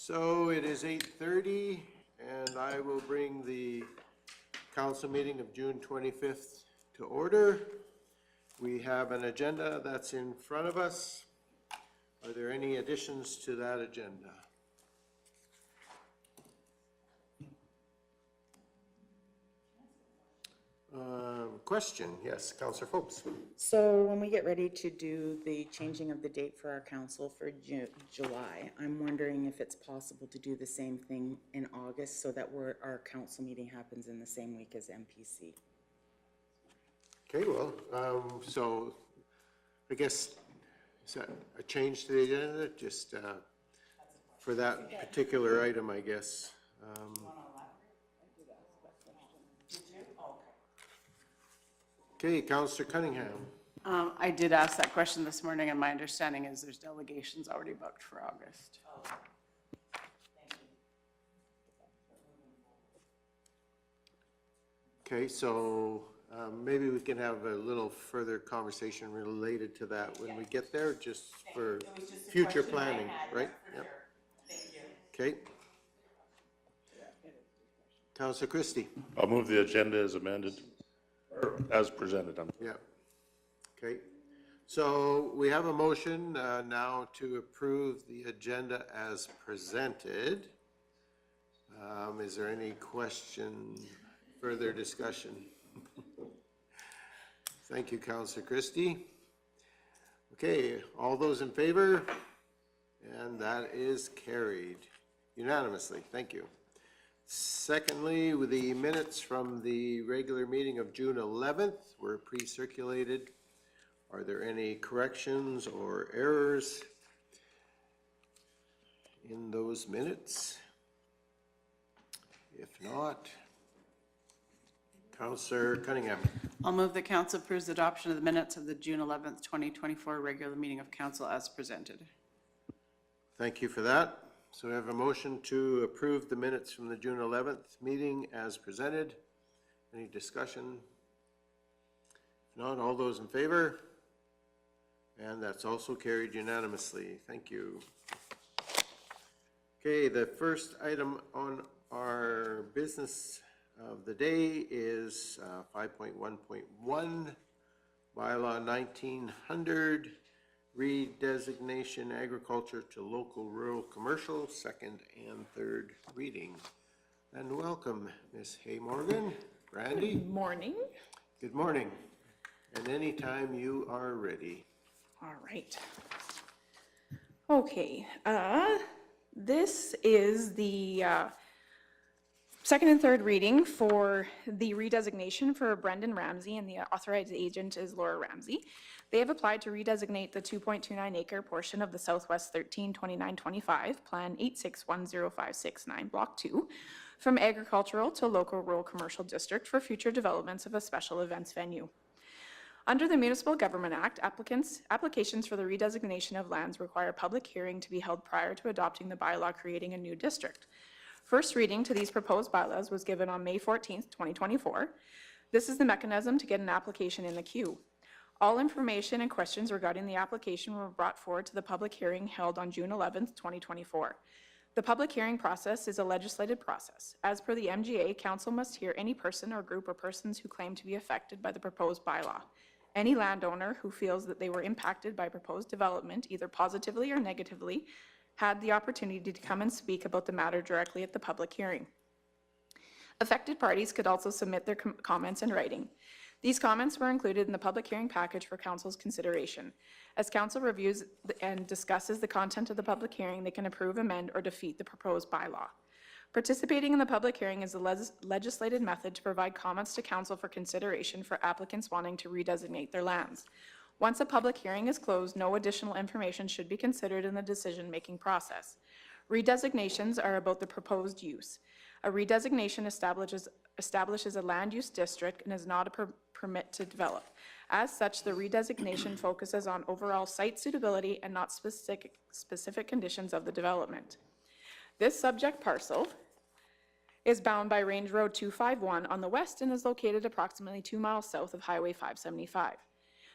So it is 8:30, and I will bring the council meeting of June 25th to order. We have an agenda that's in front of us. Are there any additions to that agenda? Question, yes, Councillor Phopes. So when we get ready to do the changing of the date for our council for July, I'm wondering if it's possible to do the same thing in August so that our council meeting happens in the same week as MPC. Okay, well, so I guess, is that a change to the agenda? Just for that particular item, I guess. Okay, Councillor Cunningham. I did ask that question this morning, and my understanding is there's delegations already booked for August. Okay, so maybe we can have a little further conversation related to that when we get there, just for future planning, right? Yep. Okay. Councillor Christie. I'll move the agenda as amended, or as presented. Yeah. Okay. So we have a motion now to approve the agenda as presented. Is there any question, further discussion? Thank you, Councillor Christie. Okay, all those in favor? And that is carried unanimously. Thank you. Secondly, with the minutes from the regular meeting of June 11th were pre-circulated. Are there any corrections or errors in those minutes? If not, Councillor Cunningham. I'll move the council approves the adoption of the minutes of the June 11th, 2024 regular meeting of council as presented. Thank you for that. So we have a motion to approve the minutes from the June 11th meeting as presented. Any discussion? If not, all those in favor? And that's also carried unanimously. Thank you. Okay, the first item on our business of the day is 5.1.1, Bylaw 1900, Redesignation Agriculture to Local Rural Commercial, second and third reading. And welcome, Ms. Hay-Morgan. Brandy? Good morning. Good morning. And anytime you are ready. All right. Okay. This is the second and third reading for the redesignation for Brendan Ramsey, and the authorized agent is Laura Ramsey. They have applied to redesignate the 2.29 acre portion of the Southwest 132925 Plan 86105669 Block 2 from agricultural to local rural commercial district for future developments of a special events venue. Under the Municipal Government Act, applications for the redesignation of lands require a public hearing to be held prior to adopting the bylaw creating a new district. First reading to these proposed bylaws was given on May 14th, 2024. This is the mechanism to get an application in the queue. All information and questions regarding the application were brought forward to the public hearing held on June 11th, 2024. The public hearing process is a legislated process. As per the MGA, council must hear any person or group of persons who claim to be affected by the proposed bylaw. Any landowner who feels that they were impacted by proposed development, either positively or negatively, had the opportunity to come and speak about the matter directly at the public hearing. Affected parties could also submit their comments in writing. These comments were included in the public hearing package for council's consideration. As council reviews and discusses the content of the public hearing, they can approve, amend, or defeat the proposed bylaw. Participating in the public hearing is a legislated method to provide comments to council for consideration for applicants wanting to redesignate their lands. Once a public hearing is closed, no additional information should be considered in the decision-making process. Redesignations are about the proposed use. A redesignation establishes a land use district and is not a permit to develop. As such, the redesignation focuses on overall site suitability and not specific conditions of the development. This subject parcel is bound by Range Road 251 on the west and is located approximately 2 miles south of Highway 575.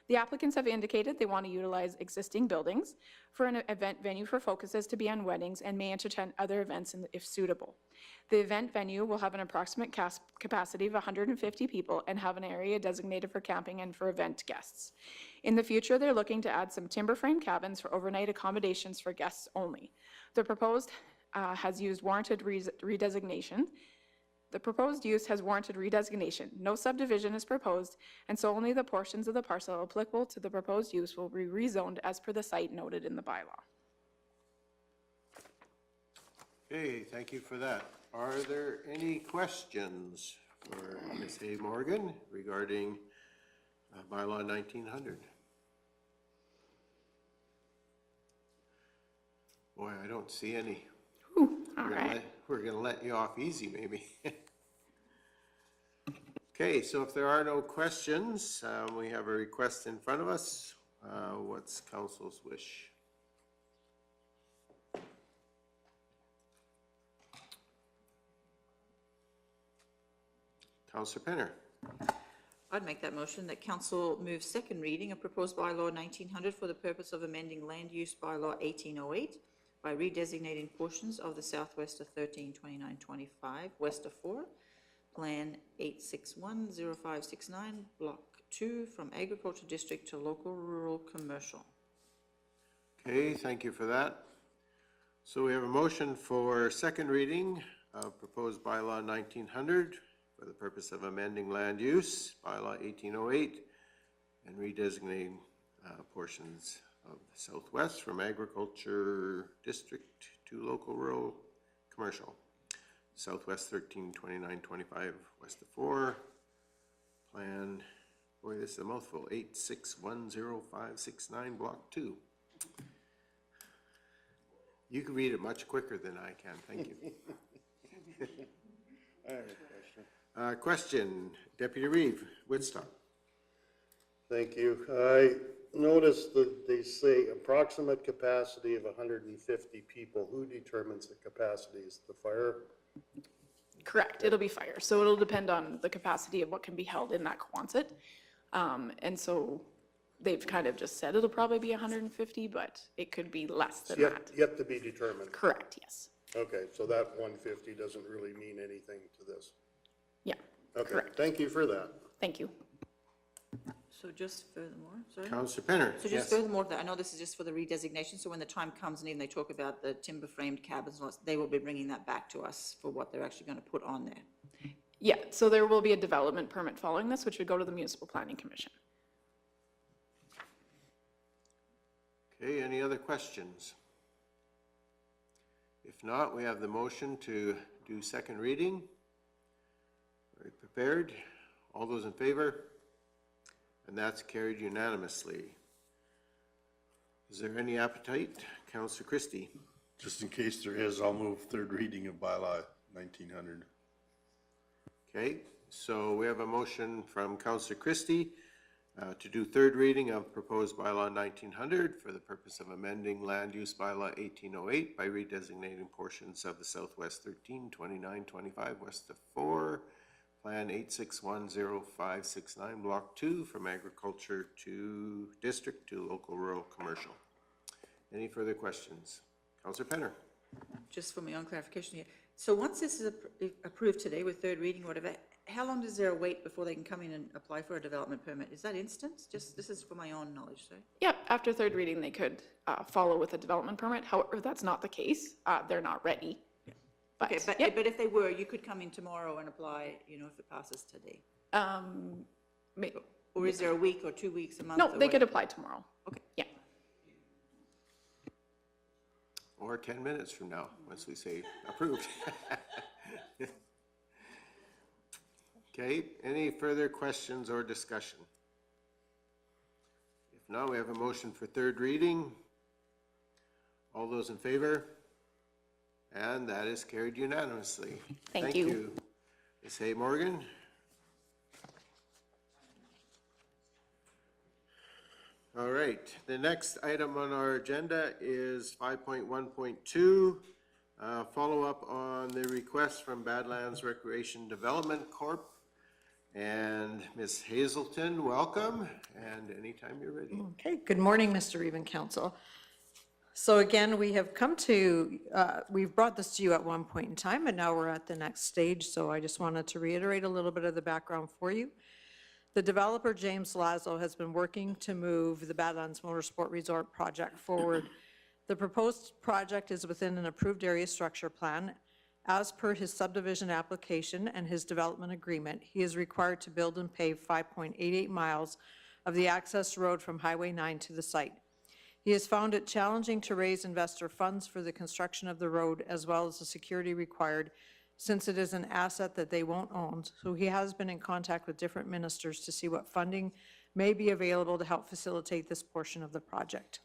The applicants have indicated they want to utilize existing buildings for an event venue for focuses to be on weddings and may entertain other events if suitable. The event venue will have an approximate capacity of 150 people and have an area designated for camping and for event guests. In the future, they're looking to add some timber frame cabins for overnight accommodations for guests only. The proposed has used warranted redesignation. The proposed use has warranted redesignation. No subdivision is proposed, and so only the portions of the parcel applicable to the proposed use will be rezoned as per the site noted in the bylaw. Okay, thank you for that. Are there any questions for Ms. Hay Morgan regarding bylaw 1900? Boy, I don't see any. All right. We're gonna let you off easy, maybe. Okay, so if there are no questions, we have a request in front of us. What's council's wish? Councillor Penner. I'd make that motion that council move second reading of proposed bylaw 1900 for the purpose of amending land use bylaw 1808 by redesignating portions of the southwest of 132925 west of 4, plan 8610569, block 2, from agriculture district to local rural commercial. Okay, thank you for that. So we have a motion for second reading of proposed bylaw 1900 for the purpose of amending land use, bylaw 1808, and redesignating portions of the southwest from agriculture district to local rural commercial. Southwest 132925 west of 4, plan, boy, this is a mouthful, 8610569, block 2. You can read it much quicker than I can, thank you. I have a question. Question, Deputy Reeve, Woodstock. Thank you. I noticed that they say approximate capacity of 150 people. Who determines the capacity? Is the fire? Correct, it'll be fire. So it'll depend on the capacity of what can be held in that Quonset. And so they've kind of just said it'll probably be 150, but it could be less than that. Yet to be determined. Correct, yes. Okay, so that 150 doesn't really mean anything to this. Yeah, Okay, correct. thank you for that. Thank you. So just furthermore, sorry? Councillor Penner, So just yes. furthermore, I know this is just for the redesignation, so when the time comes and even they talk about the timber framed cabins, and all that, they will be bringing that back to us for what they're actually going to put on there. Yeah, so there will be a development permit following this, which would go to the Municipal Planning Commission. Okay, any other questions? If not, we have the motion to do second reading. Very prepared. All those in favor? And that's carried unanimously. Is there any appetite? Councillor Christie. Just in case there is, I'll move third reading of bylaw 1900. Okay, so we have a motion from Councillor Christie to do third reading of proposed bylaw 1900 for the purpose of amending land use bylaw 1808 by redesignating portions of the southwest 132925 west of 4, plan 8610569, block 2, from agriculture to district to local rural commercial. Any further questions? Councillor Penner. Just for my own clarification here, so once this is approved today with third reading or whatever, how long does there wait before they can come in and apply for a development permit? Is that instant? Just, this is for my own knowledge, sorry. Yep, after third reading, they could follow with a development permit. However, that's not the case. They're not ready. But, Okay, but, yep, but if they were, you could come in tomorrow and apply, you know, if it passes today? may- Or is there a week or 2 weeks, a month? no, or they could what? apply tomorrow. Okay. Yeah, Or 10 minutes from now, once we say approved. Okay, any further questions or discussion? If not, we have a motion for third reading. All those in favor? And that is carried unanimously. Thank you. Ms. Hay Morgan? All right, the next item on our agenda is 5.1.2, follow up on the request from Badlands Recreation Development Corp. And Ms. Hazelton, welcome, and anytime you're ready. Okay, good morning, Mr. Reeve Council. So again, we have come to, we've brought this to you at one point in time, and now we're at the next stage, so I just wanted to reiterate a little bit of the background for you. The developer, James Laszlo, has been working to move the Badlands Motorsport Resort project forward. The proposed project is within an approved area structure plan. As per his subdivision application and his development agreement, he is required to build and pave 5.88 miles of the access road from Highway 9 to the site. He has found it challenging to raise investor funds for the construction of the road, as well as the security required, since it is an asset that they won't own. So he has been in contact with different ministers to see what funding may be available to help facilitate this portion of the project.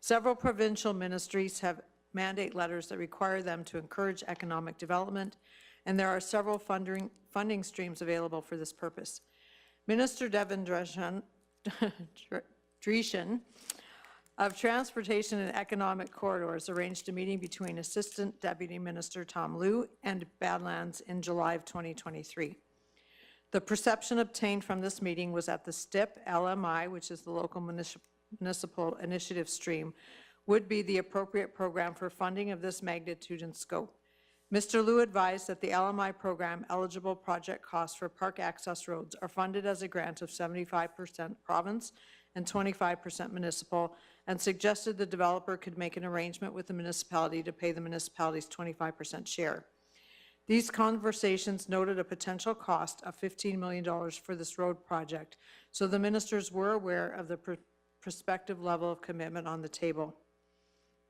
Several provincial ministries have mandate letters that require them to encourage economic development, and there are several funding streams available for this purpose. Minister Devin Dreeshen of Transportation and Economic Corridors arranged a meeting between Assistant Deputy Minister Tom Liu and Badlands in July of 2023. The perception obtained from this meeting was that the STIP LMI, which is the Local Municipal Initiative Stream, would be the appropriate program for funding of this magnitude and scope. Mr. Liu advised that the LMI program eligible project costs for park access roads are funded as a grant of 75% province and 25% municipal, and suggested the developer could make an arrangement with the municipality to pay the municipality's 25% share. These conversations noted a potential cost of $15 million for this road project, so the ministers were aware of the prospective level of commitment on the table.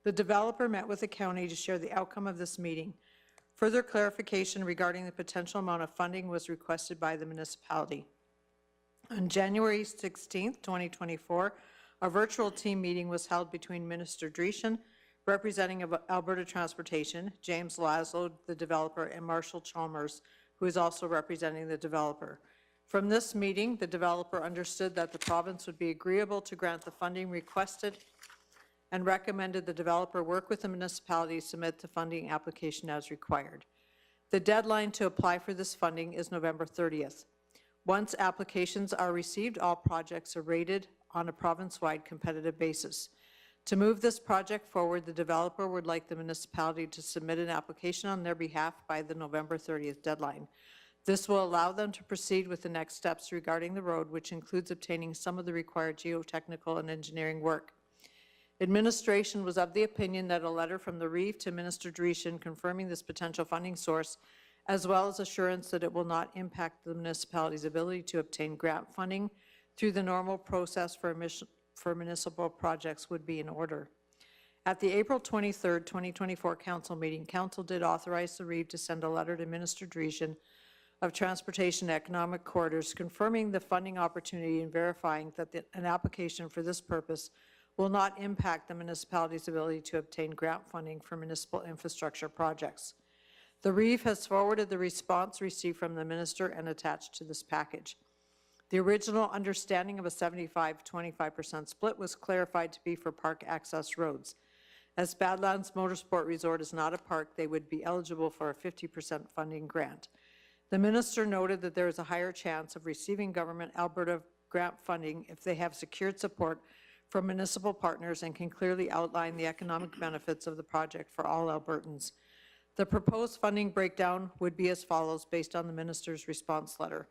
The developer met with the county to share the outcome of this meeting. Further clarification regarding the potential amount of funding was requested by the municipality. On January 16, 2024, a virtual team meeting was held between Minister Dreeshen, representing of Alberta Transportation, James Laszlo, the developer, and Marshall Chalmers, who is also representing the developer. From this meeting, the developer understood that the province would be agreeable to grant the funding requested and recommended the developer work with the municipality to submit the funding application as required. The deadline to apply for this funding is November 30th. Once applications are received, all projects are rated on a province-wide competitive basis. To move this project forward, the developer would like the municipality to submit an application on their behalf by the November 30th deadline. This will allow them to proceed with the next steps regarding the road, which includes obtaining some of the required geotechnical and engineering work. Administration was of the opinion that a letter from the Reeve to Minister Dreeshen confirming this potential funding source, as well as assurance that it will not impact the municipality's ability to obtain grant funding through the normal process for municipal projects, would be in order. At the April 23, 2024 council meeting, council did authorize the Reeve to send a letter to Minister Dreeshen of Transportation and Economic Corridors confirming the funding opportunity and verifying that an application for this purpose will not impact the municipality's ability to obtain grant funding for municipal infrastructure projects. The Reeve has forwarded the response received from the minister and attached to this package. The original understanding of a 75-25% split was clarified to be for park access roads. As Badlands Motorsport Resort is not a park, they would be eligible for a 50% funding grant. The minister noted that there is a higher chance of receiving government Alberta grant funding if they have secured support from municipal partners and can clearly outline the economic benefits of the project for all Albertans. The proposed funding breakdown would be as follows based on the minister's response letter.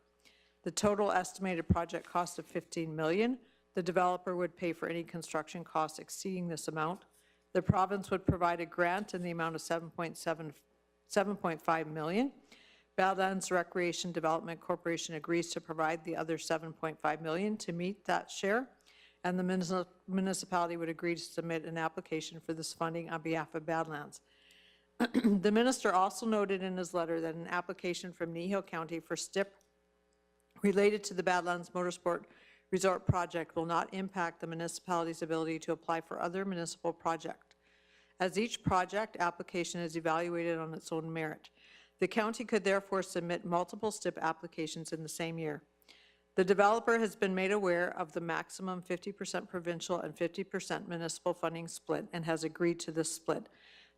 The total estimated project cost of $15 million. The developer would pay for any construction costs exceeding this amount. The province would provide a grant in the amount of $7.5 million. Badlands Recreation Development Corporation agrees to provide the other $7.5 million to meet that share, and the municipality would agree to submit an application for this funding on behalf of Badlands. The minister also noted in his letter that an application from Kneehill County for STIP related to the Badlands Motorsport Resort project will not impact the municipality's ability to apply for other municipal projects, as each project application is evaluated on its own merit. The county could therefore submit multiple STIP applications in the same year. The developer has been made aware of the maximum 50% provincial and 50% municipal funding split and has agreed to this split.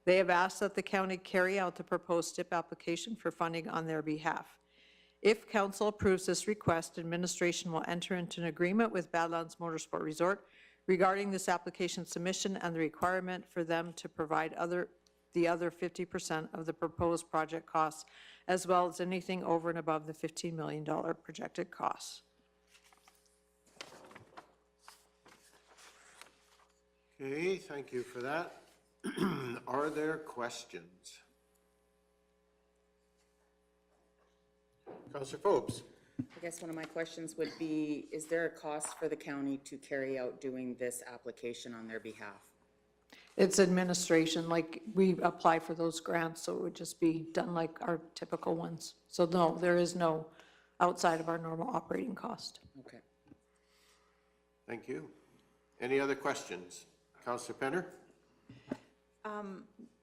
They have asked that the county carry out the proposed STIP application for funding on their behalf. If council approves this request, administration will enter into an agreement with Badlands Motorsport Resort regarding this application submission and the requirement for them to provide the other 50% of the proposed project costs, as well as anything over and above the $15 million projected costs. Okay, thank you for that. Are there questions? Counselor Forbes? I guess one of my questions would be, is there a cost for the county to carry out doing this application on their behalf? It's administration, like we apply for those grants, so it would just be done like our typical ones. So no, there is no outside of our normal operating cost. Okay. Thank you. Any other questions? Counselor Penner?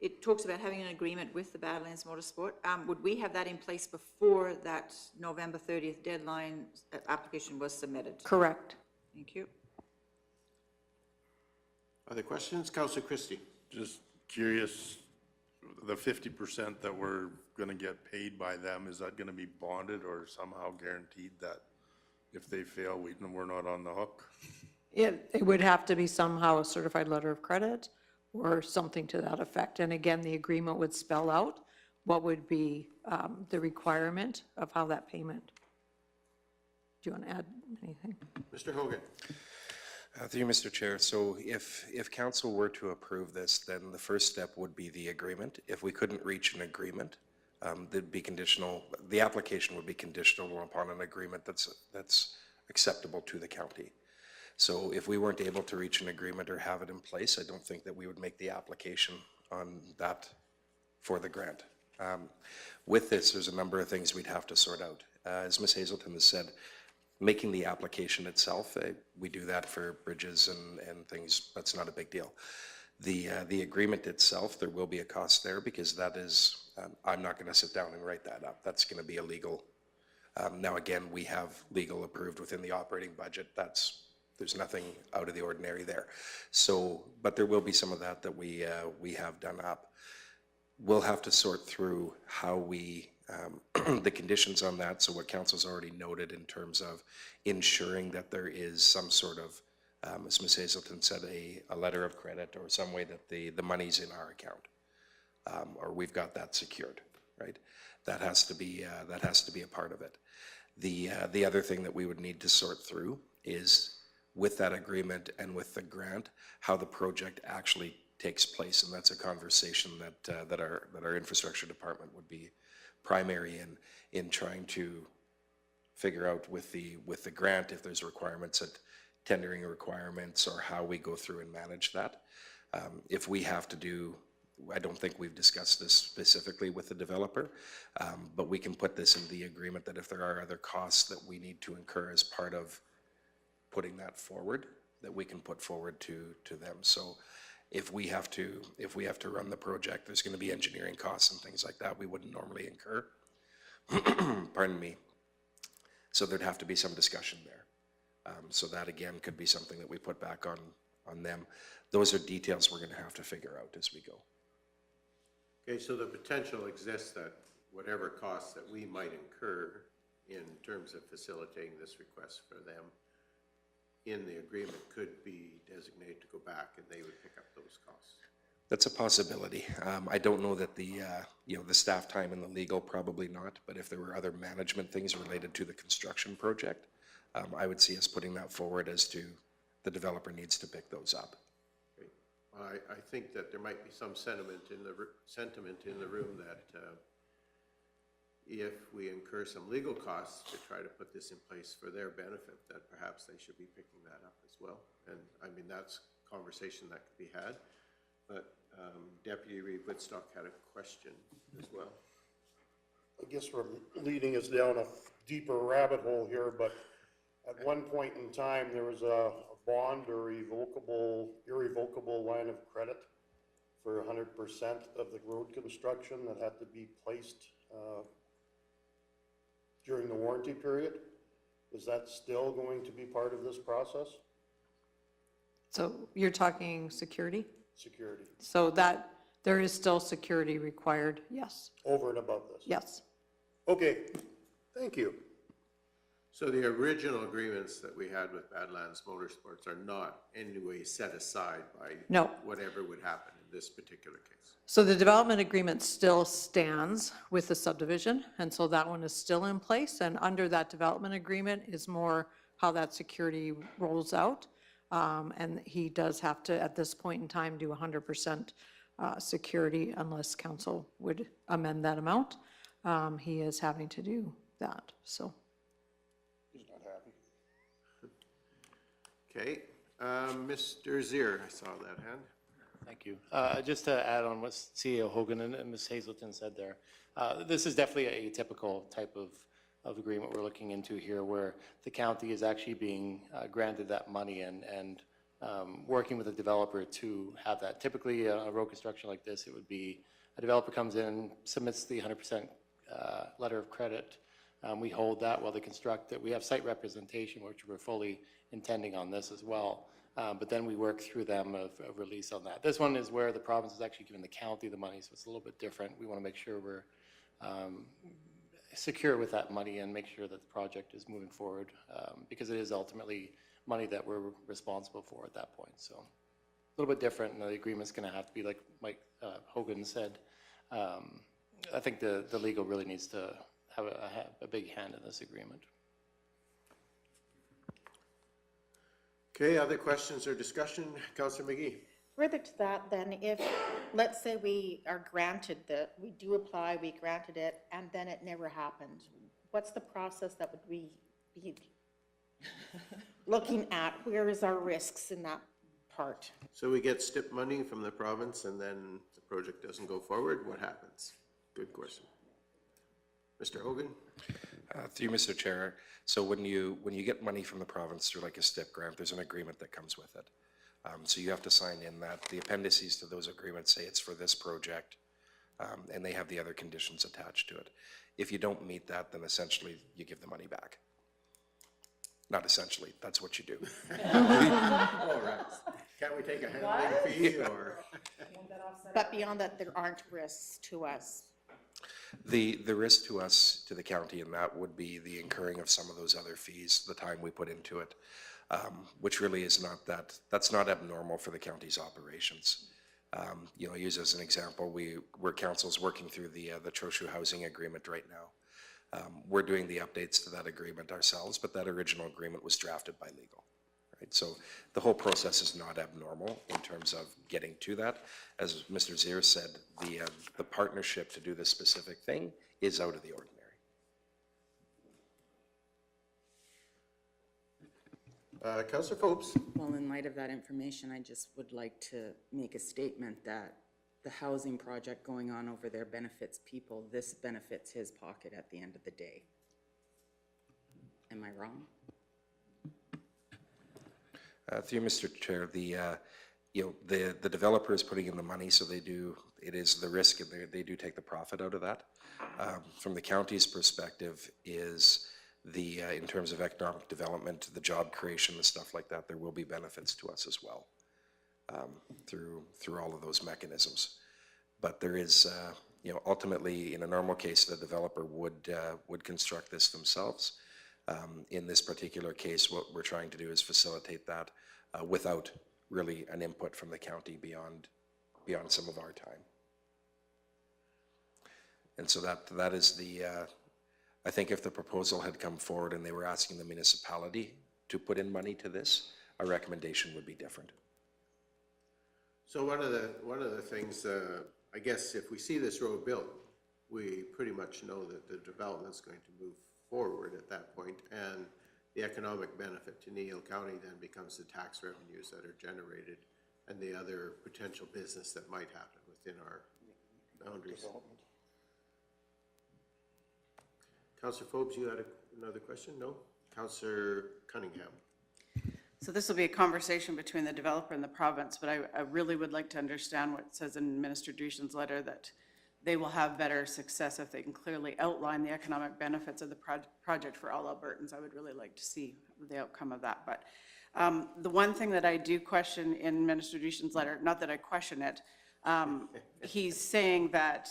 It talks about having an agreement with the Badlands Motorsport. Would we have that in place before that November 30th deadline application was submitted? Correct. Thank you. Other questions? Counselor Christie? Just curious, the 50% that we're gonna get paid by them, is that gonna be bonded or somehow guaranteed that if they fail, we're not on the hook? It would have to be somehow a certified letter of credit or something to that effect. And again, the agreement would spell out what would be the requirement of how that payment. Do you want to add anything? Mr. Hogan? Through you, Mr. Chair. So if council were to approve this, then the first step would be the agreement. If we couldn't reach an agreement, there'd be conditional, the application would be conditional upon an agreement that's acceptable to the county. So if we weren't able to reach an agreement or have it in place, I don't think that we would make the application on that for the grant. With this, there's a number of things we'd have to sort out. As Ms. Hazelton has said, making the application itself, we do that for bridges and things, that's not a big deal. The agreement itself, there will be a cost there because that is, I'm not gonna sit down and write that up. That's gonna be illegal. Now again, we have legal approved within the operating budget. There's nothing out of the ordinary there. So, but there will be some of that we have done up. We'll have to sort through how we, the conditions on that, so what council's already noted in terms of ensuring that there is some sort of, as Ms. Hazelton said, a letter of credit or some way that the money's in our account, or we've got that secured, right? That has to be a part of it. The other thing that we would need to sort through is with that agreement and with the grant, how the project actually takes place, and that's a conversation that our infrastructure department would be primary in trying to figure out with the grant if there's requirements at tendering requirements or how we go through and manage that. If we have to do, I don't think we've discussed this specifically with the developer, but we can put this in the agreement that if there are other costs that we need to incur as part of putting that forward, that we can put forward to them. So if we have to run the project, there's going to be engineering costs and things like that we wouldn't normally incur. Pardon me. So there'd have to be some discussion there. So that again could be something that we put back on them. Those are details we're going to have to figure out as we go. Okay, so the potential exists that whatever costs that we might incur in terms of facilitating this request for them in the agreement could be designated to go back and they would pick up those costs. That's a possibility. I don't know that the staff time and the legal, probably not, but if there were other management things related to the construction project, I would see us putting that forward as to the developer needs to pick those up. Okay. I think that there might be some sentiment in the room that if we incur some legal costs to try to put this in place for their benefit, that perhaps they should be picking that up as well. And I mean, that's a conversation that could be had. But Deputy Reeve Woodstock had a question as well. I guess we're leading us down a deeper rabbit hole here, but at one point in time, there was a bond or irrevocable line of credit for 100% of the road construction that had to be placed during the warranty period. Is that still going to be part of this process? So you're talking security? Security, So that, there is still security required, yes, over and above this? yes. Okay, Thank you. So the original agreements that we had with Badlands Motorsports are not in any way set aside by No. whatever would happen in this particular case? So the development agreement still stands with the subdivision, and so that one is still in place. And under that development agreement is more how that security rolls out. And he does have to, at this point in time, do 100% security unless council would amend that amount. He is having to do that, so. He's not happy. Okay, Mr. Zier, I saw that hand. Thank you. Just to add on what CEO Hogan and Ms. Hazelton said there, this is definitely a typical type of agreement we're looking into here, where the county is actually being granted that money and working with the developer to have that. Typically, a road construction like this, it would be a developer comes in, submits the 100% letter of credit. We hold that while they construct it. We have site representation, which we're fully intending on this as well. But then we work through them of release on that. This one is where the province is actually giving the county the money, so it's a little bit different. We want to make sure we're secure with that money and make sure that the project is moving forward, because it is ultimately money that we're responsible for at that point. So a little bit different, and the agreement's going to have to be like Mike Hogan said. I think the legal really needs to have a big hand in this agreement. Okay, other questions or discussion? Councillor McGee? Further to that, then, if, let's say we are granted we do apply, we granted it, and then it never happened, what's the process that would we be looking at? Where is our risks in that part? So we get STIP money from the province and then the project doesn't go forward, what happens? Good question. Mr. Hogan? Through Mr. Chair, so when you get money from the province through like a STIP grant, there's an agreement that comes with it. So you have to sign in that. The appendices to those agreements say it's for this project, and they have the other conditions attached to it. If you don't meet that, then essentially you give the money back. Not essentially, that's what you do. All right. Can't we take a handling fee or? But beyond that, there aren't risks to us. The risk to us, to the county, in that would be the incurring of some of those other fees, the time we put into it, which really is not that's not abnormal for the county's operations. You know, use as an example, we're council's working through the Trochu housing agreement right now. We're doing the updates to that agreement ourselves, but that original agreement was drafted by legal. Right? So the whole process is not abnormal in terms of getting to that. As Mr. Zier said, the partnership to do this specific thing is out of the ordinary. Councillor Phopes? Well, in light of that information, I just would like to make a statement that the housing project going on over there benefits people. This benefits his pocket at the end of the day. Am I wrong? Through Mr. Chair, the developer is putting in the money, so they do. It is the risk, and they do take the profit out of that. From the county's perspective, is in terms of economic development, the job creation, the stuff like that, there will be benefits to us as well through all of those mechanisms. But there is, ultimately, in a normal case, the developer would construct this themselves. In this particular case, what we're trying to do is facilitate that without really an input from the county beyond some of our time. And so that is I think if the proposal had come forward and they were asking the municipality to put in money to this, our recommendation would be different. So one of the things, I guess, if we see this road built, we pretty much know that the development's going to move forward at that point, and the economic benefit to Kneehill County then becomes the tax revenues that are generated and the other potential business that might happen within our boundaries. Councillor Phopes, you had another question? No? Councillor Cunningham. So this will be a conversation between the developer and the province, but I really would like to understand what it says in Minister Dushan's letter, that they will have better success if they can clearly outline the economic benefits of the project for all Albertans. I would really like to see the outcome of that. But the one thing that I do question in Minister Dushan's letter, not that I question it, he's saying that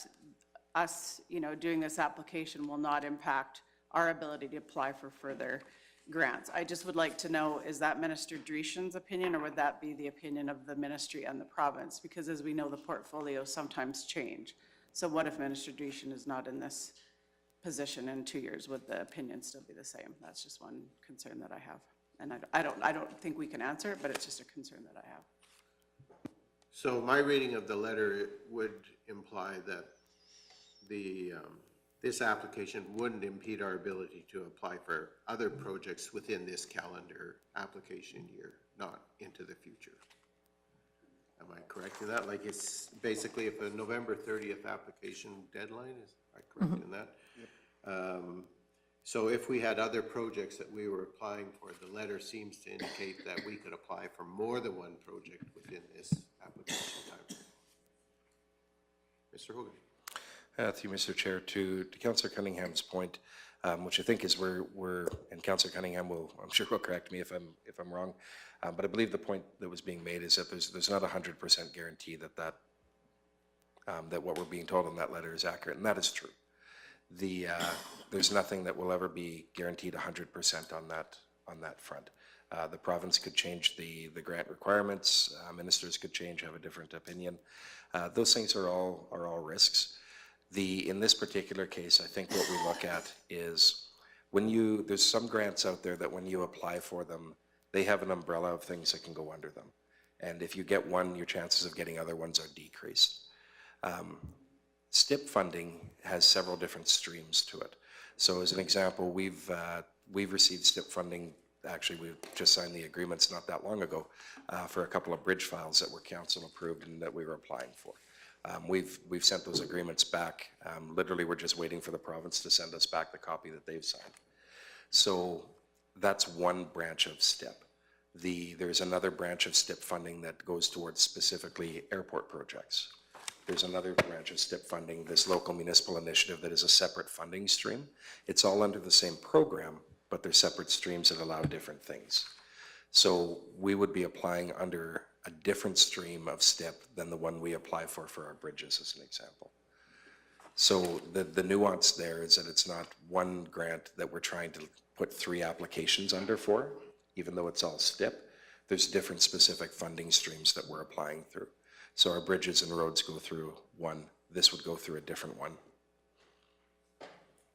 us, doing this application will not impact our ability to apply for further grants. I just would like to know, is that Minister Dreeshen's opinion, or would that be the opinion of the ministry and the province? Because as we know, the portfolios sometimes change. So what if Minister Dreeshen is not in this position in 2 years? Would the opinion still be the same? That's just one concern that I have. And I don't think we can answer it, but it's just a concern that I have. So my reading of the letter would imply that this application wouldn't impede our ability to apply for other projects within this calendar application year, not into the future. Am I correct in that? Like, it's basically if a November 30th application deadline, is I correct in that? So if we had other projects that we were applying for, the letter seems to indicate that we could apply for more than one project within this application time. Mr. Hogan. Thank you, Mr. Chair. To Councillor Cunningham's point, which I think is we're and Councillor Cunningham I'm sure will correct me if I'm wrong, but I believe the point that was being made is that there's not 100% guarantee that what we're being told in that letter is accurate, and that is true. There's nothing that will ever be guaranteed 100% on that front. The province could change the grant requirements. Ministers could change, have a different opinion. Those things are all risks. In this particular case, I think what we look at is there's some grants out there that when you apply for them, they have an umbrella of things that can go under them. And if you get one, your chances of getting other ones are decreased. STIP funding has several different streams to it. So as an example, we've received STIP funding. Actually, we just signed the agreements not that long ago for a couple of bridge files that were council approved and that we were applying for. We've sent those agreements back. Literally, we're just waiting for the province to send us back the copy that they've signed. So that's one branch of STIP. There's another branch of STIP funding that goes towards specifically airport projects. There's another branch of STIP funding, this local municipal initiative, that is a separate funding stream. It's all under the same program, but they're separate streams that allow different things. So we would be applying under a different stream of STIP than the one we apply for our bridges, as an example. So the nuance there is that it's not one grant that we're trying to put 3 applications under for, even though it's all STIP. There's different specific funding streams that we're applying through. So our bridges and roads go through one. This would go through a different one.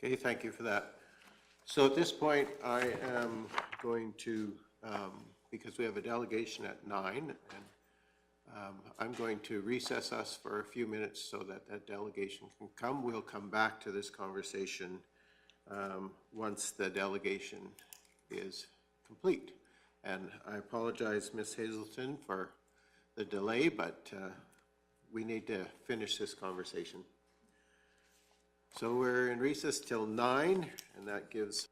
Okay, thank you for that. So at this point, I am going to, because we have a delegation at 9, and I'm going to recess us for a few minutes so that that delegation can come. We'll come back to this conversation once the delegation is complete. And I apologize, Ms. Hazelton, for the delay, but we need to finish this conversation. So we're in recess till 9, and that gives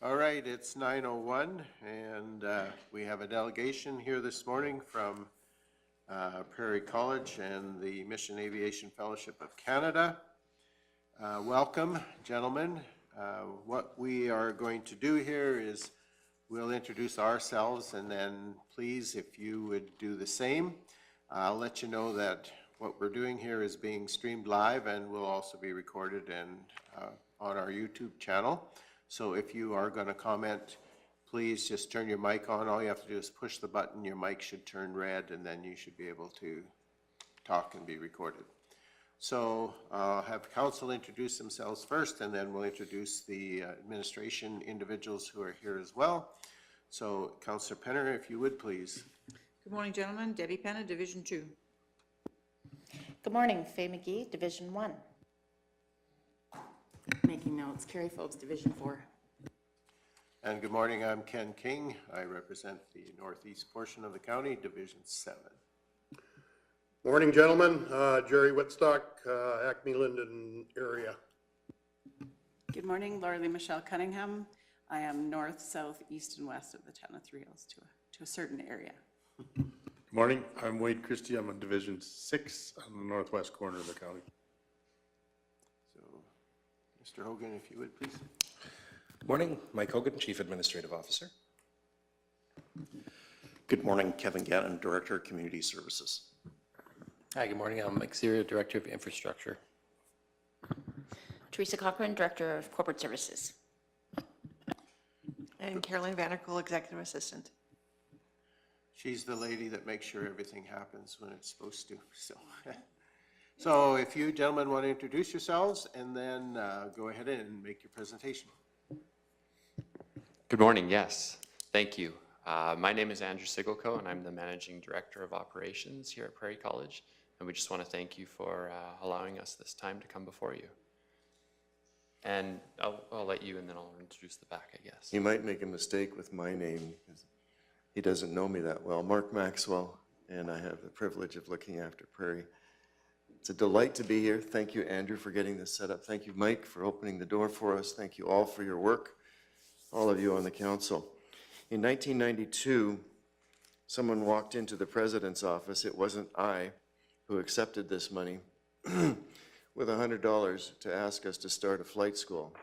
All right, it's 9:01, and we have a delegation here this morning from Prairie College and the Mission Aviation Fellowship of Canada. Welcome, gentlemen. What we are going to do here is we'll introduce ourselves, and then please, if you would do the same. I'll let you know that what we're doing here is being streamed live and will also be recorded and on our YouTube channel. So if you are going to comment, please just turn your mic on. All you have to do is push the button. Your mic should turn red, and then you should be able to talk and be recorded. So I'll have council introduce themselves first, and then we'll introduce the administration individuals who are here as well. So Councillor Penner, if you would, please. Good morning, gentlemen. Debbie Penner, Division 2. Good morning, Faye McGee, Division 1. Making notes, Carrie Phillips, Division 4. And good morning, I'm Ken King. I represent the northeast portion of the county, Division 7. Morning, gentlemen. Jerry Whitstock, Acme Linden area. Good morning, Laura Lee Michelle Cunningham. I am north, south, east, and west of the town of Three Hills to a certain area. Good morning, I'm Wade Christie. I'm on Division 6 on the northwest corner of the county. So, Mr. Hogan, if you would, please. Morning, Mike Hogan, Chief Administrative Officer. Good morning, Kevin Gannon, Director of Community Services. Hi, good morning. I'm Mike Serio, Director of Infrastructure. Teresa Cochran, Director of Corporate Services. And Caroline Vanderkool, Executive Assistant. She's the lady that makes sure everything happens when it's supposed to, so. So if you gentlemen want to introduce yourselves and then go ahead and make your presentation. Good morning, yes, thank you. My name is Andrew Sigelko, and I'm the Managing Director of Operations here at Prairie College, and we just want to thank you for allowing us this time to come before you. And I'll let you, and then I'll introduce the back, I guess. You might make a mistake with my name, because he doesn't know me that well. Mark Maxwell, and I have the privilege of looking after Prairie. It's a delight to be here. Thank you, Andrew, for getting this set up. Thank you, Mike, for opening the door for us. Thank you all for your work, all of you on the council. In 1992, someone walked into the president's office. It wasn't I who accepted this money with $100 to ask us to start a flight school.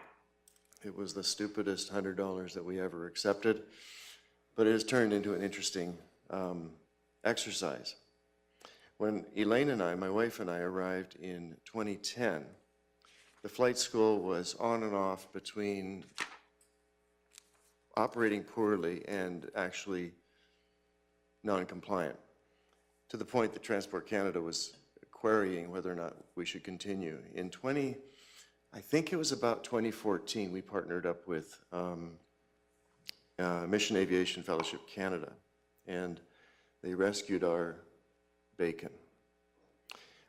It was the stupidest $100 that we ever accepted, but it has turned into an interesting exercise. When Elaine and I, my wife and I, arrived in 2010, the flight school was on and off between operating poorly and actually non-compliant, to the point that Transport Canada was querying whether or not we should continue. I think it was about 2014, we partnered up with Mission Aviation Fellowship Canada, and they rescued our bacon.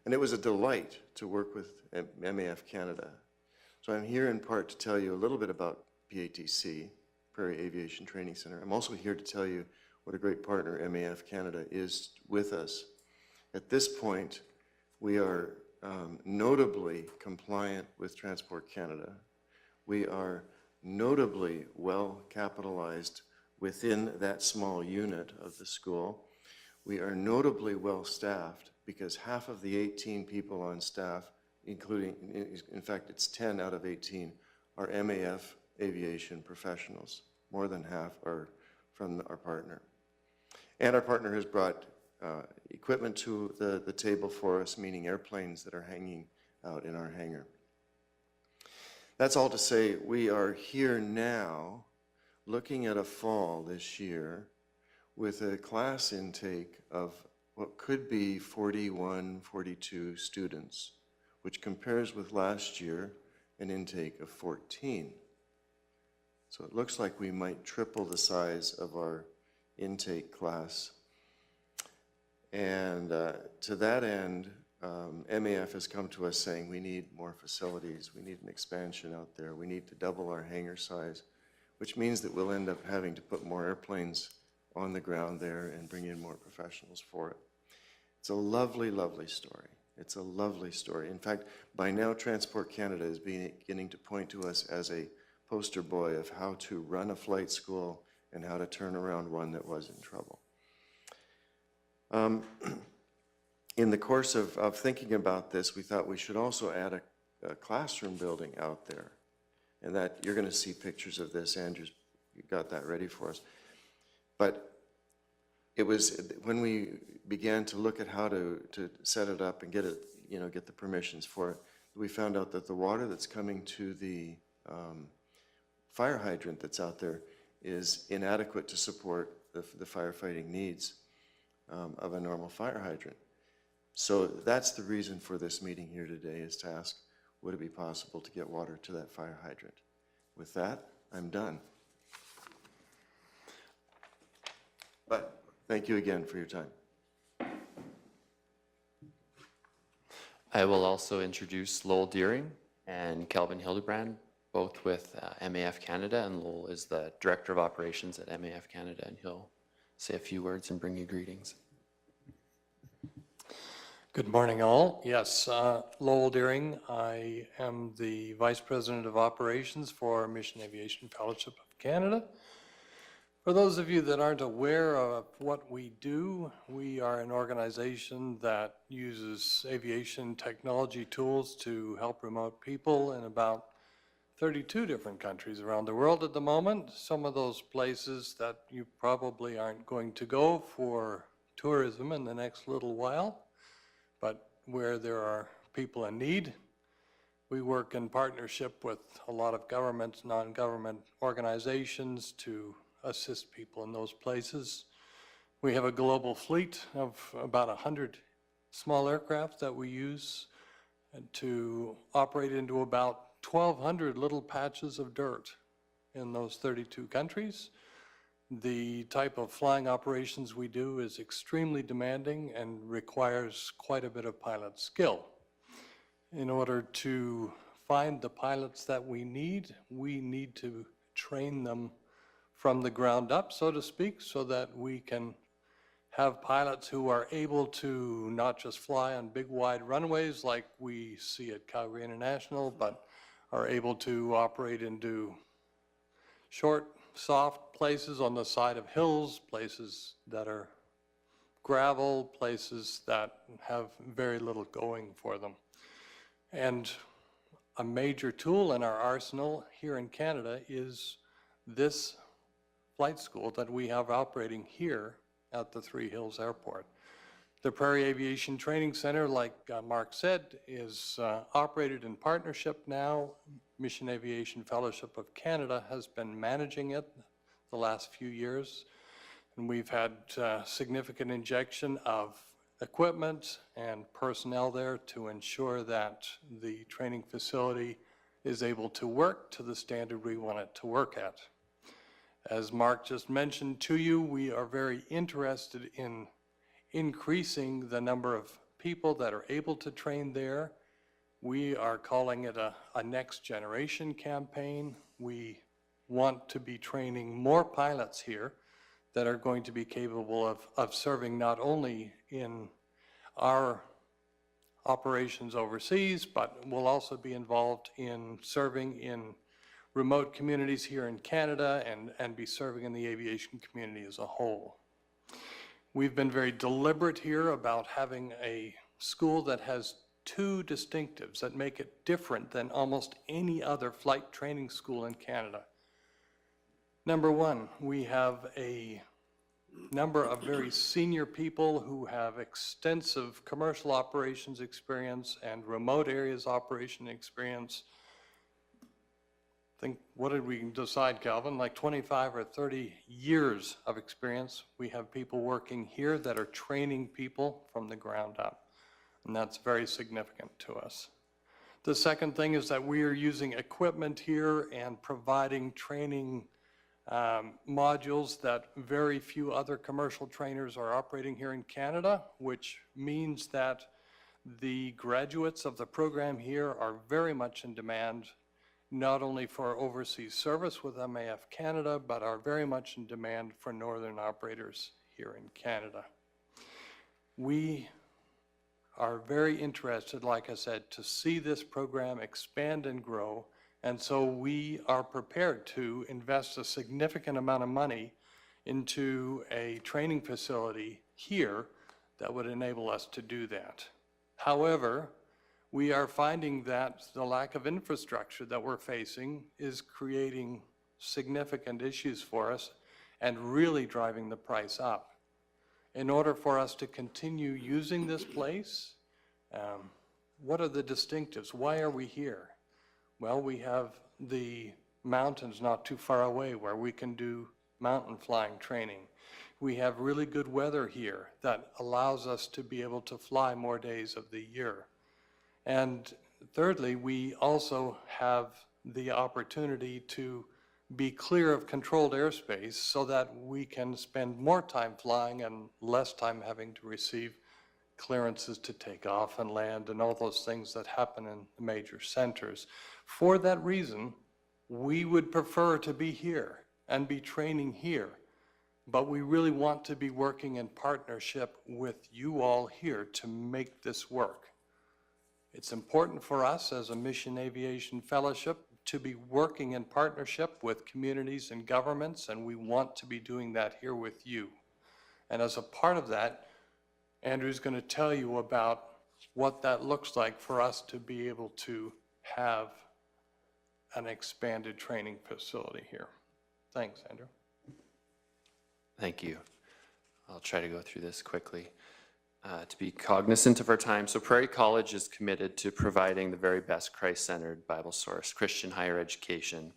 And it was a delight to work with MAF Canada. So I'm here in part to tell you a little bit about PATC, Prairie Aviation Training Center. I'm also here to tell you what a great partner MAF Canada is with us. At this point, we are notably compliant with Transport Canada. We are notably well capitalized within that small unit of the school. We are notably well staffed because half of the 18 people on staff, including, in fact, it's 10 out of 18, are MAF aviation professionals. More than half are from our partner. And our partner has brought equipment to the table for us, meaning airplanes that are hanging out in our hangar. That's all to say, we are here now looking at a fall this year with a class intake of what could be 41, 42 students, which compares with last year an intake of 14. So it looks like we might triple the size of our intake class. And to that end, MAF has come to us saying we need more facilities, we need an expansion out there, we need to double our hangar size, which means that we'll end up having to put more airplanes on the ground there and bring in more professionals for it. It's a lovely, lovely story. It's a lovely story. In fact, by now Transport Canada is beginning to point to us as a poster boy of how to run a flight school and how to turn around one that was in trouble. In the course of thinking about this, we thought we should also add a classroom building out there. And that, you're going to see pictures of this. Andrew's got that ready for us. But it was, when we began to look at how to set it up and get it, get the permissions for it, we found out that the water that's coming to the fire hydrant that's out there is inadequate to support the firefighting needs of a normal fire hydrant. So that's the reason for this meeting here today, is to ask, would it be possible to get water to that fire hydrant? With that, I'm done. But thank you again for your time. I will also introduce Lowell Deering and Kelvin Hildebrand, both with MAF Canada, and Lowell is the Director of Operations at MAF Canada, and he'll say a few words and bring you greetings. Good morning, all. Yes, Lowell Deering. I am the Vice President of Operations for Mission Aviation Fellowship of Canada. For those of you that aren't aware of what we do, we are an organization that uses aviation technology tools to help remote people in about 32 different countries around the world at the moment. Some of those places that you probably aren't going to go for tourism in the next little while, but where there are people in need. We work in partnership with a lot of governments, non-government organizations to assist people in those places. We have a global fleet of about 100 small aircraft that we use to operate into about 1,200 little patches of dirt in those 32 countries. The type of flying operations we do is extremely demanding and requires quite a bit of pilot skill. In order to find the pilots that we need to train them from the ground up, so to speak, so that we can have pilots who are able to not just fly on big wide runways like we see at Calgary International, but are able to operate into short, soft places on the side of hills, places that are gravel, places that have very little going for them. And a major tool in our arsenal here in Canada is this flight school that we have operating here at the Three Hills Airport. The Prairie Aviation Training Center, like Mark said, is operated in partnership now. Mission Aviation Fellowship of Canada has been managing it the last few years, and we've had significant injection of equipment and personnel there to ensure that the training facility is able to work to the standard we want it to work at. As Mark just mentioned to you, we are very interested in increasing the number of people that are able to train there. We are calling it a next generation campaign. We want to be training more pilots here that are going to be capable of serving not only in our operations overseas, but will also be involved in serving in remote communities here in Canada and be serving in the aviation community as a whole. We've been very deliberate here about having a school that has two distinctives that make it different than almost any other flight training school in Canada. Number one, we have a number of very senior people who have extensive commercial operations experience and remote areas operation experience. I think, what did we decide, Calvin? Like 25 or 30 years of experience. We have people working here that are training people from the ground up, and that's very significant to us. The second thing is that we are using equipment here and providing training modules that very few other commercial trainers are operating here in Canada, which means that the graduates of the program here are very much in demand, not only for overseas service with MAF Canada, but are very much in demand for northern operators here in Canada. We are very interested, like I said, to see this program expand and grow And so we are prepared to invest a significant amount of money into a training facility here that would enable us to do that. However, we are finding that the lack of infrastructure that we're facing is creating significant issues for us and really driving the price up. In order for us to continue using this place, what are the distinctives? Why are we here? Well, we have the mountains not too far away where we can do mountain flying training. We have really good weather here that allows us to be able to fly more days of the year. And thirdly, we also have the opportunity to be clear of controlled airspace so that we can spend more time flying and less time having to receive clearances to take off and land and all those things that happen in the major centers. For that reason, we would prefer to be here and be training here, but we really want to be working in partnership with you all here to make this work. It's important for us as a Mission Aviation Fellowship to be working in partnership with communities and governments, and we want to be doing that here with you. And as a part of that, Andrew's going to tell you about what that looks like for us to be able to have an expanded training facility here. Thanks, Andrew. Thank you. I'll try to go through this quickly. To be cognizant of our time, so Prairie College is committed to providing the very best Christ-centered, Bible-sourced Christian higher education.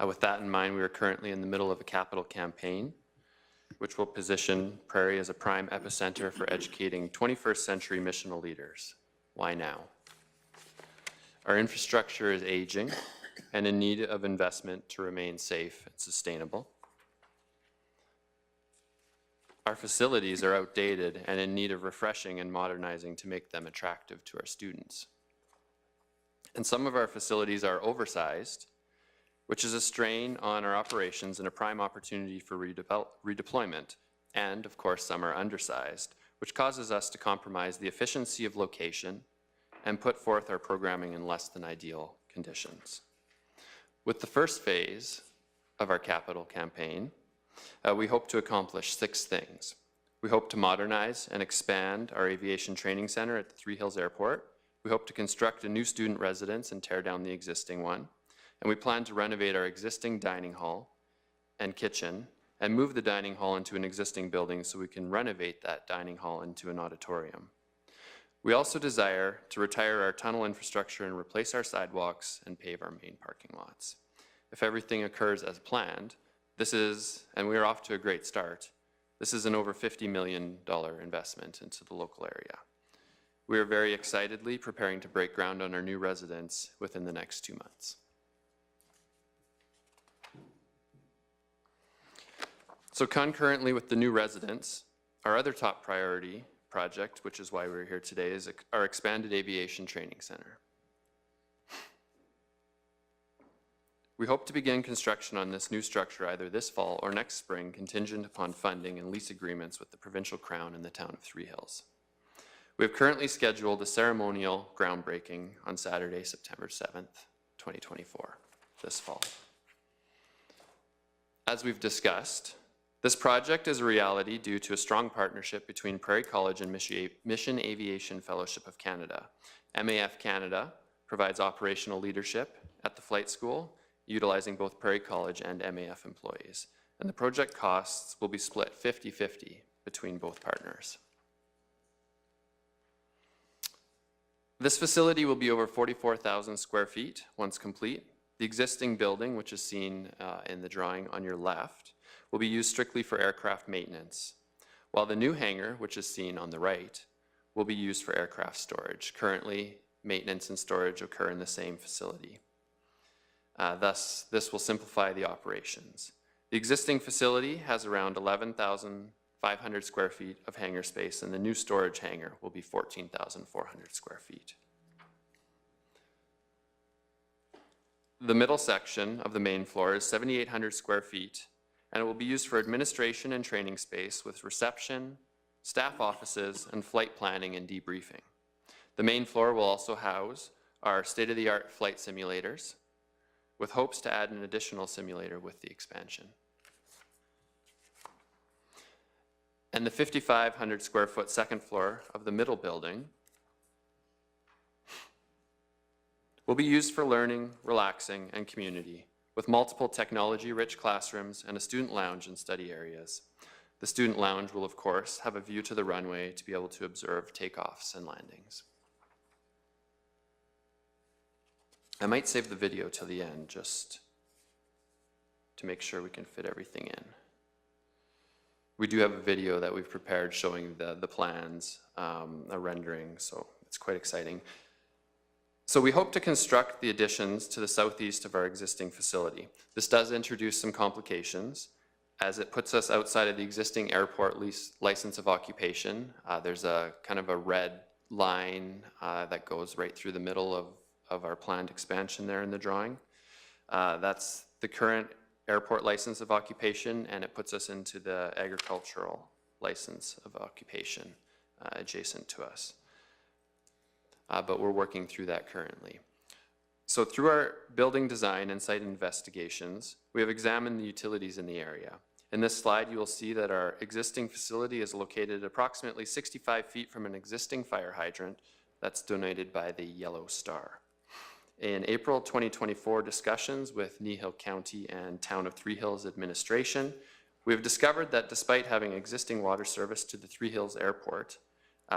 With that in mind, we are currently in the middle of a capital campaign, which will position Prairie as a prime epicenter for educating 21st century missional leaders. Why now? Our infrastructure is aging and in need of investment to remain safe and sustainable. Our facilities are outdated and in need of refreshing and modernizing to make them attractive to our students. And some of our facilities are oversized, which is a strain on our operations and a prime opportunity for redeployment. And of course, some are undersized, which causes us to compromise the efficiency of location and put forth our programming in less than ideal conditions. With the first phase of our capital campaign, we hope to accomplish 6 things. We hope to modernize and expand our aviation training center at the Three Hills Airport. We hope to construct a new student residence and tear down the existing one. And we plan to renovate our existing dining hall and kitchen and move the dining hall into an existing building so we can renovate that dining hall into an auditorium. We also desire to retire our tunnel infrastructure and replace our sidewalks and pave our main parking lots. If everything occurs as planned, and we are off to a great start, this is an over $50 million investment into the local area. We are very excitedly preparing to break ground on our new residence within the next 2 months. So concurrently with the new residence, our other top priority project, which is why we're here today, is our expanded aviation training center. We hope to begin construction on this new structure either this fall or next spring, contingent upon funding and lease agreements with the provincial crown and the town of Three Hills. We have currently scheduled a ceremonial groundbreaking on Saturday, September 7th, 2024, this fall. As we've discussed, this project is a reality due to a strong partnership between Prairie College and Mission Aviation Fellowship of Canada. MAF Canada provides operational leadership at the flight school, utilizing both Prairie College and MAF employees. And the project costs will be split 50-50 between both partners. This facility will be over 44,000 square feet once complete. The existing building, which is seen in the drawing on your left, will be used strictly for aircraft maintenance, while the new hangar, which is seen on the right, will be used for aircraft storage. Currently, maintenance and storage occur in the same facility. Thus, this will simplify the operations. The existing facility has around 11,500 square feet of hangar space, and the new storage hangar will be 14,400 square feet. The middle section of the main floor is 7,800 square feet, and it will be used for administration and training space with reception, staff offices, and flight planning and debriefing. The main floor will also house our state-of-the-art flight simulators, with hopes to add an additional simulator with the expansion. And the 5,500 square foot second floor of the middle building will be used for learning, relaxing, and community, with multiple technology-rich classrooms and a student lounge and study areas. The student lounge will, of course, have a view to the runway to be able to observe takeoffs and landings. I might save the video till the end, just to make sure we can fit everything in. We do have a video that we've prepared showing the plans, a rendering, so it's quite exciting. So we hope to construct the additions to the southeast of our existing facility. This does introduce some complications, as it puts us outside of the existing airport license of occupation. There's a kind of a red line that goes right through the middle of our planned expansion there in the drawing. That's the current airport license of occupation, and it puts us into the agricultural license of occupation adjacent to us. But we're working through that currently. So through our building design and site investigations, we have examined the utilities in the area. In this slide, you will see that our existing facility is located approximately 65 feet from an existing fire hydrant that's donated by the Yellow Star. In April 2024 discussions with Kneehill County and Town of Three Hills administration, we have discovered that despite having existing water service to the Three Hills Airport,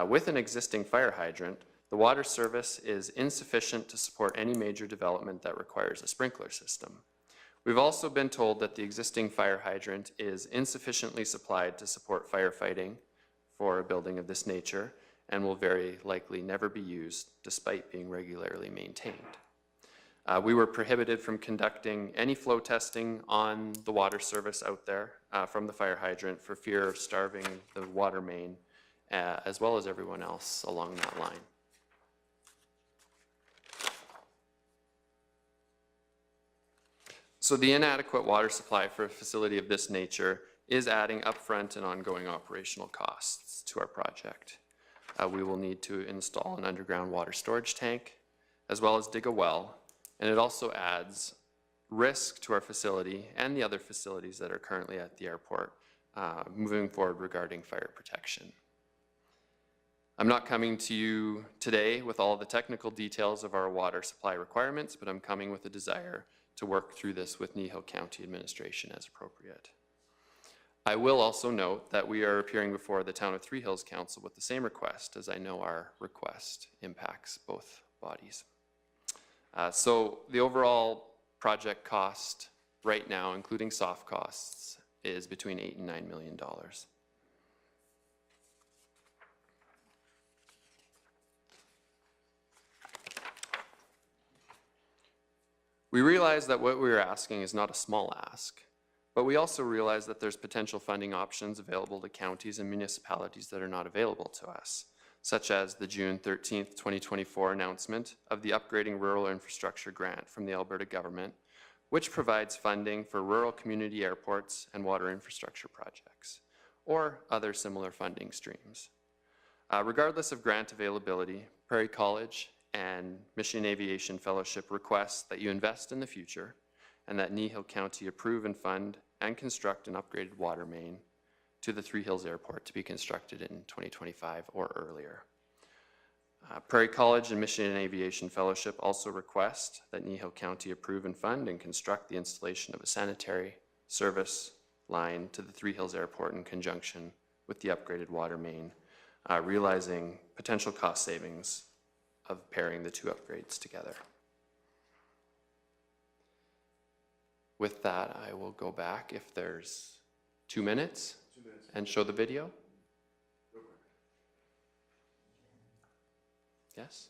with an existing fire hydrant, the water service is insufficient to support any major development that requires a sprinkler system. We've also been told that the existing fire hydrant is insufficiently supplied to support firefighting for a building of this nature and will very likely never be used despite being regularly maintained. We were prohibited from conducting any flow testing on the water service out there from the fire hydrant for fear of starving the water main as well as everyone else along that line. So the inadequate water supply for a facility of this nature is adding upfront and ongoing operational costs to our project. We will need to install an underground water storage tank, as well as dig a well, and it also adds risk to our facility and the other facilities that are currently at the airport moving forward regarding fire protection. I'm not coming to you today with all the technical details of our water supply requirements, but I'm coming with a desire to work through this with Kneehill County administration as appropriate. I will also note that we are appearing before the Town of Three Hills Council with the same request, as I know our request impacts both bodies. So the overall project cost right now, including soft costs, is between $8 and $9 million. We realize that what we are asking is not a small ask, but we also realize that there's potential funding options available to counties and municipalities that are not available to us, such as the June 13th, 2024 announcement of the Upgrading Rural Infrastructure Grant from the Alberta government, which provides funding for rural community airports and water infrastructure projects, or other similar funding streams. Regardless of grant availability, Prairie College and Mission Aviation Fellowship requests that you invest in the future and that Kneehill County approve and fund and construct an upgraded water main to the Three Hills Airport to be constructed in 2025 or earlier. Prairie College and Mission Aviation Fellowship also request that Kneehill County approve and fund and construct the installation of a sanitary service line to the Three Hills Airport in conjunction with the upgraded water main, realizing potential cost savings of pairing the two upgrades together. With that, I will go back if there's 2 minutes and show the video. Yes?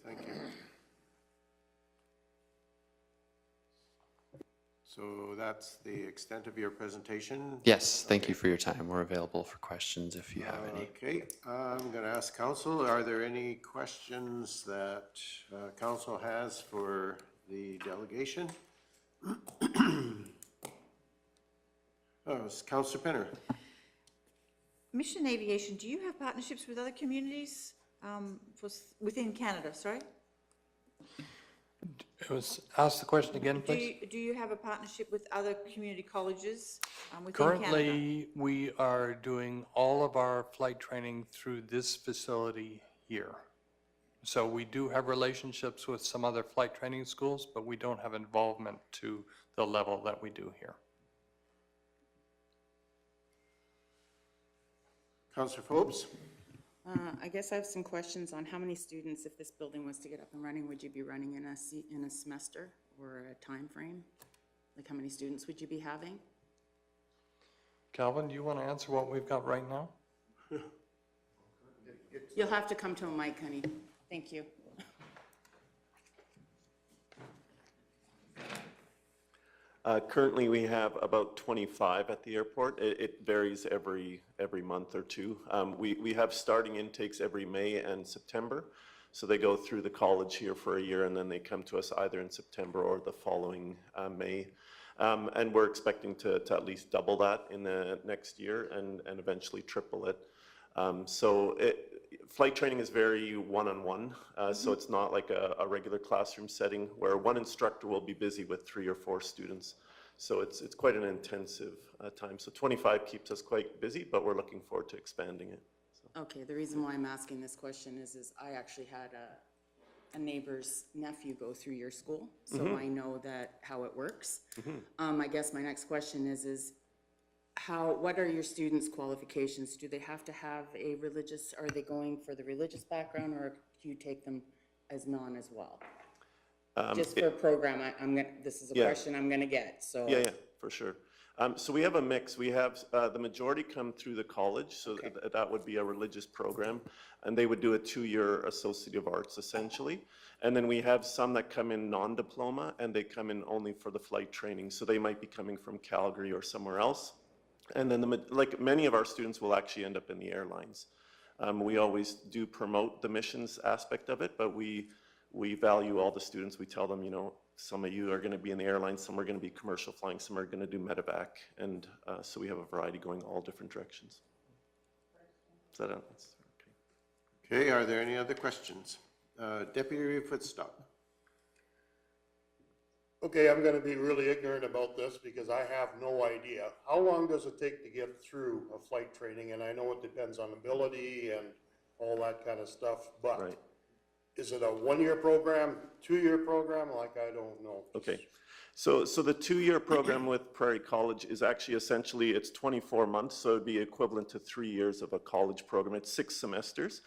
thank you. So that's the extent of your presentation? Yes, thank you for your time. We're available for questions if you have any. Okay, I'm going to ask council, are there any questions that council has for the delegation? Oh, it's Councillor Penner. Mission Aviation, do you have partnerships with other communities within Canada, sorry? Ask the question again, please. Do you have a partnership with other community colleges within Canada? Currently, we are doing all of our flight training through this facility here. So we do have relationships with some other flight training schools, but we don't have involvement to the level that we do here. Councillor Phobes? I guess I have some questions on how many students, if this building was to get up and running, would you be running in a semester or a time frame? Like how many students would you be having? Calvin, do you want to answer what we've got right now? You'll have to come to a mic, honey. Thank you. Currently, we have about 25 at the airport. It varies every month or two. We have starting intakes every May and September. So they go through the college here for a year, and then they come to us either in September or the following May. And we're expecting to at least double that in the next year and eventually triple it. Flight training is very one-on-one, so it's not like a regular classroom setting where one instructor will be busy with 3 or 4 students. So it's quite an intensive time. So 25 keeps us quite busy, but we're looking forward to expanding it. So. Okay, the reason why I'm asking this question is I actually had a neighbor's nephew go through your school, so I know that how it works. I guess my next question is what are your students' qualifications? Do they have to have a religious, are they going for the religious background, or do you take them as non as well? Just for a program, this is a question I'm gonna get, so. Yeah, for sure. So we have a mix. We have the majority come through the college, so that would be a religious program, and they would do a 2-year Associate of Arts essentially. And then we have some that come in non-diploma, and they come in only for the flight training. So they might be coming from Calgary or somewhere else. And then like many of our students will actually end up in the airlines. We always do promote the missions aspect of it, but we value all the students. We tell them, you know, some of you are going to be in the airlines, some are going to be commercial flying, some are going to do medevac, and so we have a variety going all different directions. Is that it? Okay, are there any other questions? Deputy Footstock. Okay, I'm gonna be really ignorant about this because I have no idea. How long does it take to get through a flight training? And I know it depends on ability and all that kind of stuff, but is it a 1-year program, 2-year program? Like, I don't know. Okay, so the 2-year program with Prairie College is actually essentially, it's 24 months, so it'd be equivalent to 3 years of a college program. It's 6 semesters.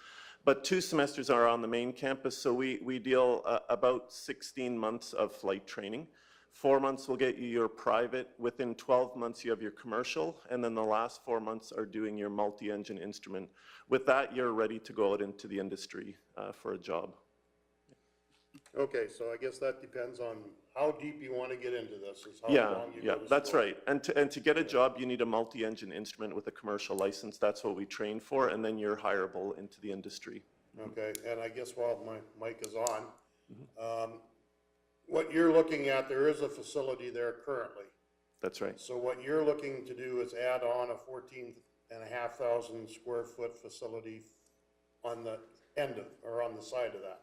But 2 semesters are on the main campus, so we deal about 16 months of flight training. 4 months will get you your private. Within 12 months, you have your commercial, and then the last 4 months are doing your multi-engine instrument. With that, you're ready to go out into the industry for a job. Okay, so I guess that depends on how deep you want to get into this, is how long you go to that's school. right. And to get a job, you need a multi-engine instrument with a commercial license. That's what we train for, and then you're hireable into the industry. Okay, and I guess while my mic is on, what you're looking at, there is a facility there currently. That's right. So what you're looking to do is add on a 14,500 square foot facility on the end of, or on the side of that.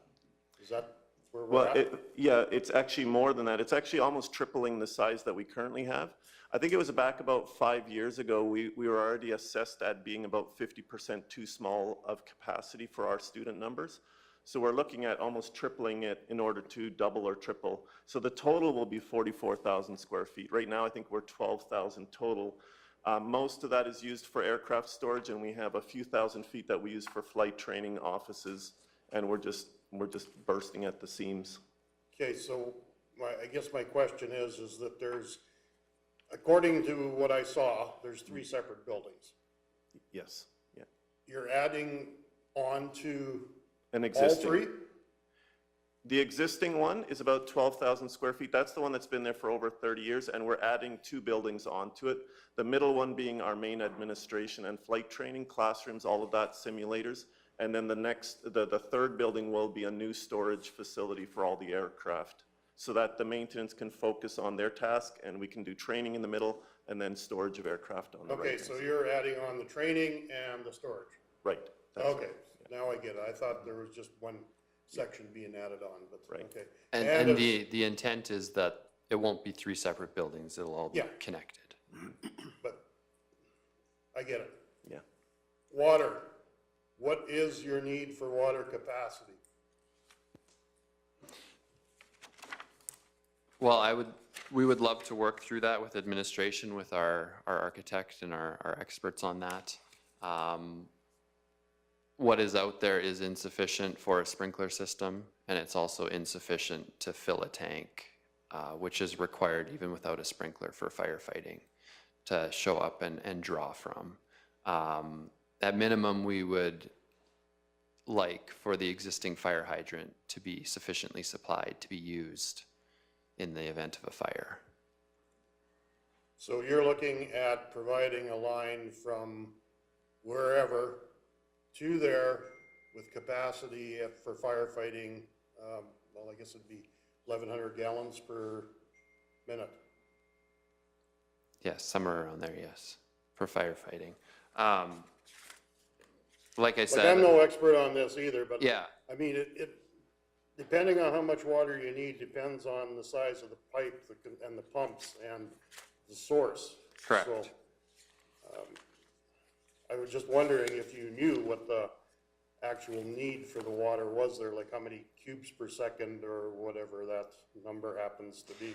Is that where we're at? Yeah, it's actually more than that. It's actually almost tripling the size that we currently have. I think it was back about 5 years ago, we were already assessed at being about 50% too small of capacity for our student numbers. So we're looking at almost tripling it in order to double or triple. So the total will be 44,000 square feet. Right now, I think we're 12,000 total. Most of that is used for aircraft storage, and we have a few thousand feet that we use for flight training offices, and we're just bursting at the seams. Okay, so I guess my question is that there's, according to what I saw, there's 3 separate buildings. Yes, yeah. You're adding on to An existing. all 3? The existing one is about 12,000 square feet. That's the one that's been there for over 30 years, and we're adding 2 buildings onto it. The middle one being our main administration and flight training, classrooms, all of that, simulators. And then the third building will be a new storage facility for all the aircraft, so that the maintenance can focus on their task, and we can do training in the middle, and then storage of aircraft on the right. Okay, so you're adding on the training and the storage. Right. Okay, now I get it. I thought there was just one section being added on, but, Right. okay. And it's- the intent is that it won't be 3 separate buildings, it'll all be Yeah. connected. But I get it. Yeah. Water. What is your need for water capacity? Well, we would love to work through that with administration, with our architect and our experts on that. What is out there is insufficient for a sprinkler system, and it's also insufficient to fill a tank, which is required even without a sprinkler for firefighting to show up and draw from. At minimum, we would like for the existing fire hydrant to be sufficiently supplied to be used in the event of a fire. So you're looking at providing a line from wherever to there with capacity for firefighting, well, I guess it'd be 1,100 gallons per minute. Yes, somewhere around there, yes, for firefighting. Like I Like, said. I'm no expert on this either, but. Yeah. I mean, it, depending on how much water you need, depends on the size of the pipe and the pumps and the source. Correct. So, I was just wondering if you knew what the actual need for the water was there, like how many cubes per second or whatever that number happens to be.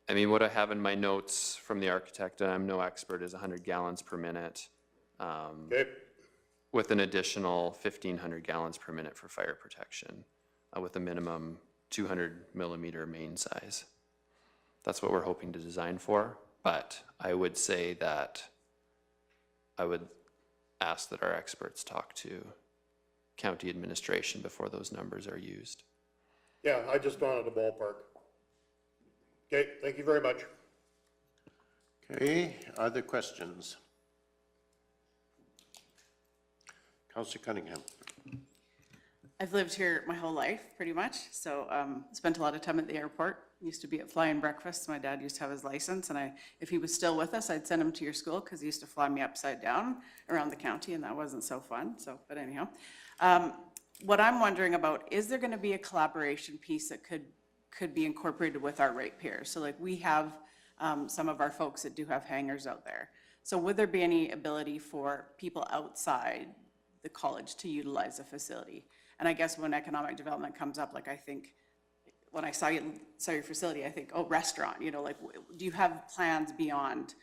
I mean, what I have in my notes from the architect, and I'm no expert, is 100 gallons per minute. Okay. With an additional 1,500 gallons per minute for fire protection, with a minimum 200 millimeter main size. That's what we're hoping to design for, but I would say that I would ask that our experts talk to county administration before those numbers are used. Yeah, I just wanted a ballpark. Okay, thank you very much. Okay, other questions? Councillor Cunningham. I've lived here my whole life, pretty much, so spent a lot of time at the airport. Used to be at fly-in breakfast. My dad used to have his license, and if he was still with us, I'd send him to your school because he used to fly me upside down around the county, and that wasn't so fun. So, but anyhow, what I'm wondering about, is there going to be a collaboration piece that could be incorporated with our ratepayers? So like we have some of our folks that do have hangars out there. So would there be any ability for people outside the college to utilize the facility? And I guess when economic development comes up, like I think, when I saw your facility, I think, oh, restaurant, you know, like, do you have plans beyond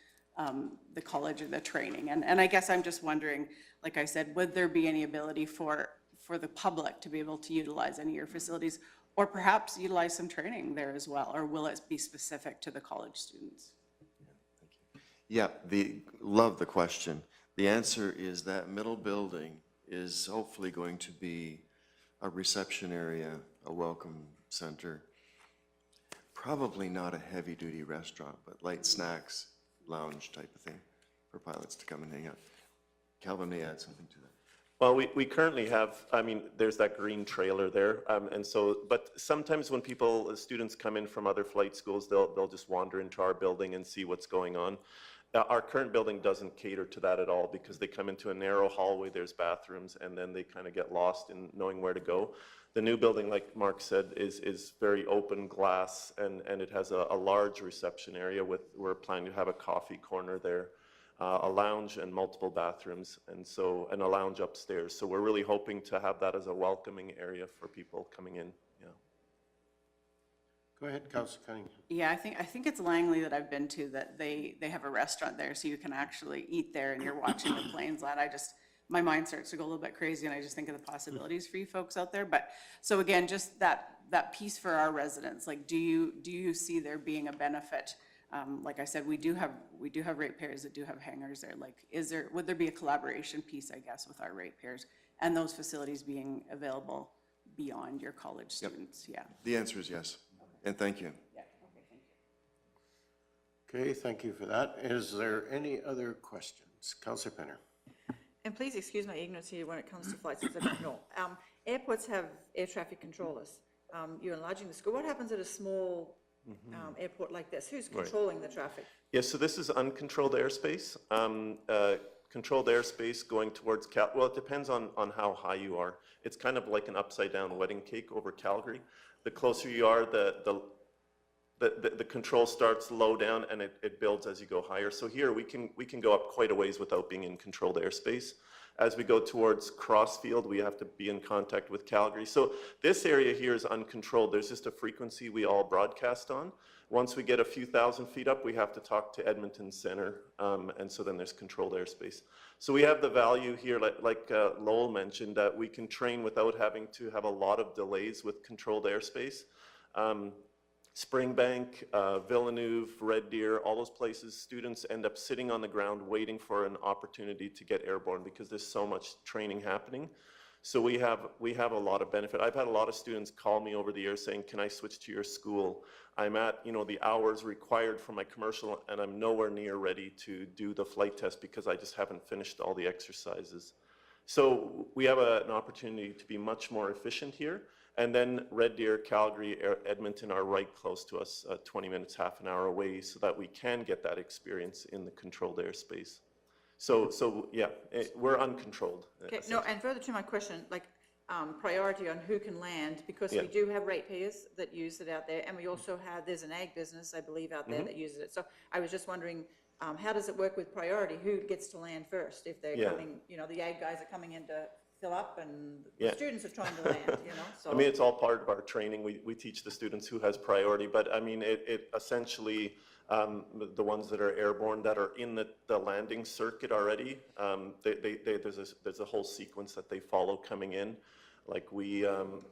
the college or the training? And I guess I'm just wondering, like I said, would there be any ability for the public to be able to utilize any of your facilities, or perhaps utilize some training there as well, or will it be specific to the college students? Yeah, love the question. The answer is that middle building is hopefully going to be a reception area, a welcome center. Probably not a heavy-duty restaurant, but light snacks, lounge type of thing for pilots to come and hang out. Calvin may add something to that. Well, we currently have, I mean, there's that green trailer there, and so, but sometimes when students come in from other flight schools, they'll just wander into our building and see what's going on. Our current building doesn't cater to that at all because they come into a narrow hallway, there's bathrooms, and then they kind of get lost in knowing where to go. The new building, like Mark said, is very open glass, and it has a large reception area we're planning to have a coffee corner there, a lounge and multiple bathrooms, and a lounge upstairs. So we're really hoping to have that as a welcoming area for people coming in. Yeah. Go ahead, Councillor Cunningham. Yeah, I think it's Langley that I've been to, that they have a restaurant there, so you can actually eat there and you're watching the planes land. My mind starts to go a little bit crazy, and I just think of the possibilities for you folks out there. But, so again, just that piece for our residents, like, do you see there being a benefit? Like I said, we do have ratepayers that do have hangars there. Like, would there be a collaboration piece, I guess, with our ratepayers and those facilities being available beyond your college students, yeah. The answer is yes, and thank you. Okay, thank you for that. Is there any other questions? Councillor Penner. And please excuse my ignorance here when it comes to flights, because I don't know. Airports have air traffic controllers. You're enlarging the school. What happens at a small airport like this? Who's controlling the traffic? Yes, so this is uncontrolled airspace. Controlled airspace going towards well, it depends on how high you are. It's kind of like an upside-down wedding cake over Calgary. The closer you are, the control starts low down, and it builds as you go higher. So here we can go up quite a ways without being in controlled airspace. As we go towards Crossfield, we have to be in contact with Calgary. So this area here is uncontrolled. There's just a frequency we all broadcast on. Once we get a few thousand feet up, we have to talk to Edmonton Center, and so then there's controlled airspace. So we have the value here, like Lowell mentioned, that we can train without having to have a lot of delays with controlled airspace. Springbank, Villeneuve, Red Deer, all those places, students end up sitting on the ground waiting for an opportunity to get airborne because there's so much training happening. So we have a lot of benefit. I've had a lot of students call me over the years saying, can I switch to your school? I'm at, the hours required for my commercial, and I'm nowhere near ready to do the flight test because I just haven't finished all the exercises. So we have an opportunity to be much more efficient here. And then Red Deer, Calgary, Edmonton are right close to us, 20 minutes, half an hour away, so that we can get that experience in the controlled airspace. So yeah, we're uncontrolled. Okay, no, and further to my question, like priority on who can land, because we do have ratepayers that use it out there, and we also have, there's an ag business, I believe, out there that uses it. So I was just wondering, how does it work with priority? Who gets to land first if they're coming, the ag guys are coming in to fill up, and the students are trying to land, so. I mean, it's all part of our training. We teach the students who has priority, but I mean, it essentially, the ones that are airborne that are in the landing circuit already, there's a whole sequence that they follow coming in. Like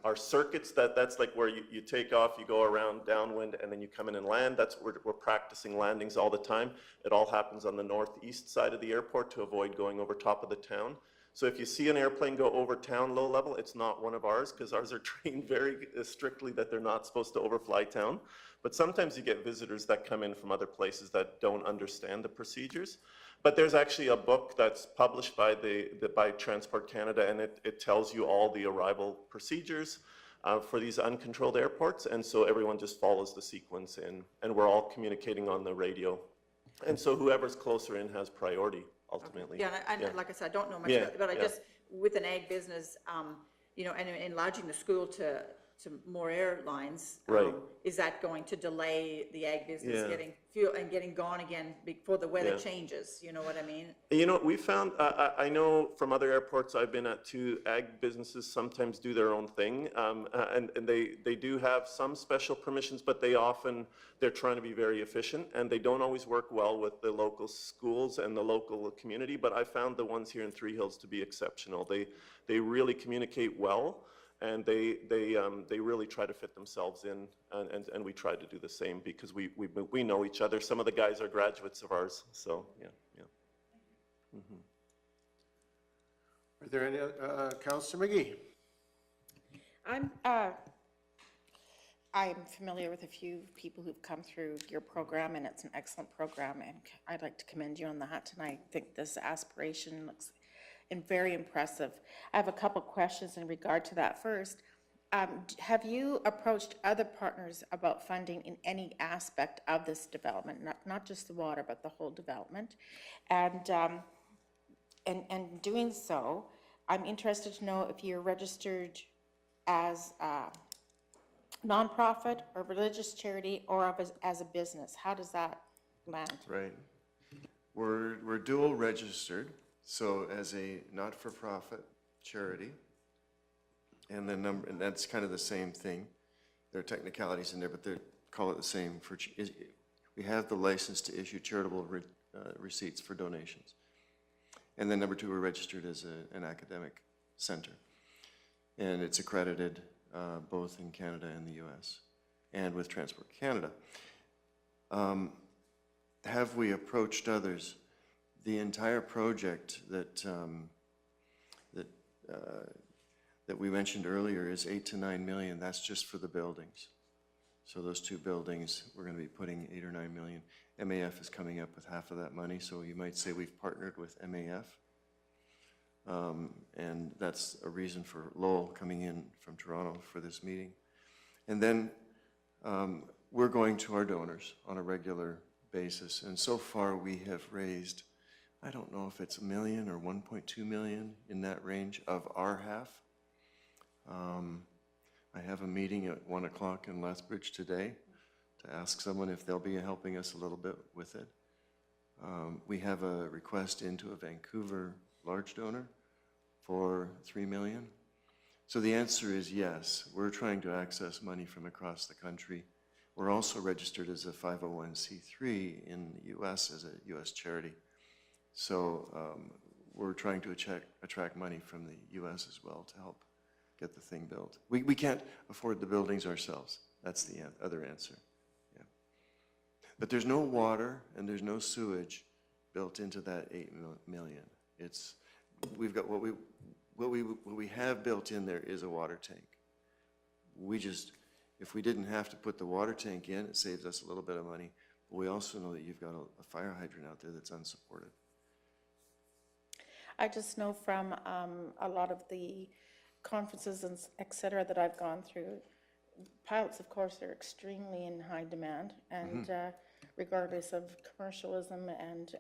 our circuits, that's like where you take off, you go around downwind, and then you come in and land. That's where we're practicing landings all the time. It all happens on the northeast side of the airport to avoid going over top of the town. So if you see an airplane go over town low level, it's not one of ours, because ours are trained very strictly that they're not supposed to overfly town. But sometimes you get visitors that come in from other places that don't understand the procedures. But there's actually a book that's published by by Transport Canada, and it tells you all the arrival procedures for these uncontrolled airports. And so everyone just follows the sequence in, and we're all communicating on the radio. And so whoever's closer in has priority. Ultimately. Yeah, and like I said, I don't know much about it, but I just, with an ag business, and enlarging the school to more airlines, is that going to delay the ag business getting fuel and getting gone again before the weather changes? You know what I mean? We found, I know from other airports I've been at too, ag businesses sometimes do their own thing, and they do have some special permissions, but they're trying to be very efficient, and they don't always work well with the local schools and the local community, but I found the ones here in Three Hills to be exceptional. They really communicate well, and they really try to fit themselves in, and we try to do the same because we know each other. Some of the guys are graduates of ours, so yeah. Are there any, Councillor McGee? I'm familiar with a few people who've come through your program, and it's an excellent program, and I'd like to commend you on that, and I think this aspiration looks very impressive. I have a couple questions in regard to that. First, have you approached other partners about funding in any aspect of this development, not just the water, but the whole development? And doing so, I'm interested to know if you're registered as a nonprofit or religious charity or as a business. How does that land? Right. We're dual registered. So as a not-for-profit charity, and that's kind of the same thing. There are technicalities in there, but they call it the same. We have the license to issue charitable receipts for donations. And then number two, we're registered as an academic center. And it's accredited both in Canada and the US, and with Transport Canada. Have we approached others? The entire project that that we mentioned earlier is 8 to 9 million. That's just for the buildings. So those two buildings, we're going to be putting 8 or 9 million. MAF is coming up with half of that money, so you might say we've partnered with MAF. And that's a reason for Lowell coming in from Toronto for this meeting. And then we're going to our donors on a regular basis. And so far we have raised, I don't know if it's $1 million or 1.2 million, in that range of our half. I have a meeting at 1 o'clock in Lethbridge today to ask someone if they'll be helping us a little bit with it. We have a request into a Vancouver large donor for $3 million. So the answer is yes. We're trying to access money from across the country. We're also registered as a 501c3 in the U.S. as a U.S. charity. So we're trying to attract money from the U.S. as well to help get the thing built. We can't afford the buildings ourselves. That's the other answer. Yeah. But there's no water and there's no sewage built into that 8 million. We've got what we have built in there is a water tank. If we didn't have to put the water tank in, it saves us a little bit of money. But we also know that you've got a fire hydrant out there that's unsupported. I just know from a lot of the conferences and et cetera that I've gone through, pilots, of course, are extremely in high demand, and regardless of commercialism and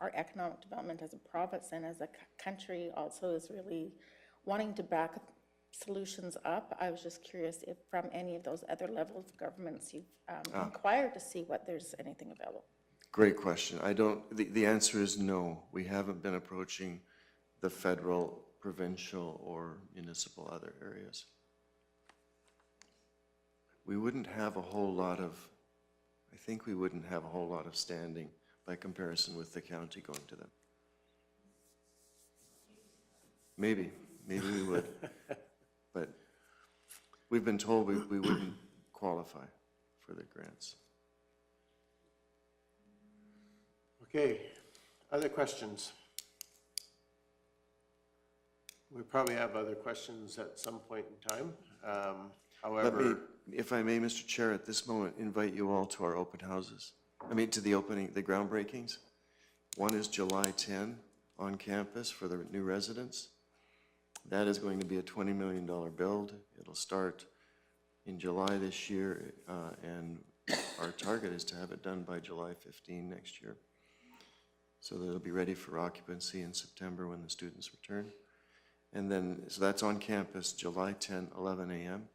our economic development as a province and as a country also is really wanting to back solutions up. I was just curious if from any of those other levels of governments you've inquired to see what there's anything available. Great question. The answer is no. We haven't been approaching the federal, provincial, or municipal other areas. We wouldn't have a whole lot of, I think we wouldn't have a whole lot of standing by comparison with the county going to them. Maybe we would. But we've been told we wouldn't qualify for the grants. Okay, other questions? We probably have other questions at some point in time. Let me, if I may, Mr. Chair, at this moment, invite you all to our open houses. To the opening, the groundbreakings. One is July 10 on campus for the new residents. That is going to be a $20 million build. It'll start in July this year, and our target is to have it done by July 15 next year. So that it'll be ready for occupancy in September when the students return. And then, so that's on campus, July 10, 11 a.m.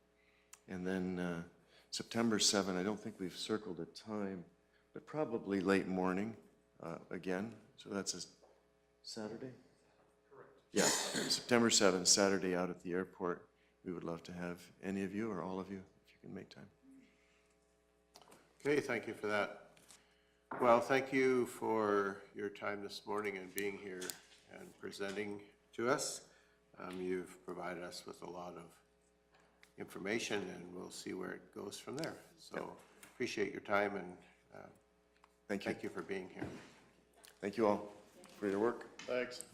And then September 7, I don't think we've circled a time, but probably late morning again. So that's a Saturday? Correct. Yeah, September 7, Saturday out at the airport. We would love to have any of you or all of you, if you can make time. Okay, thank you for that. Well, thank you for your time this morning and being here and presenting to us. You've provided us with a lot of information, and we'll see where it goes from there. So appreciate your time, and thank you for being here. Thank you all for your work. Thanks.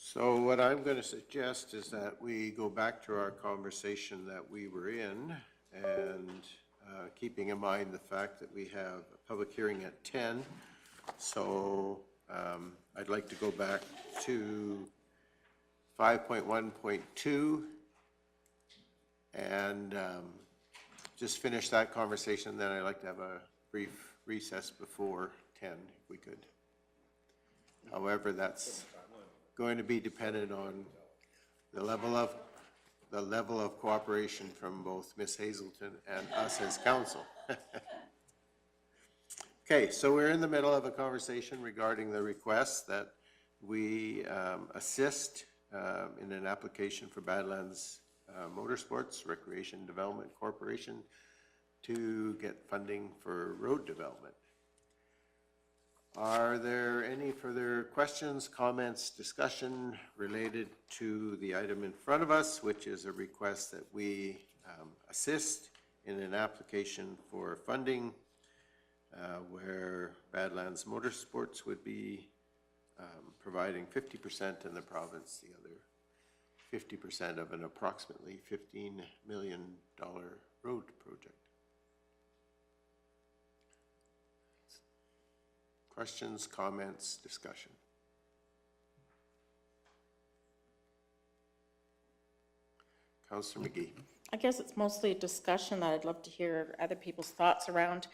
So what I'm going to suggest is that we go back to our conversation that we were in, and keeping in mind the fact that we have a public hearing at 10. So I'd like to go back to 5.1.2 and just finish that conversation. Then I'd like to have a brief recess before 10, if we could. However, that's going to be dependent on the level of cooperation from both Ms. Hazelton and us as council. Okay, so we're in the middle of a conversation regarding the request that we assist in an application for Badlands Motorsports Recreation Development Corporation to get funding for road development. Are there any further questions, comments, discussion related to the item in front of us, which is a request that we assist in an application for funding where Badlands Motorsports would be providing 50% and the province the other 50% of an approximately $15 million road project. Questions, comments, discussion? Councillor McGee. I guess it's mostly a discussion that I'd love to hear other people's thoughts around.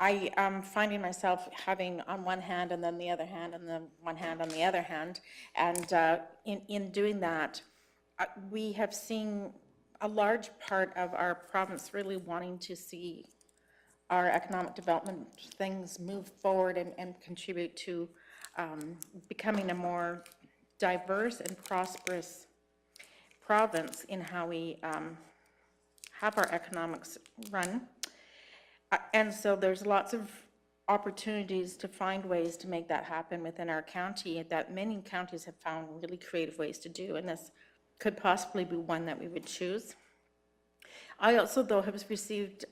I am finding myself having on one hand and then the other hand and then one hand on the other hand. And in doing that, we have seen a large part of our province really wanting to see our economic development things move forward and contribute to becoming a more diverse and prosperous province in how we have our economics run. And so there's lots of opportunities to find ways to make that happen within our county that many counties have found really creative ways to do, and this could possibly be one that we would choose. I also, though, have received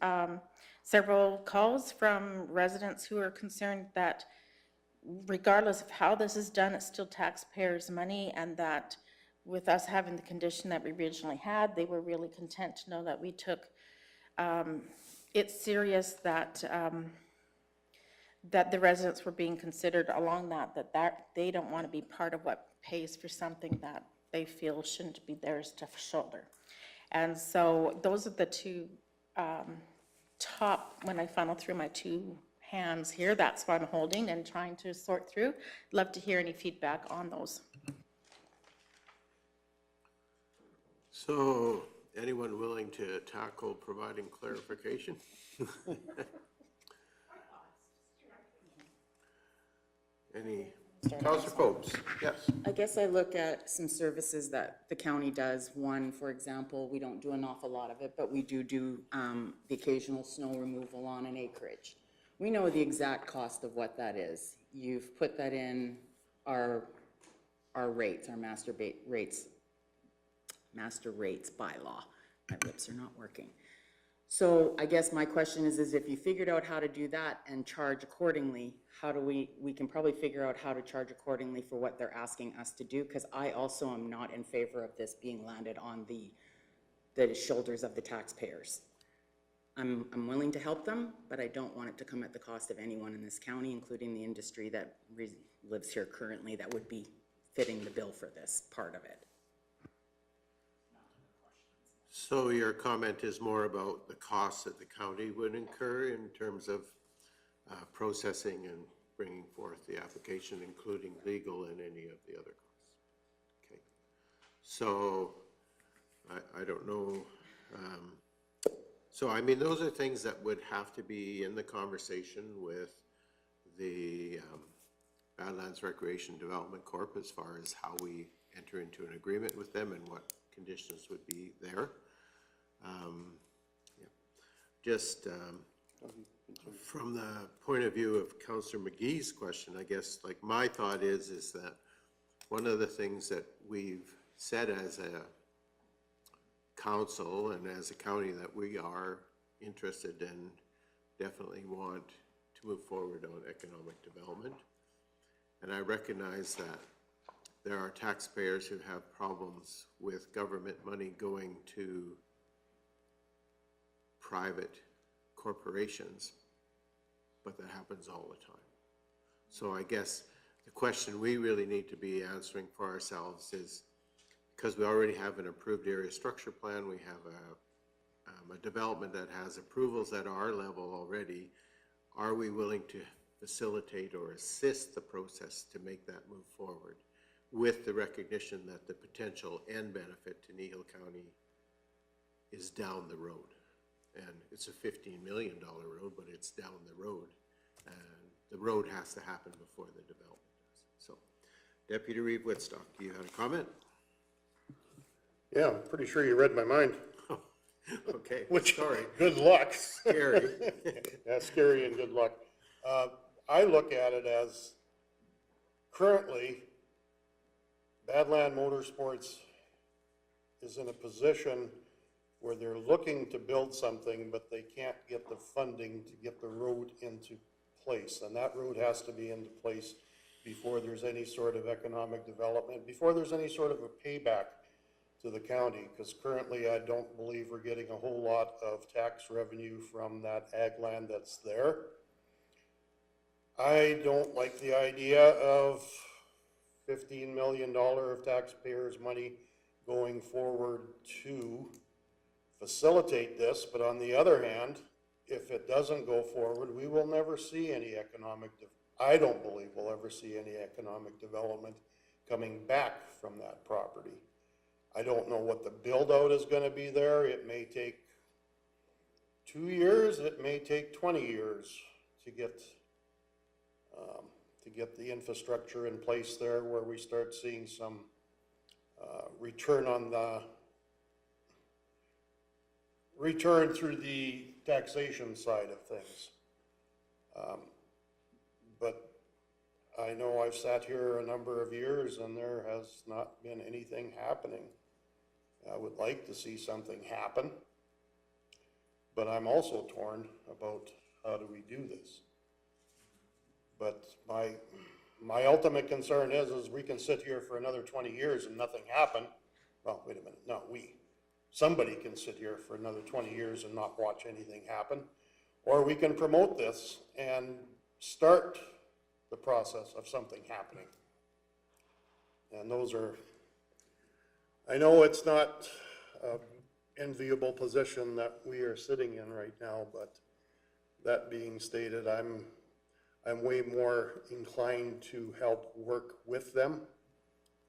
several calls from residents who are concerned that regardless of how this is done, it's still taxpayers' money, and that with us having the condition that we originally had, they were really content to know that we took it serious, that that the residents were being considered along that they don't want to be part of what pays for something that they feel shouldn't be theirs to shoulder. And so those are the two top, when I funnel through my two hands here, that's what I'm holding and trying to sort through. Love to hear any feedback on those. So, anyone willing to tackle providing clarification? Any? Councillor Phillips, yes. I guess I look at some services that the county does. One, for example, we don't do an awful lot of it, but we do the occasional snow removal on an acreage. We know the exact cost of what that is. You've put that in our rates, our master rates bylaw. My lips are not working. So I guess my question is if you figured out how to do that and charge accordingly, how do we can probably figure out how to charge accordingly for what they're asking us to do, because I also am not in favor of this being landed on the shoulders of the taxpayers. I'm willing to help them, but I don't want it to come at the cost of anyone in this county, including the industry that lives here currently that would be fitting the bill for this part of it. So your comment is more about the costs that the county would incur in terms of processing and bringing forth the application, including legal and any of the other costs. Okay. So I don't know. So I mean, those are things that would have to be in the conversation with the Badlands Recreation Development Corp as far as how we enter into an agreement with them and what conditions would be there. Yeah. Just from the point of view of Councillor McGee's question, I guess, like my thought is that one of the things that we've said as a council and as a county that we are interested in, definitely want to move forward on economic development. And I recognize that there are taxpayers who have problems with government money going to private corporations, but that happens all the time. So I guess the question we really need to be answering for ourselves is, because we already have an approved area structure plan, we have a development that has approvals at our level already, are we willing to facilitate or assist the process to make that move forward with the recognition that the potential end benefit to Kneehill County is down the road? And it's a $15 million road, but it's down the road. And the road has to happen before the development does. So, Deputy Reeve Whitstock, you had a comment? Yeah, I'm pretty sure you read my mind. Okay, Which, sorry. good luck. Scary. Yeah, scary and good luck. I look at it as currently Badland Motorsports is in a position where they're looking to build something, but they can't get the funding to get the road into place. And that road has to be into place before there's any sort of economic development, before there's any sort of a payback to the county, because currently I don't believe we're getting a whole lot of tax revenue from that ag land that's there. I don't like the idea of $15 million of taxpayers' money going forward to facilitate this, but on the other hand, if it doesn't go forward, we will never see any I don't believe we'll ever see any economic development coming back from that property. I don't know what the build out is gonna be there. It may take 2 years, it may take 20 years to get the infrastructure in place there where we start seeing some return through the taxation side of things. But I know I've sat here a number of years and there has not been anything happening. I would like to see something happen, but I'm also torn about how do we do this. But my ultimate concern is we can sit here for another 20 years and nothing happen. Well, wait a minute, not we. Somebody can sit here for another 20 years and not watch anything happen. Or we can promote this and start the process of something happening. And those are, I know it's not an enviable position that we are sitting in right now, but that being stated, I'm way more inclined to help work with them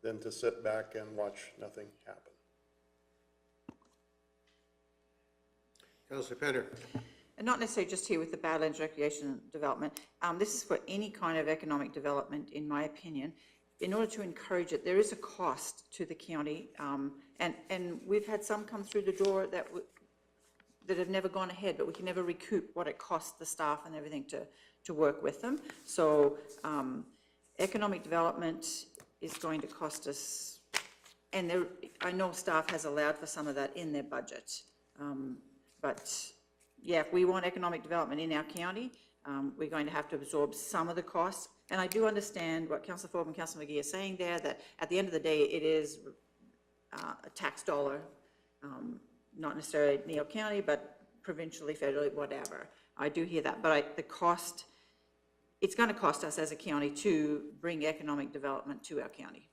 than to sit back and watch nothing happen. Councillor Penner. And not necessarily just here with the Badlands Recreation Development. This is for any kind of economic development, in my opinion. In order to encourage it, there is a cost to the county, and we've had some come through the door that have never gone ahead, but we can never recoup what it costs the staff and everything to work with them. So economic development is going to cost us, and I know staff has allowed for some of that in their budget. But yeah, if we want economic development in our county, we're going to have to absorb some of the costs. And I do understand what Councillor Forbes and Councillor McGee are saying there, that at the end of the day, it is a tax dollar, not necessarily Neil County, but provincially, federally, whatever. I do hear that, but the cost, it's going to cost us as a county to bring economic development to our county.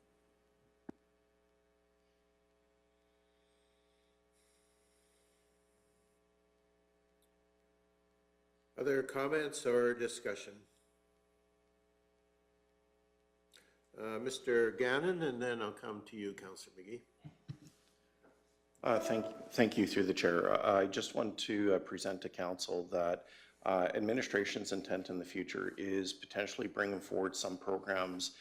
Other comments or discussion? Mr. Gannon, and then I'll come to you, Councillor McGee. Thank you through the chair. I just want to present to council that administration's intent in the future is potentially bringing forward some programs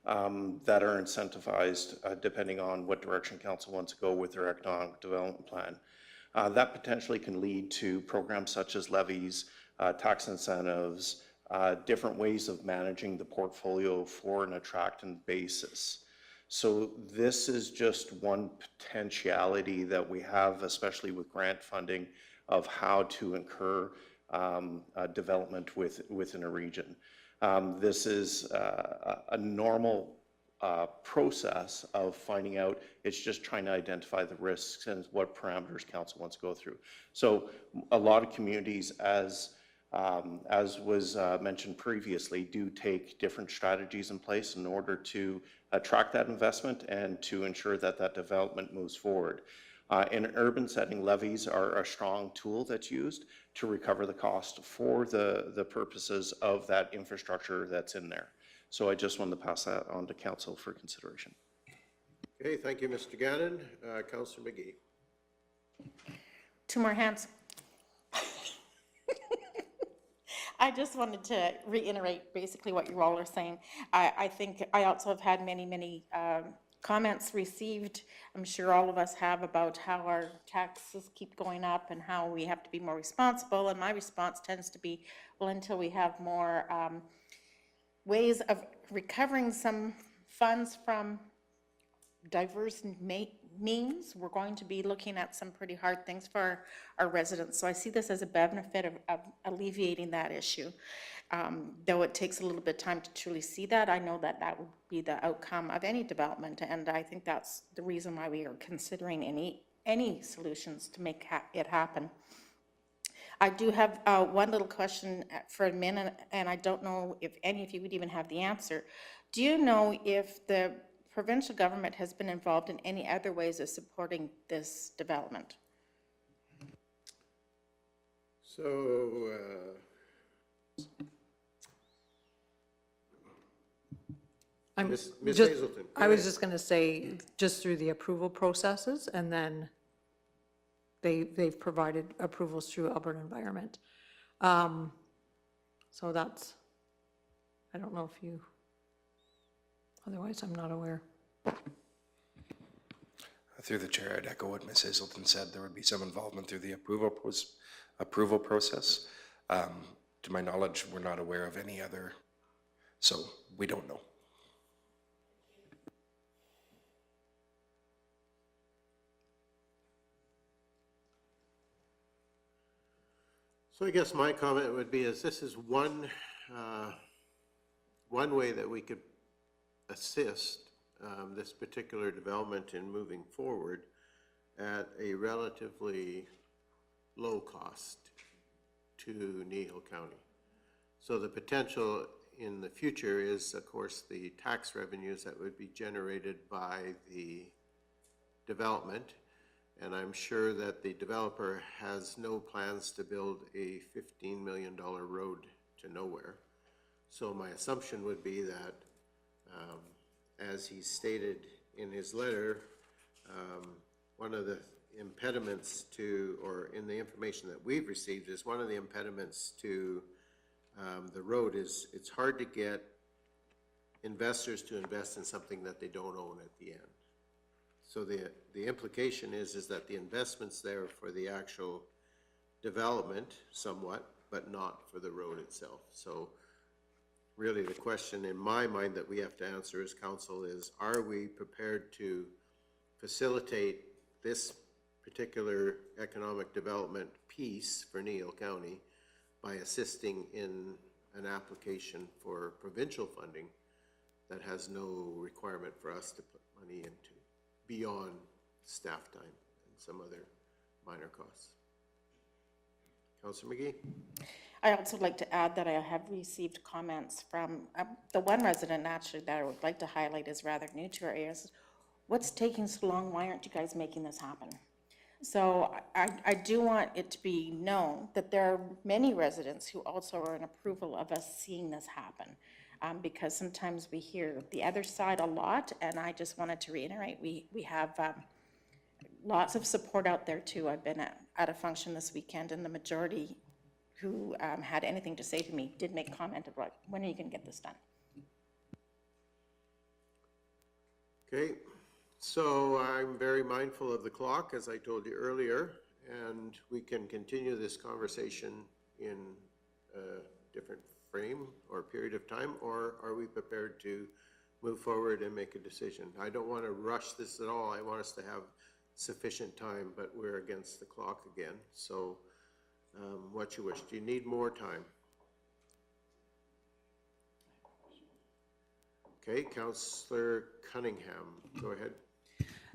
that are incentivized depending on what direction council wants to go with their economic development plan. That potentially can lead to programs such as levies, tax incentives, different ways of managing the portfolio for an attractant basis. So this is just one potentiality that we have, especially with grant funding, of how to incur development within a region. This is a normal process of finding out. It's just trying to identify the risks and what parameters council wants to go through. So a lot of communities, as was mentioned previously, do take different strategies in place in order to attract that investment and to ensure that that development moves forward. In an urban setting, levies are a strong tool that's used to recover the cost for the purposes of that infrastructure that's in there. So I just wanted to pass that on to council for consideration. Okay, thank you, Mr. Gannon. Councillor McGee. Two more hands. I just wanted to reiterate basically what you all are saying. I think I also have had many comments received, I'm sure all of us have, about how our taxes keep going up and how we have to be more responsible. And my response tends to be, well, until we have more ways of recovering some funds from diverse means we're going to be looking at some pretty hard things for our residents. So I see this as a benefit of alleviating that issue. Though it takes a little bit of time to truly see that, I know that that would be the outcome of any development, and I think that's the reason why we are considering any solutions to make it happen. I do have one little question for admin, and I don't know if any of you would even have the answer. Do you know if the provincial government has been involved in any other ways of supporting this development? So, Ms. Hazelton. go I was ahead. just going to say, just through the approval processes, and then they've provided approvals through Alberta Environment. So that's, I don't know if you, otherwise I'm not aware. Through the chair, I'd echo what Ms. Hazelton said. There would be some involvement through the approval process. To my knowledge, we're not aware of any other, so we don't know. So I guess my comment would be is this is one way that we could assist this particular development in moving forward at a relatively low cost to Kneehill County. So the potential in the future is, of course, the tax revenues that would be generated by the development. And I'm sure that the developer has no plans to build a $15 million road to nowhere. So my assumption would be that, as he stated in his letter, one of the impediments to, or in the information that we've received, is one of the impediments to the road is it's hard to get investors to invest in something that they don't own at the end. So the implication is that the investment's there for the actual development somewhat, but not for the road itself. So really the question in my mind that we have to answer as council is, are we prepared to facilitate this particular economic development piece for Kneehill County by assisting in an application for provincial funding that has no requirement for us to put money into, beyond staff time and some other minor costs. Councillor McGee? I also like to add that I have received comments from the one resident actually that I would like to highlight is rather new to our area. What's taking so long? Why aren't you guys making this happen? So I do want it to be known that there are many residents who also are in approval of us seeing this happen. Because sometimes we hear the other side a lot, and I just wanted to reiterate, we have lots of support out there too. I've been at a function this weekend, and the majority who had anything to say to me did make comment about, when are you going to get this done? Okay, so I'm very mindful of the clock, as I told you earlier, and we can continue this conversation in a different frame or period of time, or are we prepared to move forward and make a decision? I don't want to rush this at all. I want us to have sufficient time, but we're against the clock again. So what you wish. Do you need more time? Okay, Councillor Cunningham, go ahead.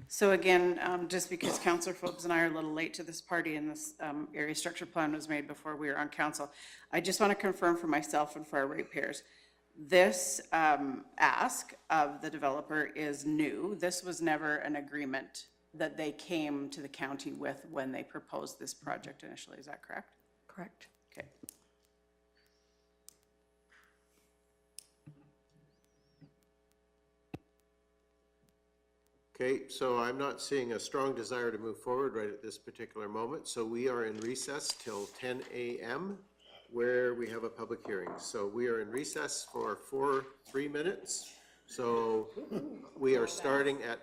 So again, just because Councillor Phillips and I are a little late to this party and this area structure plan was made before we were on council, I just want to confirm for myself and for our ratepayers, this ask of the developer is new. This was never an agreement that they came to the county with when they proposed this project initially. Is that correct? Correct. Okay. Okay, so I'm not seeing a strong desire to move forward right at this particular moment. So we are in recess till 10 a.m. where we have a public hearing. So we are in recess for 3 minutes. So we are starting at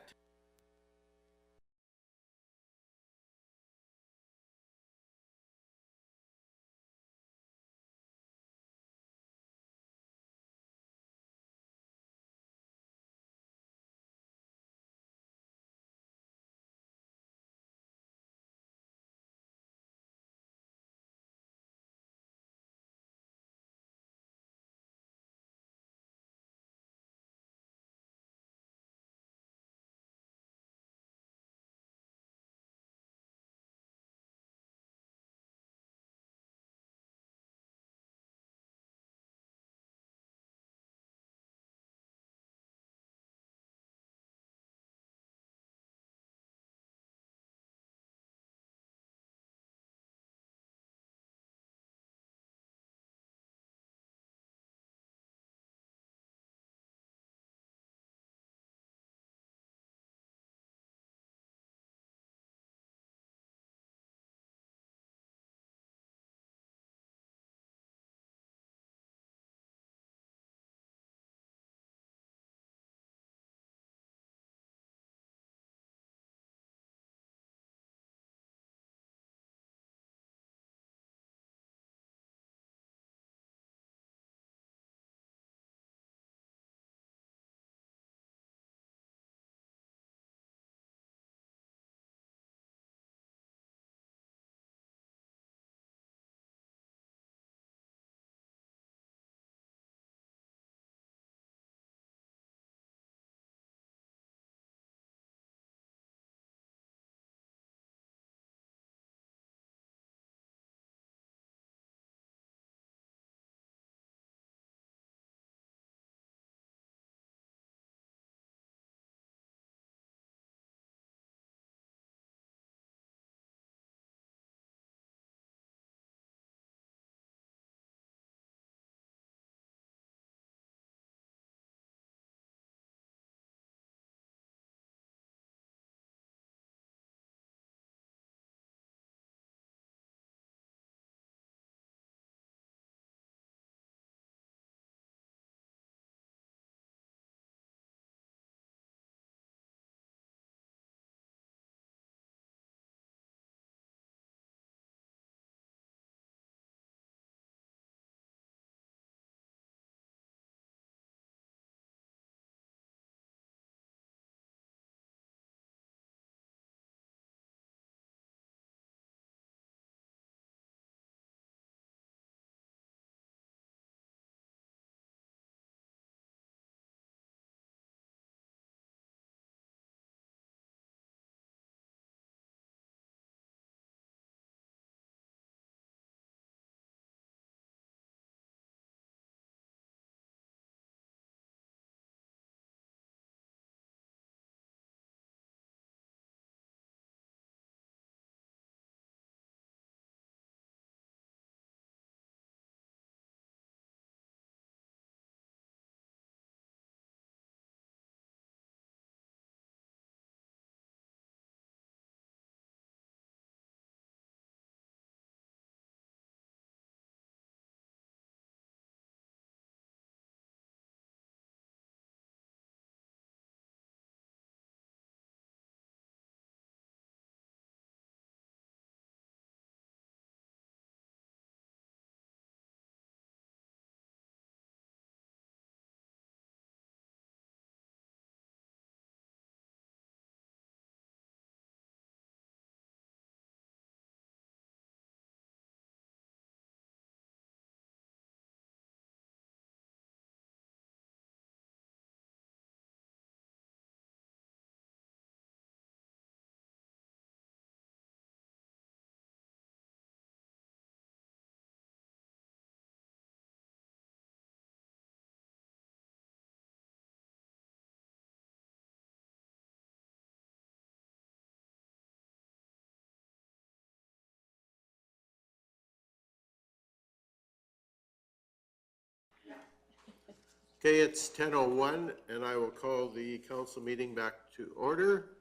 Okay, it's 10:01, and I will call the council meeting back to order.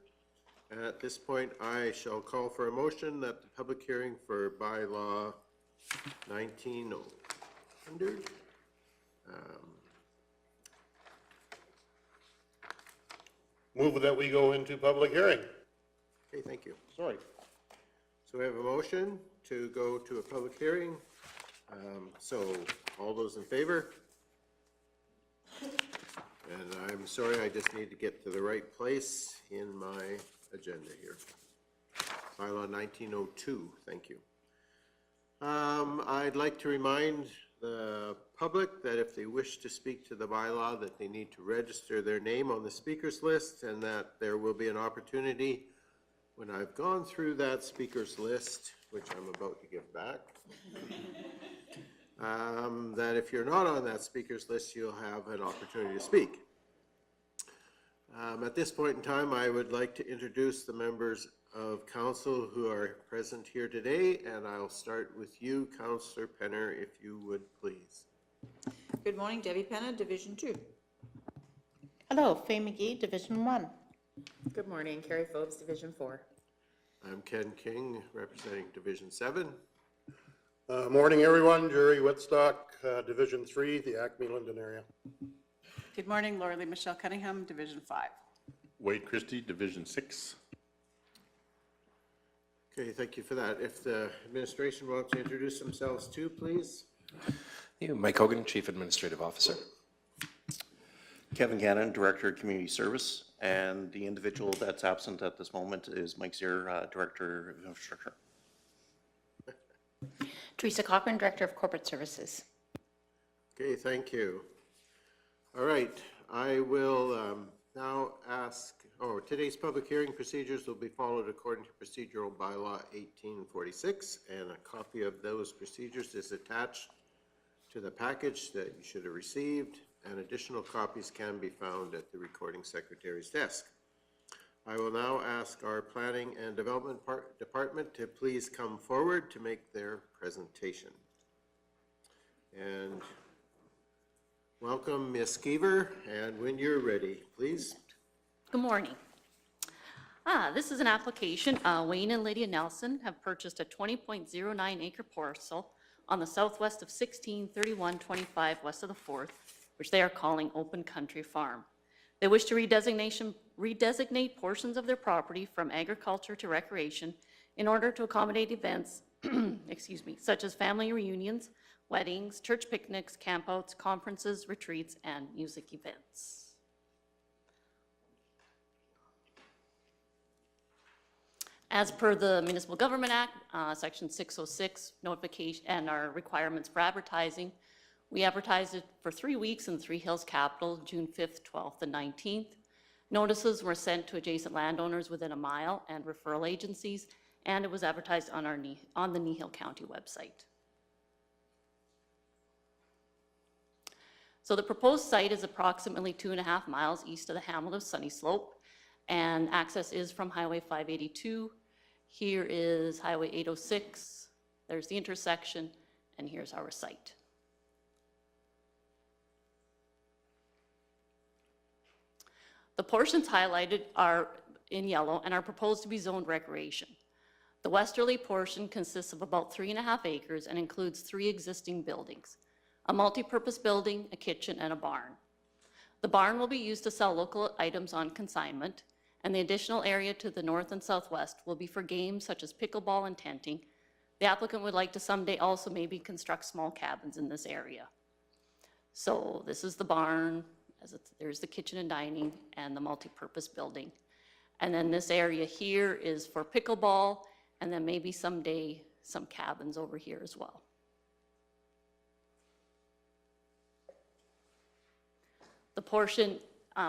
At this point, I shall call for a motion that the public hearing for bylaw 1900. Move that we go into public hearing. Okay, thank you. Sorry. So we have a motion to go to a public hearing. So all those in favor? And I'm sorry, I just need to get to the right place in my agenda here. Bylaw 1902, thank you. I'd like to remind the public that if they wish to speak to the bylaw, that they need to register their name on the speakers list, and that there will be an opportunity when I've gone through that speakers list, which I'm about to give back, that if you're not on that speakers list, you'll have an opportunity to speak. At this point in time, I would like to introduce the members of council who are present here today, and I'll start with you, Councillor Penner, if you would please. Good morning, Debbie Penner, Division 2. Hello, Faye McGee, Division 1. Good morning, Carrie Phillips, Division 4. I'm Ken King, representing Division 7. Morning, everyone. Jerry Whitstock, Division 3, the Acme Linden area. Good morning, Laura Lee Michelle Cunningham, Division 5. Wade Christie, Division 6. Okay, thank you for that. If the administration wants to introduce themselves too, please. Mike Hogan, Chief Administrative Officer. Kevin Gannon, Director of Community Service, and the individual that's absent at this moment is Mike Zier, Director of Infrastructure. Teresa Cochran, Director of Corporate Services. Okay, thank you. All right, I will now ask, today's public hearing procedures will be followed according to procedural bylaw 1846, and a copy of those procedures is attached to the package that you should have received, and additional copies can be found at the recording secretary's desk. I will now ask our Planning and Development Department to please come forward to make their presentation. And welcome, Ms. Keever, and when you're ready, please. Good morning. This is an application. Wayne and Lydia Nelson have purchased a 20.09 acre parcel on the southwest of 163125 west of the 4th, which they are calling Open Country Farm. They wish to redesignate portions of their property from agriculture to recreation in order to accommodate events, excuse me, such as family reunions, weddings, church picnics, campouts, conferences, retreats, and music events. As per the Municipal Government Act, Section 606, notification and our requirements for advertising, we advertised it for 3 weeks in Three Hills Capital, June 5th, 12th, and 19th. Notices were sent to adjacent landowners within a mile and referral agencies, and it was advertised on the Kneehill County website. So the proposed site is approximately 2.5 miles east of the hamlet of Sunny Slope, and access is from Highway 582. Here is Highway 806, there's the intersection, and here's our site. The portions highlighted are in yellow and are proposed to be zoned recreation. The westerly portion consists of about 3.5 acres and includes 3 existing buildings, a multi-purpose building, a kitchen, and a barn. The barn will be used to sell local items on consignment, and the additional area to the north and southwest will be for games such as pickleball and tenting. The applicant would like to someday also maybe construct small cabins in this area. So this is the barn, there's the kitchen and dining, and the multi-purpose building. And then this area here is for pickleball, and then maybe someday some cabins over here as well. The portion,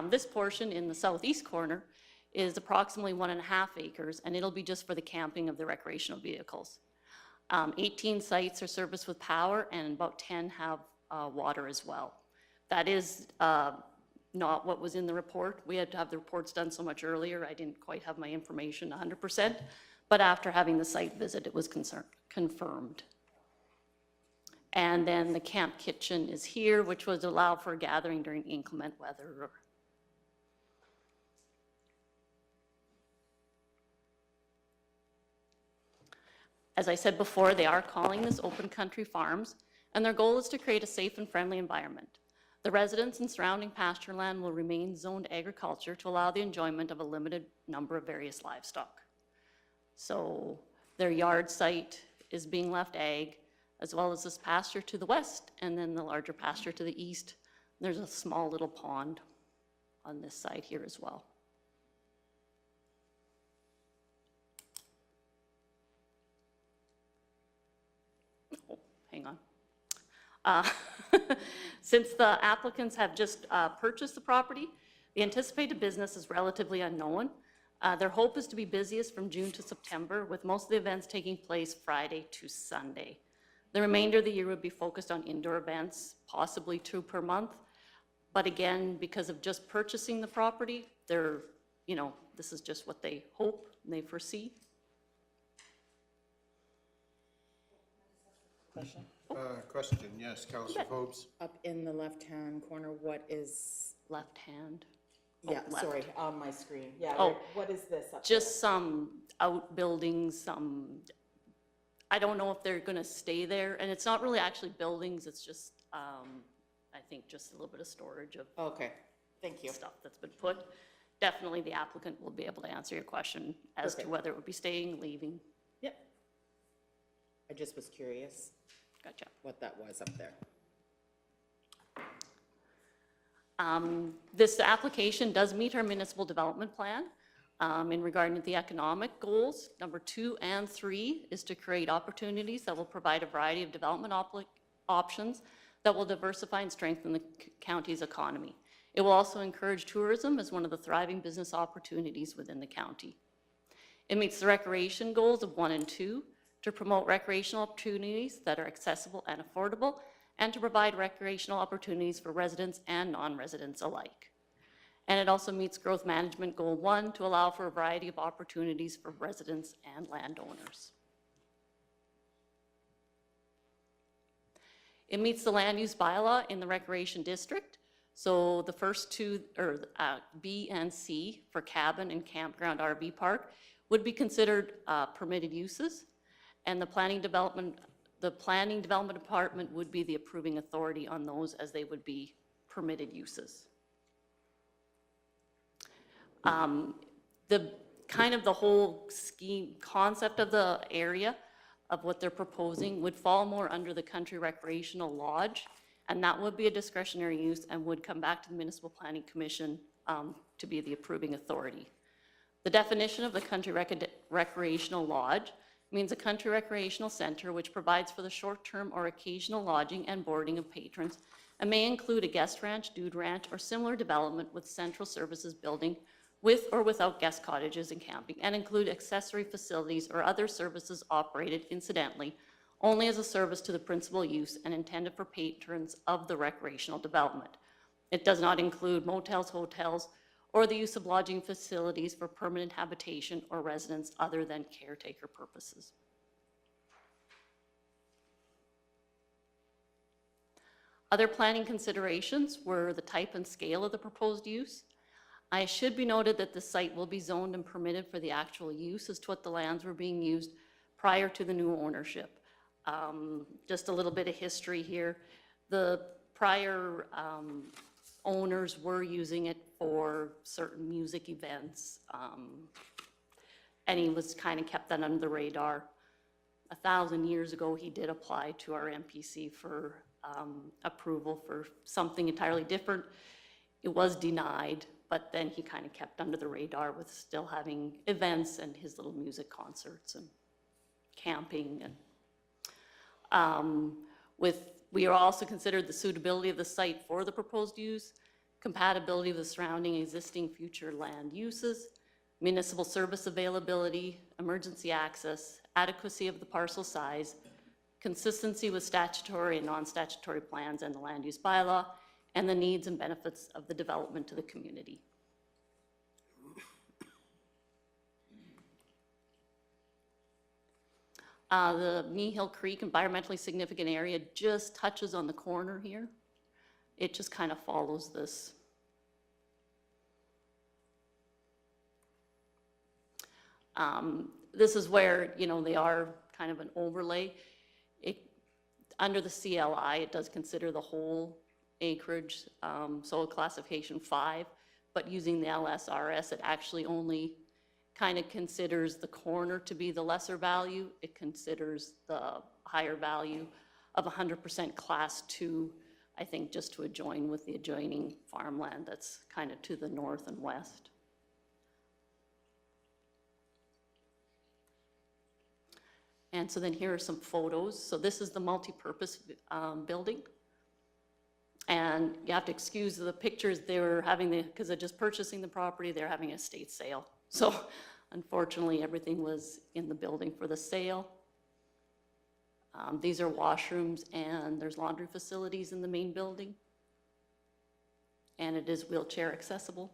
this portion in the southeast corner is approximately 1.5 acres, and it'll be just for the camping of the recreational vehicles. 18 sites are serviced with power, and about 10 have water as well. That is not what was in the report. We had to have the reports done so much earlier. I didn't quite have my information 100%, but after having the site visit, it was confirmed. And then the camp kitchen is here, which would allow for gathering during inclement weather. As I said before, they are calling this open country farms, and their goal is to create a safe and friendly environment. The residents and surrounding pasture land will remain zoned agriculture to allow the enjoyment of a limited number of various livestock. So their yard site is being left ag, as well as this pasture to the west, and then the larger pasture to the east. There's a small little pond on this side here as well. Oh, hang on. Since the applicants have just purchased the property, the anticipated business is relatively unknown. Their hope is to be busiest from June to September, with most of the events taking place Friday to Sunday. The remainder of the year would be focused on indoor events, possibly 2 per month. But again, because of just purchasing the property, they're, you know, this is just what they hope and they foresee. Question? Question, yes, Councilor Forbes. Up in the left-hand corner, what is? Left hand. Yeah, left. sorry, on my screen. Yeah, Oh, what is this up there? Just some outbuildings, some, I don't know if they're gonna stay there, and it's not really actually buildings, it's just, I think just a little bit of storage of Okay, thank you. stuff that's been put. Definitely the applicant will be able to answer your question as to Perfect. whether it would be staying, leaving. Yep. I just was curious Gotcha. what that was up there. This application does meet our municipal development plan in regard to the economic goals. Number 2 and 3 is to create opportunities that will provide a variety of development options that will diversify and strengthen the county's economy. It will also encourage tourism as one of the thriving business opportunities within the county. It meets the recreation goals of 1 and 2 to promote recreational opportunities that are accessible and affordable, and to provide recreational opportunities for residents and non-residents alike. And it also meets Growth Management Goal 1 to allow for a variety of opportunities for residents and landowners. It meets the land use bylaw in the Recreation District. So the first 2, or B and C for cabin and campground RV park would be considered permitted uses, and the Planning Development Department would be the approving authority on those, as they would be permitted uses. The whole scheme, concept of the area of what they're proposing would fall more under the Country Recreational Lodge, and that would be a discretionary use and would come back to the Municipal Planning Commission to be the approving authority. The definition of the Country Recreational Lodge means a country recreational center which provides for the short-term or occasional lodging and boarding of patrons, and may include a guest ranch, dude ranch, or similar development with central services building with or without guest cottages and camping, and include accessory facilities or other services operated incidentally only as a service to the principal use and intended for patrons of the recreational development. It does not include motels, hotels, or the use of lodging facilities for permanent habitation or residence other than caretaker purposes. Other planning considerations were the type and scale of the proposed use. I should be noted that the site will be zoned and permitted for the actual use as to what the lands were being used prior to the new ownership. Just a little bit of history here. The prior owners were using it for certain music events, and he was kind of kept that under the radar. 1,000 years ago, he did apply to our MPC for approval for something entirely different. It was denied, but then he kind of kept under the radar with still having events and his little music concerts and camping. And we are also considered the suitability of the site for the proposed use, compatibility with the surrounding existing future land uses, municipal service availability, emergency access, adequacy of the parcel size, consistency with statutory and non-statutory plans and the land use bylaw, and the needs and benefits of the development to the community. The Kneehill Creek environmentally significant area just touches on the corner here. It just kind of follows this. This is where, you know, they are kind of an overlay. Under the CLI, it does consider the whole acreage, so a classification 5, but using the LSRS, it actually only kind of considers the corner to be the lesser value. It considers the higher value of 100% class 2, I think, just to adjoin with the adjoining farmland that's kind of to the north and west. And so then here are some photos. So this is the multi-purpose building. And you have to excuse the pictures, they were having because they're just purchasing the property, they're having a estate sale. So unfortunately, everything was in the building for the sale. These are washrooms and there's laundry facilities in the main building. And it is wheelchair accessible.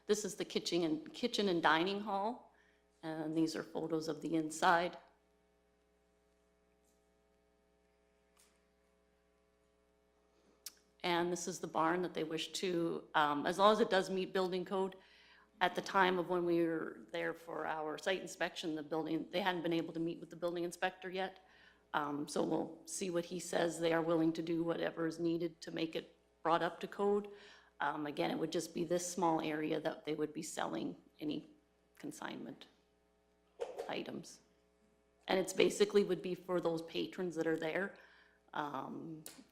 This is the kitchen and dining hall, and these are photos of the inside. And this is the barn that they wish to, as long as it does meet building code. At the time of when we were there for our site inspection, the building, they hadn't been able to meet with the building inspector yet. So we'll see what he says. They are willing to do whatever is needed to make it brought up to code. Again, it would just be this small area that they would be selling any consignment items. And it's basically would be for those patrons that are there.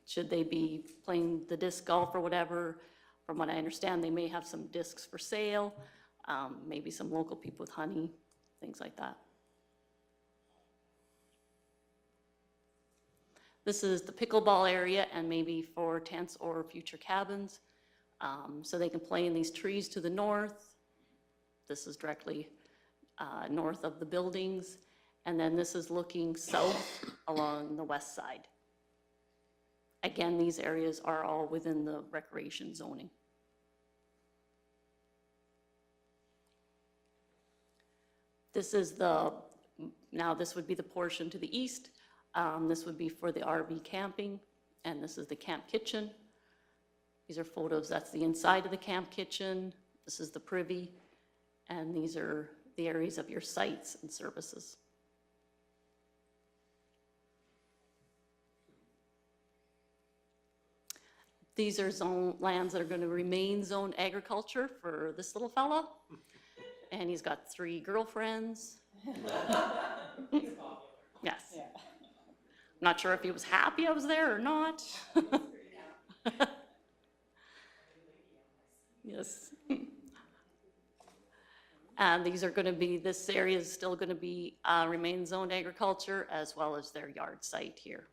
Should they be playing the disc golf or whatever, from what I understand, they may have some discs for sale, maybe some local people with honey, things like that. This is the pickleball area and maybe for tents or future cabins. So they can play in these trees to the north. This is directly north of the buildings. And then this is looking south along the west side. Again, these areas are all within the recreation zoning. This is now this would be the portion to the east. This would be for the RV camping, and this is the camp kitchen. These are photos, that's the inside of the camp kitchen. This is the privy, and these are the areas of your sites and services. These are lands that are going to remain zoned agriculture for this little fella. And he's got 3 girlfriends. Yes. Yeah. Not sure if he was happy I was there or not. Yes. And these are going to be, this area is still going to be remain zoned agriculture as well as their yard site here.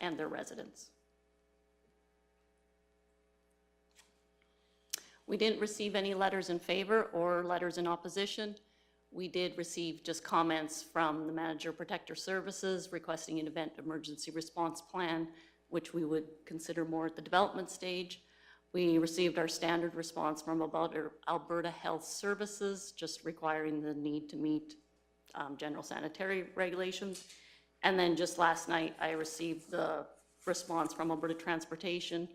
And their residents. We didn't receive any letters in favor or letters in opposition. We did receive just comments from the Manager of Protector Services requesting an event emergency response plan, which we would consider more at the development stage. We received our standard response from Alberta Health Services, just requiring the need to meet general sanitary regulations. And then just last night, I received the response from Alberta Transportation,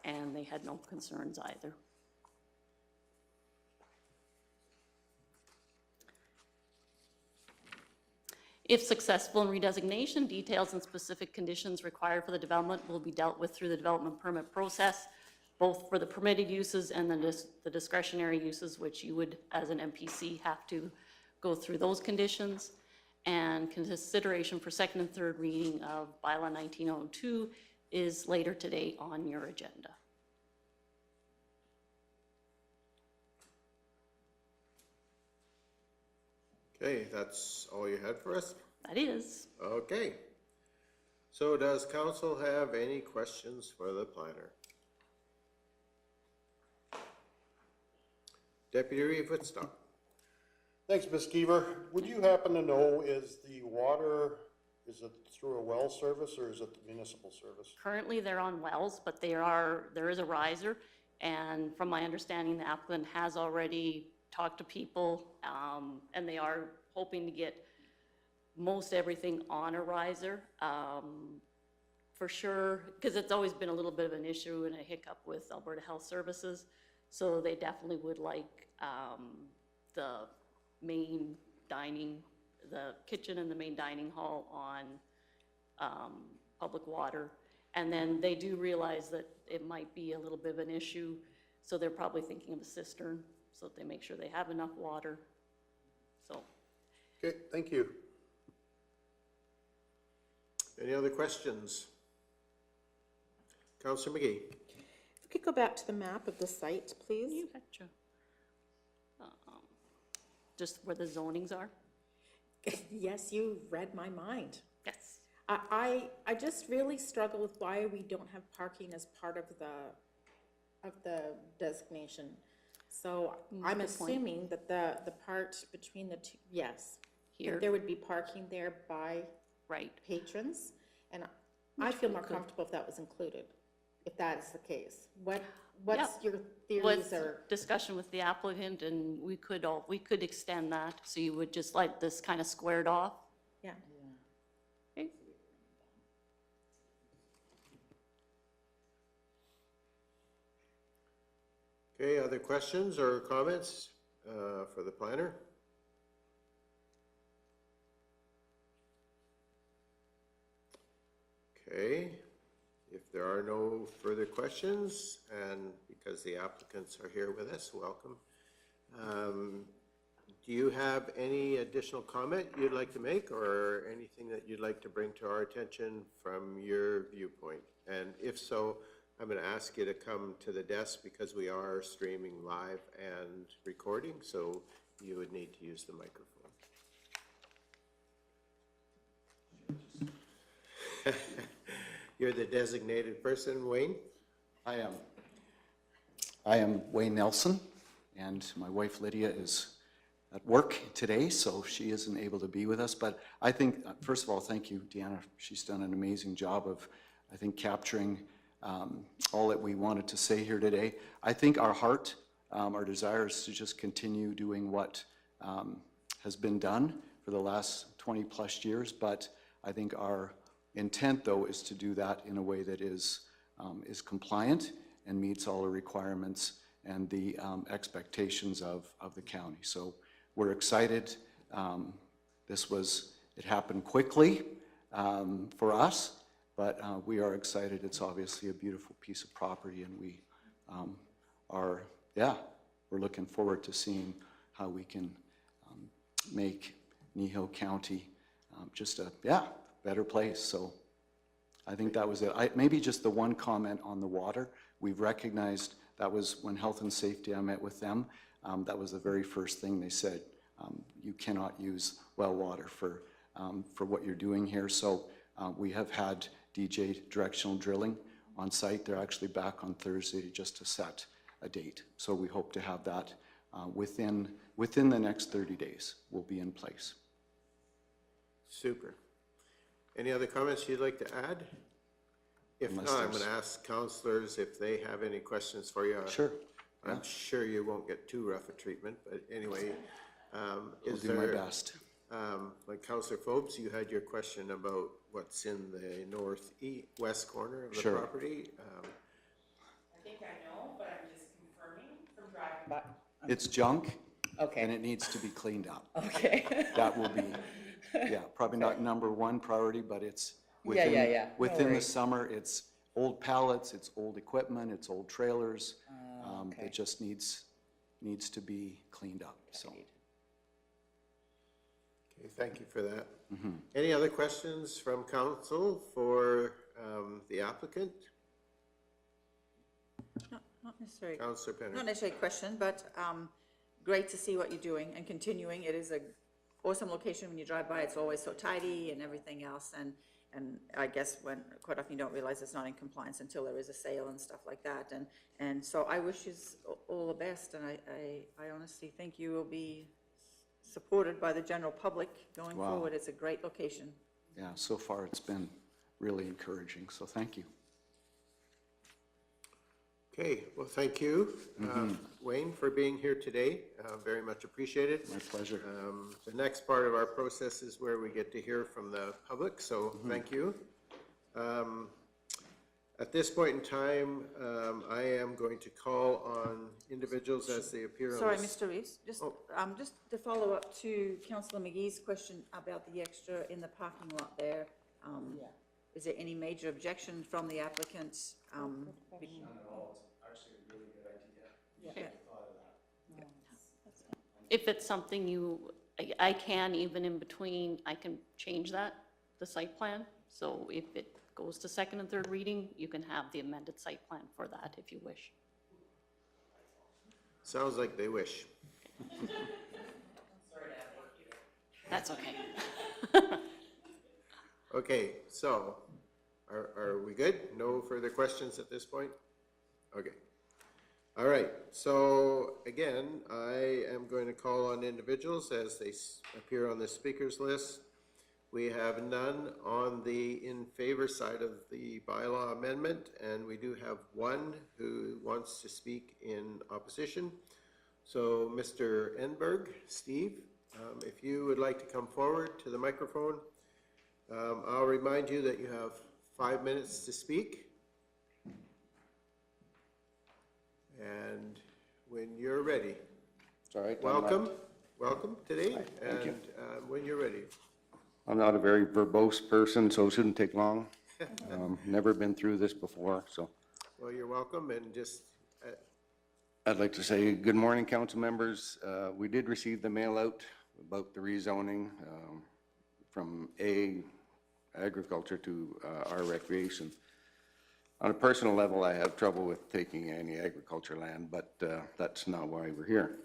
and they had no concerns either. If successful in redesignation, details and specific conditions required for the development will be dealt with through the development permit process, both for the permitted uses and the discretionary uses, which you would, as an MPC, have to go through those conditions. And consideration for second and third reading of Bylaw 1902 is later today on your agenda. Okay, that's all you had for us? That is. Okay. So does council have any questions for the planner? Deputy Reeve Woodstock. Thanks, Ms. Keever. Would you happen to know, is the water, is it through a well service or is it the municipal service? Currently, they're on wells, but there is a riser. And from my understanding, the applicant has already talked to people, and they are hoping to get most everything on a riser. For sure, because it's always been a little bit of an issue and a hiccup with Alberta Health Services. So they definitely would like the main dining, the kitchen and the main dining hall on public water. And then they do realize that it might be a little bit of an issue, so they're probably thinking of a cistern, so that they make sure they have enough water, so. Okay, thank you. Any other questions? Councillor McGee. If we could go back to the map of the site, please. You betcha. Just where the zonings are? Yes, you read my mind. Yes. I just really struggle with why we don't have parking as part of the designation. So I'm Good point. assuming that the part between the two, yes. Here. There would be parking there by Right. patrons, and I feel more comfortable if that was included, if that is the case. What's your theories With or? discussion with the applicant, and we could extend that, so you would just like this kind of squared off. Yeah. Okay. Okay, other questions or comments for the planner? Okay, if there are no further questions, and because the applicants are here with us, welcome. Do you have any additional comment you'd like to make, or anything that you'd like to bring to our attention from your viewpoint? And if so, I'm going to ask you to come to the desk because we are streaming live and recording, so you would need to use the microphone. You're the designated person, Wayne? I am Wayne Nelson, and my wife Lydia is at work today, so she isn't able to be with us. But I think, first of all, thank you, Deanna. She's done an amazing job of, I think, capturing all that we wanted to say here today. I think our heart, our desire is to just continue doing what has been done for the last 20+ years, but I think our intent, though, is to do that in a way that is compliant and meets all the requirements and the expectations of the county. So we're excited. It happened quickly for us, but we are excited. It's obviously a beautiful piece of property, and we we're looking forward to seeing how we can make Kneehill County just a better place. So I think that was it. Maybe just the one comment on the water. We've recognized that was when Health and Safety, I met with them. That was the very first thing they said. You cannot use well water for what you're doing here. So we have had DJ directional drilling on site. They're actually back on Thursday just to set a date. So we hope to have that within the next 30 days. We'll be in place. Super. Any other comments you'd like to add? If not, I'm going to ask councillors if they have any questions for you. Sure. I'm sure you won't get too rough a treatment, but anyway. I'll do my best. Like Councillor Phobes, you had your question about what's in the northwest corner of the property. I think I know, but I'm just confirming from driving by. It's junk. Okay. And it needs to be cleaned up. Okay. That will be, probably not number one priority, but it's within, No within the worries. summer. It's old pallets, it's old equipment, it's old trailers. It just needs to be cleaned up, so. Okay, thank you for that. Any other questions from council for the applicant? Not necessarily. Councillor Penner. Not necessarily a question, but great to see what you're doing and continuing. It is an awesome location. When you drive by, it's always so tidy and everything else. And I guess when quite often you don't realize it's not in compliance until there is a sale and stuff like that. And so I wish you all the best, and I honestly think you will be supported by the general public going forward. It's a great location. Yeah, so far it's been really encouraging, so thank you. Okay, well, thank you, Wayne, for being here today. Very much appreciated. My pleasure. The next part of our process is where we get to hear from the public, so thank you. At this point in time, I am going to call on individuals as they appear on Sorry, this. Mr. Reeves, just to follow up to Councillor McGee's question about the extra in the parking lot there. Is there any major objection from the applicants? If it's something I can, even in between, I can change that, the site plan. So if it goes to second and third reading, you can have the amended site plan for that if you wish. Sounds like they wish. That's okay. Okay, so are we good? No further questions at this point? Okay. All right, so again, I am going to call on individuals as they appear on the speakers list. We have none on the in favor side of the bylaw amendment, and we do have one who wants to speak in opposition. So Mr. Enberg, Steve, if you would like to come forward to the microphone. I'll remind you that you have 5 minutes to speak. And when you're ready. Sorry. Welcome today. Thank you. And when you're ready. I'm not a very verbose person, so it shouldn't take long. Never been through this before, so. Well, you're welcome, and just... I'd like to say good morning, council members. We did receive the mail out about the rezoning from agriculture to our recreation. On a personal level, I have trouble with taking any agriculture land, but that's not why we're here.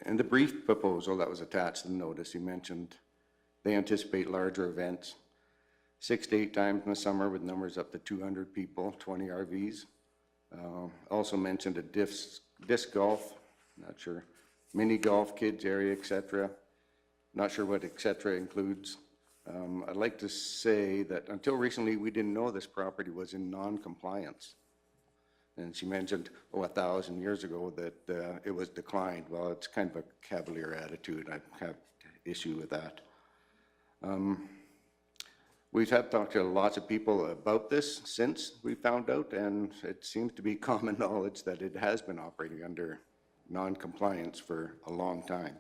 In the brief proposal that was attached to the notice, you mentioned they anticipate larger events, 6 to 8 times in the summer with numbers up to 200 people, 20 RVs. Also mentioned a disc golf, not sure, mini golf, kids area, etc. Not sure what etc. includes. I'd like to say that until recently, we didn't know this property was in non-compliance. And she mentioned, 1,000 years ago that it was declined. Well, it's kind of a cavalier attitude. I have issue with that. We've talked to lots of people about this since we found out, and it seems to be common knowledge that it has been operating under non-compliance for a long time.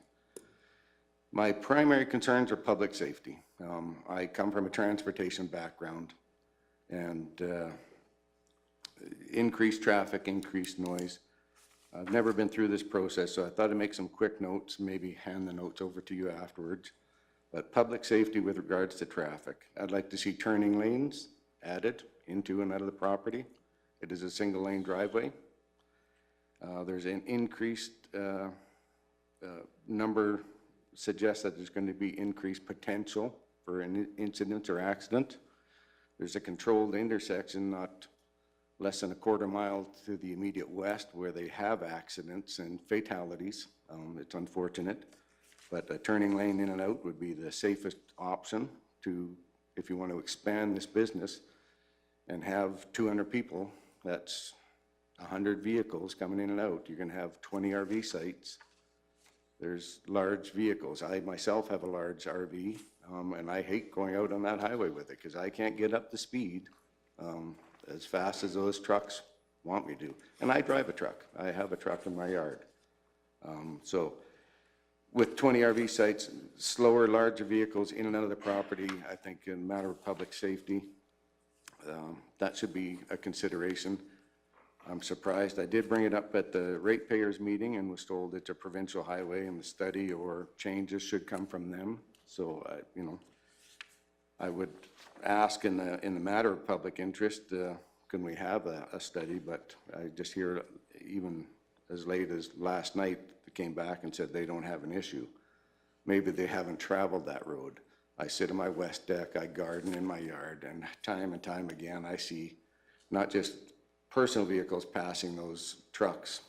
My primary concerns are public safety. I come from a transportation background, and increased traffic, increased noise. I've never been through this process, so I thought I'd make some quick notes, maybe hand the notes over to you afterwards. But public safety with regards to traffic. I'd like to see turning lanes added into and out of the property. It is a single lane driveway. There's an increased number, suggests that there's going to be increased potential for an incident or accident. There's a controlled intersection not less than a quarter mile to the immediate west where they have accidents and fatalities. It's unfortunate, but a turning lane in and out would be the safest option to, if you want to expand this business and have 200 people, that's 100 vehicles coming in and out. You're going to have 20 RV sites. There's large vehicles. I myself have a large RV, and I hate going out on that highway with it because I can't get up to speed as fast as those trucks want me to. And I drive a truck. I have a truck in my yard. So with 20 RV sites, slower, larger vehicles in and out of the property, I think in a matter of public safety, that should be a consideration. I'm surprised. I did bring it up at the ratepayers meeting and was told it's a provincial highway and the study or changes should come from them. So, you know, I would ask in the matter of public interest, can we have a study? But I just hear even as late as last night, they came back and said they don't have an issue. Maybe they haven't traveled that road. I sit on my west deck, I garden in my yard, and time again, I see not just personal vehicles passing those trucks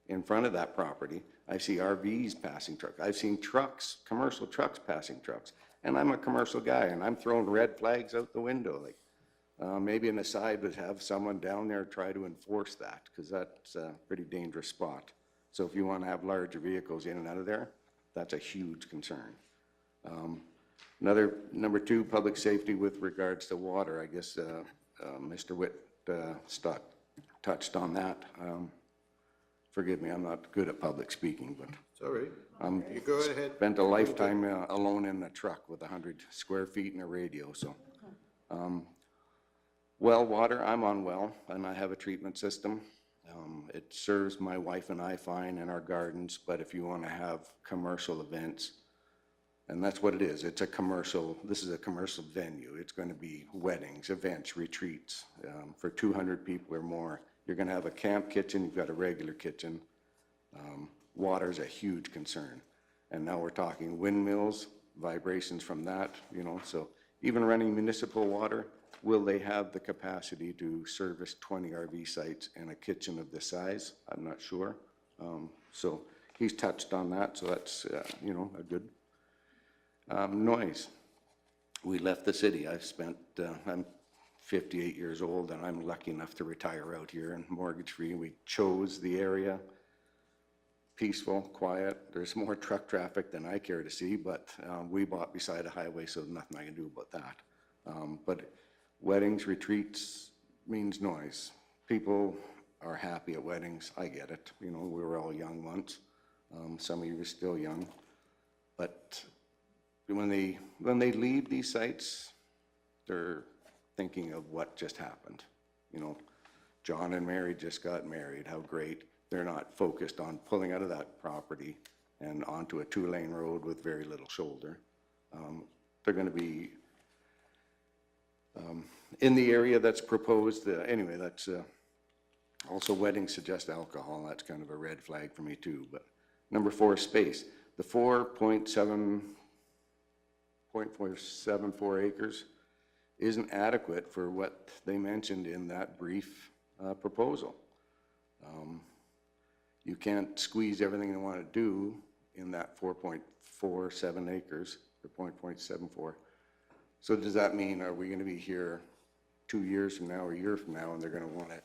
in front of that property. I see RVs passing trucks. I've seen trucks, commercial trucks passing trucks. And I'm a commercial guy, and I'm throwing red flags out the window. Like, Maybe an aside would have someone down there try to enforce that, because that's a pretty dangerous spot. So if you want to have larger vehicles in and out of there, that's a huge concern. Number two, public safety with regards to water. I guess Mr. Witt touched on that. Forgive me, I'm not good at public speaking, but It's all right. You go ahead. spent a lifetime alone in a truck with 100 square feet and a radio, so. Well water, I'm on well, and I have a treatment system. It serves my wife and I fine in our gardens, but if you want to have commercial events, and that's what it is, it's a commercial, this is a commercial venue. It's going to be weddings, events, retreats, for 200 people or more. You're going to have a camp kitchen, you've got a regular kitchen. Water's a huge concern. And now we're talking windmills, vibrations from that, you know, so even running municipal water, will they have the capacity to service 20 RV sites and a kitchen of this size? I'm not sure. So he's touched on that, so that's, you know, a good. Noise. We left the city. I'm 58 years old, and I'm lucky enough to retire out here and mortgage-free. We chose the area. Peaceful, quiet. There's more truck traffic than I care to see, but we bought beside a highway, so nothing I can do about that. But weddings, retreats means noise. People are happy at weddings. I get it. You know, we were all young once. Some of you are still young. But when they leave these sites, they're thinking of what just happened. You know, John and Mary just got married. How great. They're not focused on pulling out of that property and onto a 2-lane road with very little shoulder. They're going to be in the area that's proposed. Anyway, that's also weddings suggest alcohol. That's kind of a red flag for me too. But number 4, space. The 4.74 acres isn't adequate for what they mentioned in that brief proposal. You can't squeeze everything you want to do in that 4.47 acres, or 0.74. So does that mean, are we going to be here 2 years from now or a year from now, and they're going to want to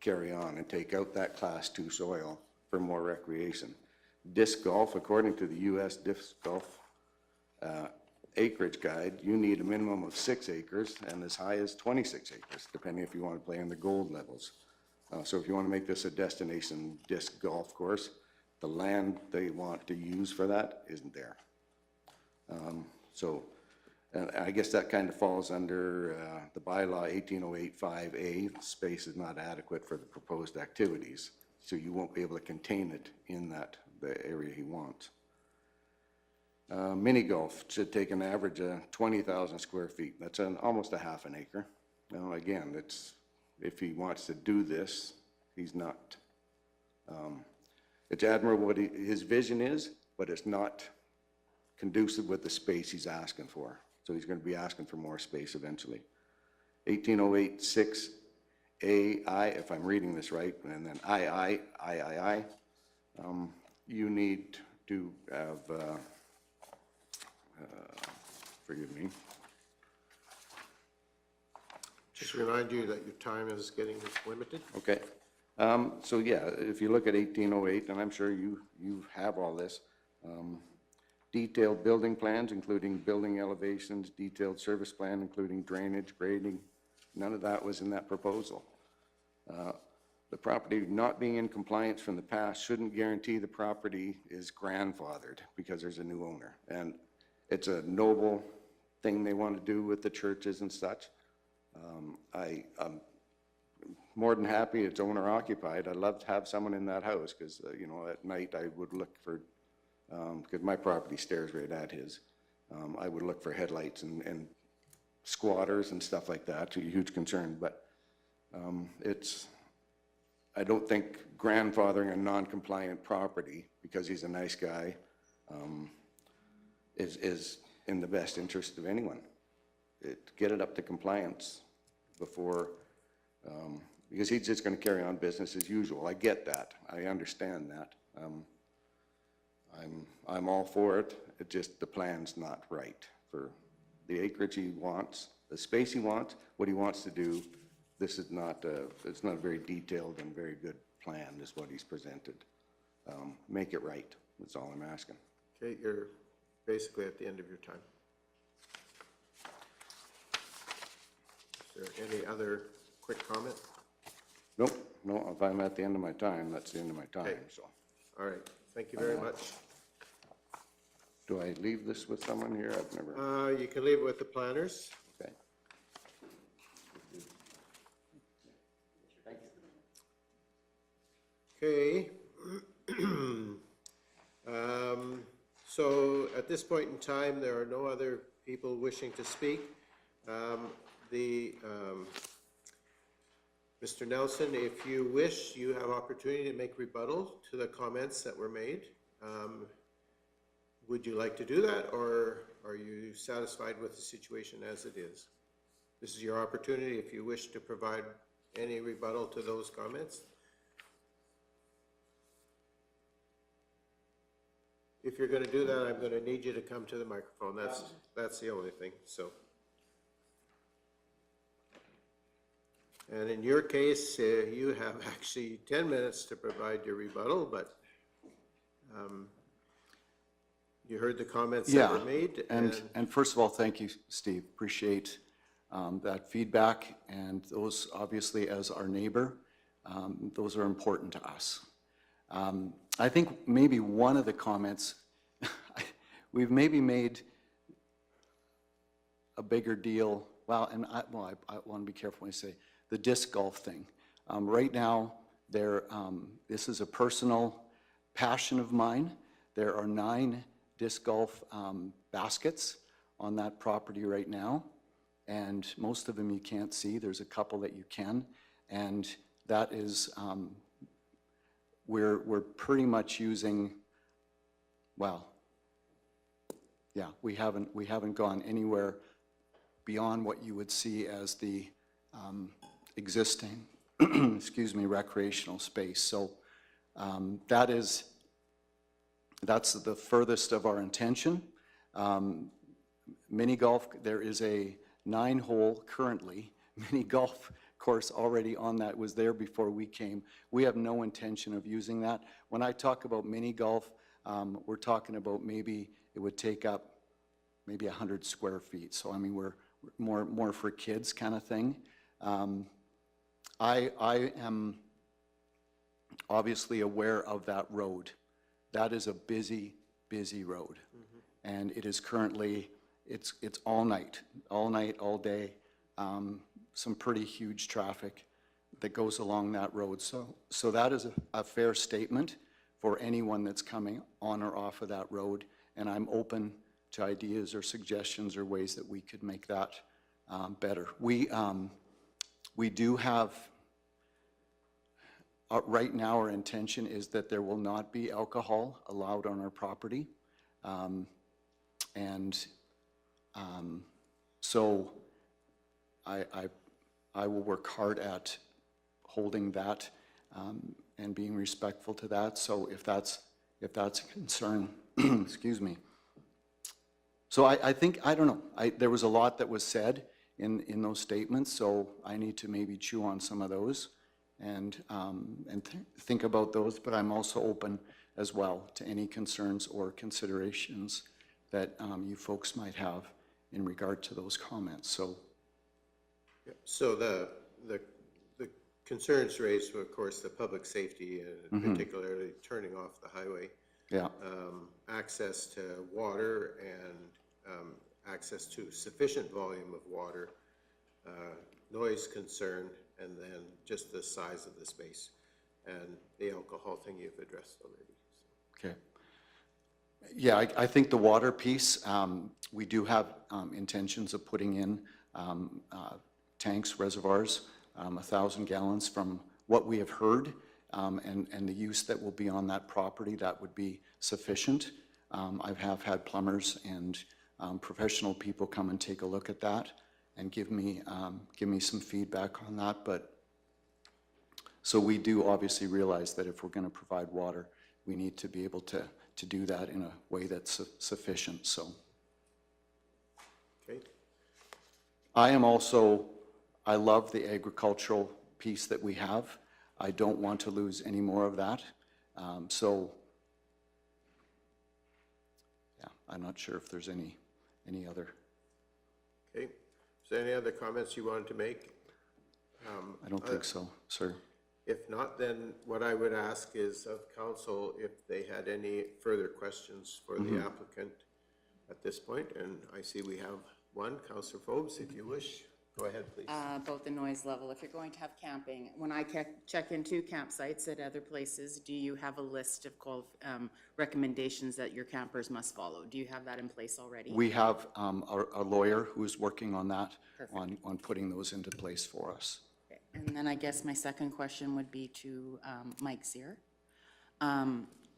carry on and take out that Class 2 soil for more recreation? Disc golf, according to the U.S. Disc Golf acreage guide, you need a minimum of 6 acres and as high as 26 acres, depending if you want to play in the gold levels. So if you want to make this a destination disc golf course, the land they want to use for that isn't there. So I guess that kind of falls under the bylaw 18085A. Space is not adequate for the proposed activities, so you won't be able to contain it in the area he wants. Mini golf should take an average of 20,000 square feet. That's almost a half an acre. Now again, if he wants to do this, he's not. It's admirable what his vision is, but it's not conducive with the space he's asking for. So he's going to be asking for more space eventually. 18086 AI, if I'm reading this right, and then III, you need to have, forgive me. Just remind you that your time is getting limited. Okay. So yeah, if you look at 1808, and I'm sure you have all this, detailed building plans, including building elevations, detailed service plan, including drainage, grading, none of that was in that proposal. The property not being in compliance from the past shouldn't guarantee the property is grandfathered because there's a new owner. And it's a noble thing they want to do with the churches and such. I'm more than happy it's owner occupied. I'd love to have someone in that house because, you know, at night I would look for, because my property stares right at his, I would look for headlights and squatters and stuff like that. It's a huge concern, but I don't think grandfathering a non-compliant property because he's a nice guy is in the best interest of anyone. Get it up to compliance before, because he's just going to carry on business as usual. I get that. I understand that. I'm all for it. It just, the plan's not right for the acreage he wants the space he wants, what he wants to do. This is not, it's not a very detailed and very good plan, is what he's presented. Make it right, that's all I'm asking. Okay, you're basically at the end of your time. Is there any other quick comment? Nope, no, if I'm at the end of my time, that's the end of my time, Okay. so. All right, thank you very much. Do I leave this with someone here? I've never, You can leave it with the planners. okay. Okay. So at this point in time, there are no other people wishing to speak. Mr. Nelson, if you wish, you have opportunity to make rebuttal to the comments that were made. Would you like to do that, or are you satisfied with the situation as it is? This is your opportunity if you wish to provide any rebuttal to those comments. If you're going to do that, I'm going to need you to come to the microphone. That's the only thing, so. And in your case, you have actually 10 minutes to provide your rebuttal, but you heard the comments that were made. And first of all, thank you, Steve. Appreciate that feedback, and those, obviously, as our neighbor, those are important to us. I think maybe one of the comments, we've maybe made a bigger deal, I want to be careful when I say the disc golf thing. Right now, this is a personal passion of mine. There are 9 disc golf baskets on that property right now, and most of them you can't see. There's a couple that you can, and that is, we're pretty much using, we haven't gone anywhere beyond what you would see as the existing, recreational space. So that's the furthest of our intention. Mini golf, there is a 9-hole currently mini golf course already on that, was there before we came. We have no intention of using that. When I talk about mini golf, we're talking about maybe it would take up maybe 100 square feet. So I mean, we're more for kids kind of thing. I am obviously aware of that road. That is a busy road. And it is currently, it's all night, all day. Some pretty huge traffic that goes along that road. So that is a fair statement for anyone that's coming on or off of that road. And I'm open to ideas or suggestions or ways that we could make that better. We do have, right now our intention is that there will not be alcohol allowed on our property. So I will work hard at holding that and being respectful to that. So if that's a concern, excuse me. So I think, I don't know, there was a lot that was said in those statements, so I need to maybe chew on some of those and think about those, but I'm also open as well to any concerns or considerations that you folks might have in regard to those comments. So the concerns raised were, of course, the public safety, particularly turning off the highway. Yeah. Access to water and access to sufficient volume of water, noise concern, and then just the size of the space. And the alcohol thing you've addressed already. Okay. Yeah, I think the water piece, we do have intentions of putting in tanks, reservoirs, 1,000 gallons from what we have heard, and the use that will be on that property, that would be sufficient. I have had plumbers and professional people come and take a look at that and give me some feedback on that. But so we do obviously realize that if we're going to provide water, we need to be able to do that in a way that's sufficient. So. Okay. I am also, I love the agricultural piece that we have. I don't want to lose any more of that. So, yeah, I'm not sure if there's any other. Okay, is there any other comments you wanted to make? I don't think so, sir. If not, then what I would ask is of council if they had any further questions for the applicant at this point, and I see we have one. Councillor Phobes, if you wish, go ahead, please. About the noise level, if you're going to have camping, when I check into campsites at other places, do you have a list of recommendations that your campers must follow? Do you have that in place already? We have a lawyer who is working on that, on putting those into place for us. Okay. And then I guess my second question would be to Mike Sear.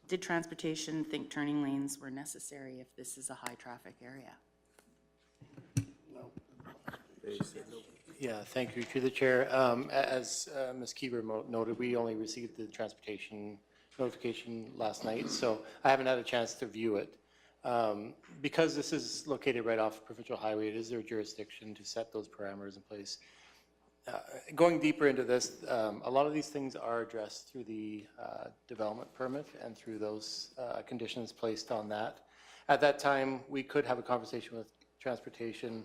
Did transportation think turning lanes were necessary if this is a high-traffic area? Yeah, thank you to the chair. As Ms. Keever noted, we only received the transportation notification last night, so I haven't had a chance to view it. Because this is located right off provincial highway, it is their jurisdiction to set those parameters in place. Going deeper into this, a lot of these things are addressed through the development permit and through those conditions placed on that. At that time, we could have a conversation with transportation.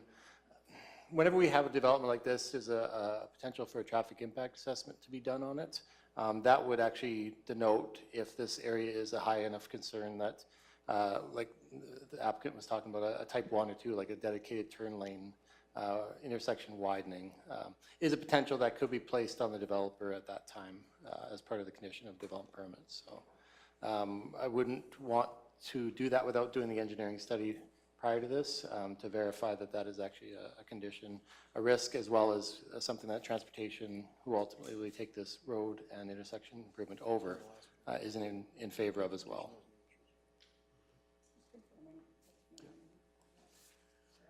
Whenever we have a development like this, there's a potential for a traffic impact assessment to be done on it. That would actually denote if this area is a high enough concern that, like the applicant was talking about, a type 1 or 2, like a dedicated turn lane, intersection widening, is a potential that could be placed on the developer at that time as part of the condition of development permits. So I wouldn't want to do that without doing the engineering study prior to this to verify that that is actually a condition, a risk, as well as something that transportation, who ultimately will take this road and intersection improvement over, is in favor of as well.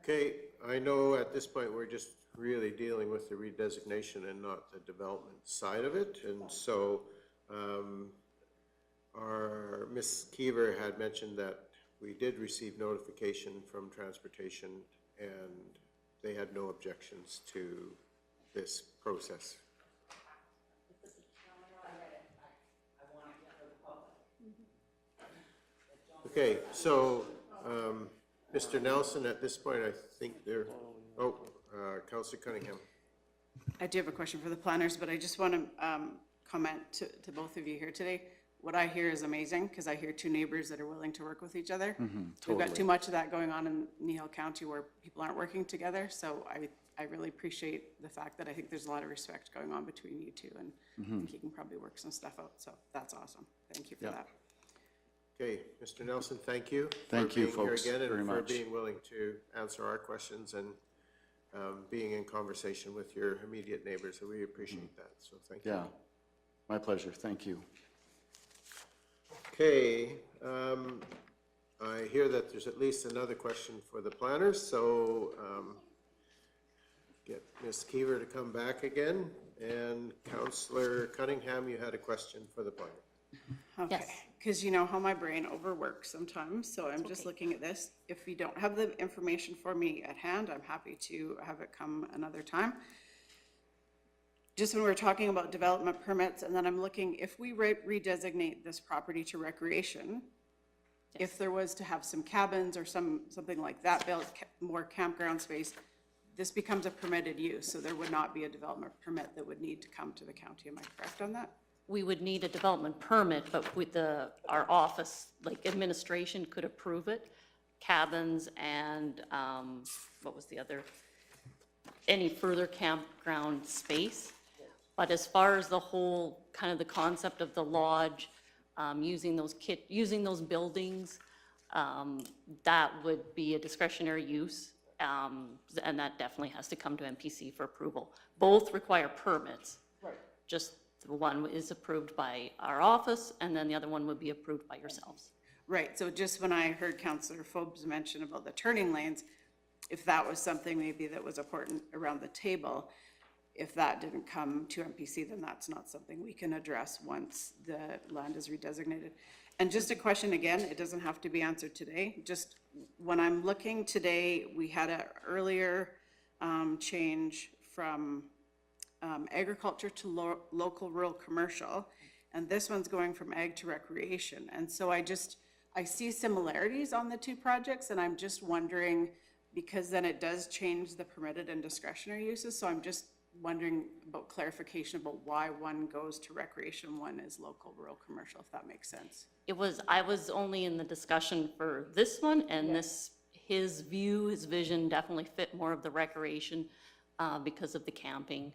Okay, I know at this point we're just really dealing with the redesignation and not the development side of it, and so our Ms. Keever had mentioned that we did receive notification from transportation and they had no objections to this process. Okay, so Mr. Nelson, at this point, I think they're, Councillor Cunningham. I do have a question for the planners, but I just want to comment to both of you here today. What I hear is amazing, because I hear two neighbors that are willing to work with each other. We've got too much of that going on in Kneehill County where people aren't working together, so I really appreciate the fact that I think there's a lot of respect going on between you two, and I think you can probably work some stuff out, so that's awesome. Thank you for that. Okay, Mr. Nelson, thank you. Thank you, folks, for being here again very and for much. being willing to answer our questions and being in conversation with your immediate neighbors. We appreciate that, so thank you. Yeah, my pleasure. Thank you. Okay, I hear that there's at least another question for the planners, so get Ms. Keever to come back again, and Councillor Cunningham, you had a question for the planner. Okay, because you know how my brain overworks sometimes, so I'm just looking at this. If you don't have the information for me at hand, I'm happy to have it come another time. Just when we're talking about development permits, and then I'm looking, if we redesignate this property to recreation, if there was to have some cabins or something like that, built more campground space, this becomes a permitted use, so there would not be a development permit that would need to come to the county. Am I correct on that? We would need a development permit, but with our office, like administration could approve it. Cabins and, what was the other? Any further campground space. But as far as the whole, kind of the concept of the lodge, using those buildings, that would be a discretionary use. And that definitely has to come to MPC for approval. Both require permits. Right. Just the one is approved by our office, and then the other one would be approved by yourselves. Right, so just when I heard Councillor Phobes mention about the turning lanes, if that was something maybe that was important around the table, if that didn't come to MPC, then that's not something we can address once the land is redesignated. And just a question again, it doesn't have to be answered today. Just when I'm looking today, we had a earlier change from agriculture to local rural commercial, and this one's going from ag to recreation. And so I see similarities on the two projects, and I'm just wondering, because then it does change the permitted and discretionary uses, so I'm just wondering about clarification about why one goes to recreation, one is local rural commercial, if that makes sense. I was only in the discussion for this one, and his vision definitely fit more of the recreation because of the camping.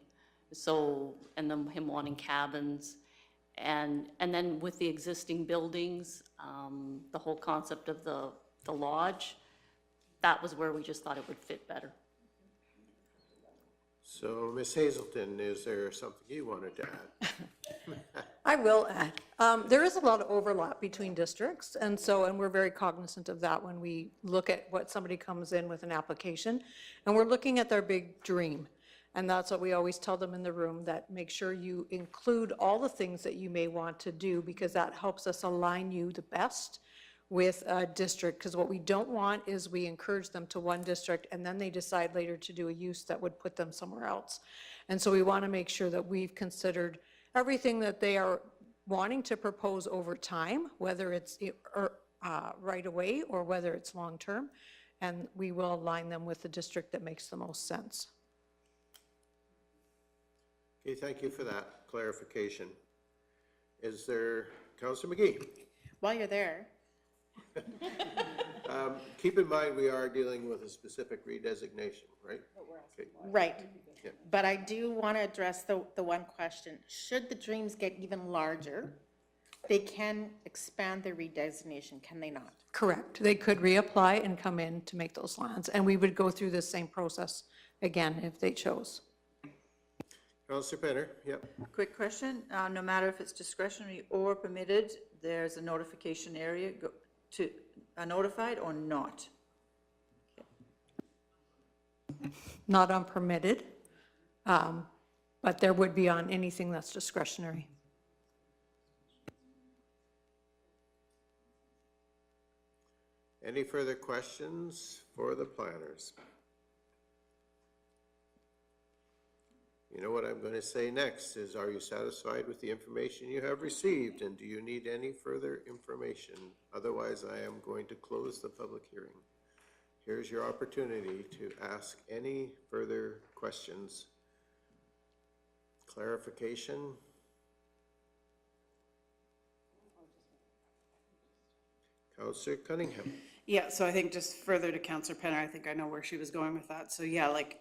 So, and then him wanting cabins. And then with the existing buildings, the whole concept of the lodge, that was where we just thought it would fit better. So, Ms. Hazelton, is there something you wanted to add? I will add, there is a lot of overlap between districts, and we're very cognizant of that when we look at what somebody comes in with an application, and we're looking at their big dream. And that's what we always tell them in the room, that make sure you include all the things that you may want to do, because that helps us align you the best with a district. Because what we don't want is we encourage them to one district and then they decide later to do a use that would put them somewhere else. And so we want to make sure that we've considered everything that they are wanting to propose over time, whether it's right away or whether it's long-term, and we will align them with the district that makes the most sense. Okay, thank you for that clarification. Is there, Councillor McGee? While you're there, Keep in mind, we are dealing with a specific redesignation, right? Okay. right, Yeah. but I do want to address the one question. Should the dreams get even larger, they can expand their redesignation, can they not? Correct. They could reapply and come in to make those lands, and we would go through the same process again if they chose. Councillor Penner, yep. Quick question, no matter if it's discretionary or permitted, there's a notification area notified or not? Not on permitted, but there would be on anything that's discretionary. Any further questions for the planners? You know what I'm going to say next is, are you satisfied with the information you have received, and do you need any further information? Otherwise, I am going to close the public hearing. Here's your opportunity to ask any further questions. Clarification? Councillor Cunningham. Yeah, so I think just further to Councillor Penner, I think I know where she was going with that. So yeah, like,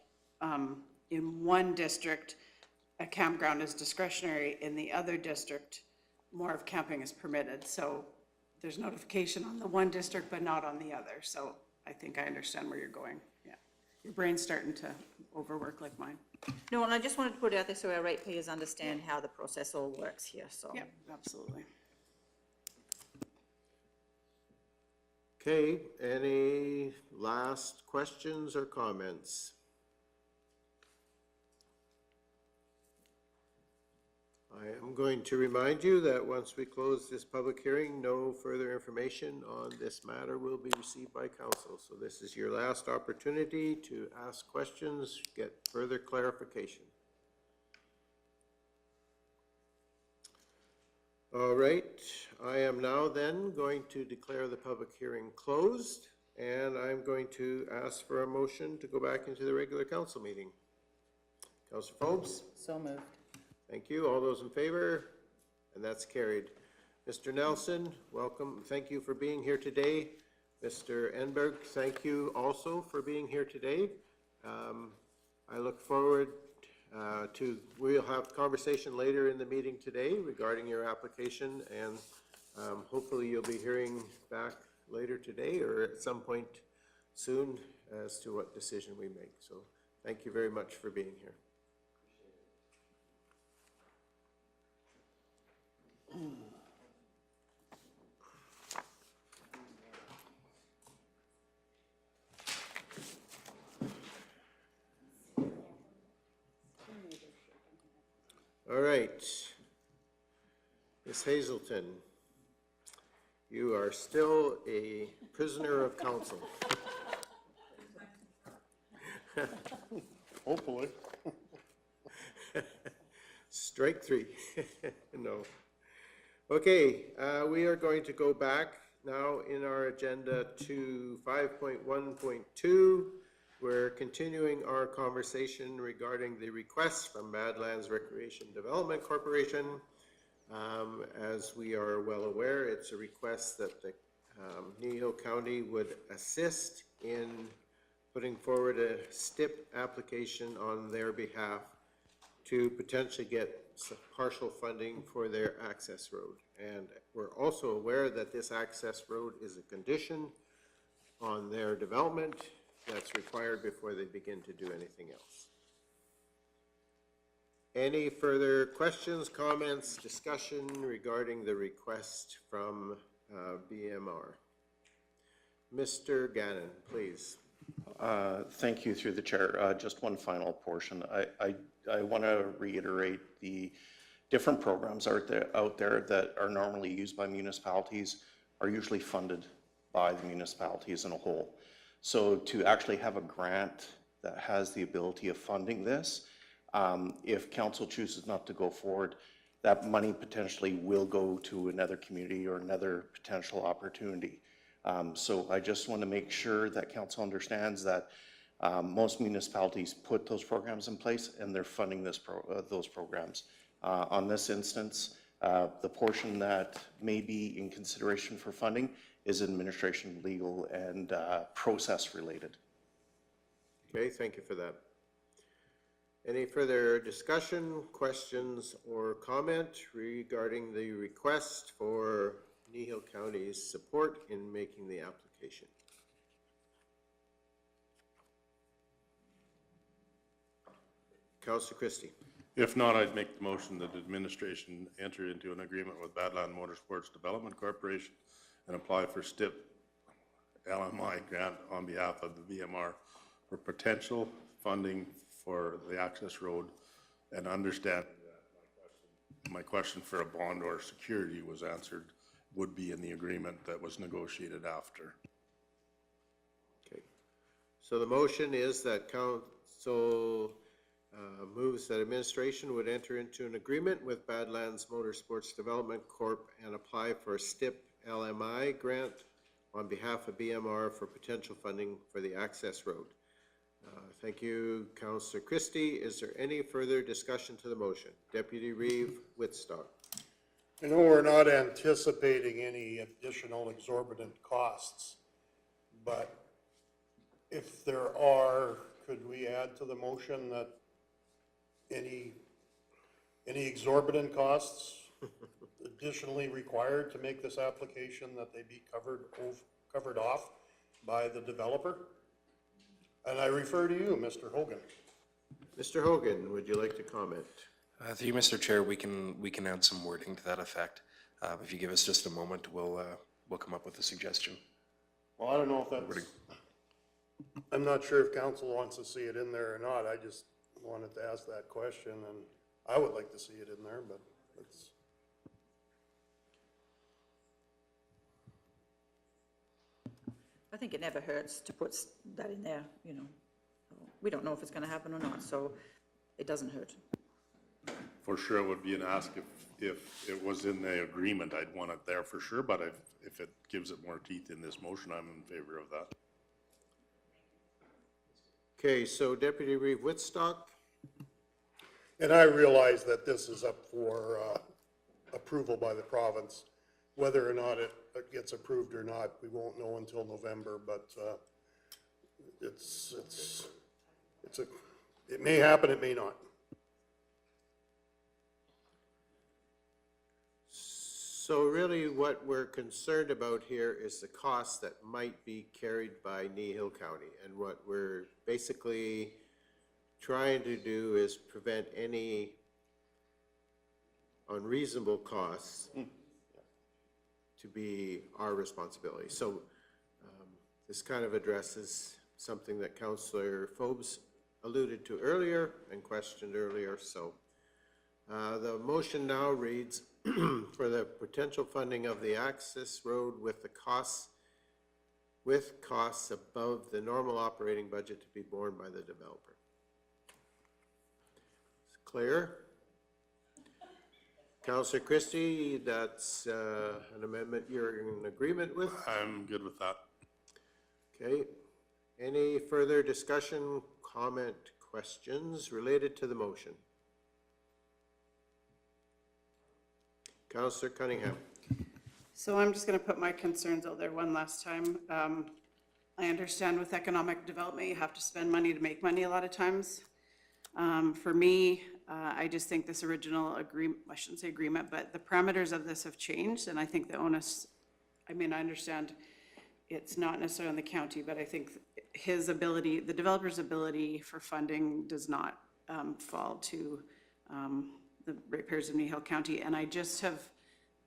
in one district, a campground is discretionary. In the other district, more of camping is permitted. So there's notification on the one district, but not on the other. So I think I understand where you're going. Yeah. Your brain's starting to overwork like mine. No, and I just wanted to put it out there so our ratepayers understand how the process all works here, so. Yeah, absolutely. Okay, any last questions or comments? I am going to remind you that once we close this public hearing, no further information on this matter will be received by council. So this is your last opportunity to ask questions, get further clarification. All right, I am now then going to declare the public hearing closed, and I'm going to ask for a motion to go back into the regular council meeting. Councillor Forbes? So moved. Thank you. All those in favor? And that's carried. Mr. Nelson, welcome. Thank you for being here today. Mr. Enberg, thank you also for being here today. I look forward we'll have conversation later in the meeting today regarding your application, and hopefully you'll be hearing back later today or at some point soon as to what decision we make. So thank you very much for being here. All right, Ms. Hazelton, you are still a prisoner of council. Hopefully. Strike three. No. Okay, we are going to go back now in our agenda to 5.1.2. We're continuing our conversation regarding the request from Badlands Recreation Development Corporation. As we are well aware, it's a request that the Kneehill County would assist in putting forward a STIP application on their behalf to potentially get some partial funding for their access road. And we're also aware that this access road is a condition on their development that's required before they begin to do anything else. Any further questions, comments, discussion regarding the request from BMR? Mr. Gannon, please. Thank you through the chair. Just one final portion. I want to reiterate the different programs out there that are normally used by municipalities are usually funded by the municipalities in a whole. So to actually have a grant that has the ability of funding this, if council chooses not to go forward, that money potentially will go to another community or another potential opportunity. So I just want to make sure that council understands that most municipalities put those programs in place and they're funding those programs. On this instance, the portion that may be in consideration for funding is administration, legal, and process related. Okay, thank you for that. Any further discussion, questions, or comment regarding the request for Kneehill County's support in making the application? Councillor Christie. If not, I'd make the motion that administration enter into an agreement with Badlands Motorsports Development Corporation and apply for STIP LMI grant on behalf of the VMR for potential funding for the access road, and understand that my question for a bond or security was answered, would be in the agreement that was negotiated after. Okay. So the motion is that council moves that administration would enter into an agreement with Badlands Motorsports Development Corp and apply for a STIP LMI grant on behalf of BMR for potential funding for the access road. Thank you, Councillor Christie. Is there any further discussion to the motion? Deputy Reeve Whitstock. I know we're not anticipating any additional exorbitant costs, but if there are, could we add to the motion that any exorbitant costs additionally required to make this application, that they be covered off by the developer? And I refer to you, Mr. Hogan. Mr. Hogan, would you like to comment? Through you, Mr. Chair, we can add some wording to that effect. If you give us just a moment, we'll come up with a suggestion. Well, I don't know if that's, I'm not sure if council wants to see it in there or not. I just wanted to ask that question, and I would like to see it in there, but it's. I think it never hurts to put that in there, you know. We don't know if it's going to happen or not, so it doesn't hurt. For sure, it would be an ask if it was in the agreement, I'd want it there for sure, but if it gives it more teeth in this motion, I'm in favor of that. Okay, so Deputy Reeve Whitstock. And I realize that this is up for approval by the province. Whether or not it gets approved or not, we won't know until November, but it may happen, it may not. So really what we're concerned about here is the cost that might be carried by Kneehill County. And what we're basically trying to do is prevent any unreasonable costs to be our responsibility. So this kind of addresses something that Councillor Phobes alluded to earlier and questioned earlier. So the motion now reads for the potential funding of the access road with the costs with costs above the normal operating budget to be borne by the developer. It's clear? Councillor Christie, that's an amendment you're in agreement with? I'm good with that. Okay. Any further discussion, comment, questions related to the motion? Councillor Cunningham. So I'm just going to put my concerns out there one last time. I understand with economic development, you have to spend money to make money a lot of times. For me, I just think this original agreement, I shouldn't say agreement, but the parameters of this have changed, and I think the onus, I mean, I understand it's not necessarily on the county, but I think his ability, the developer's ability for funding does not fall to the ratepayers of Kneehill County, and I just have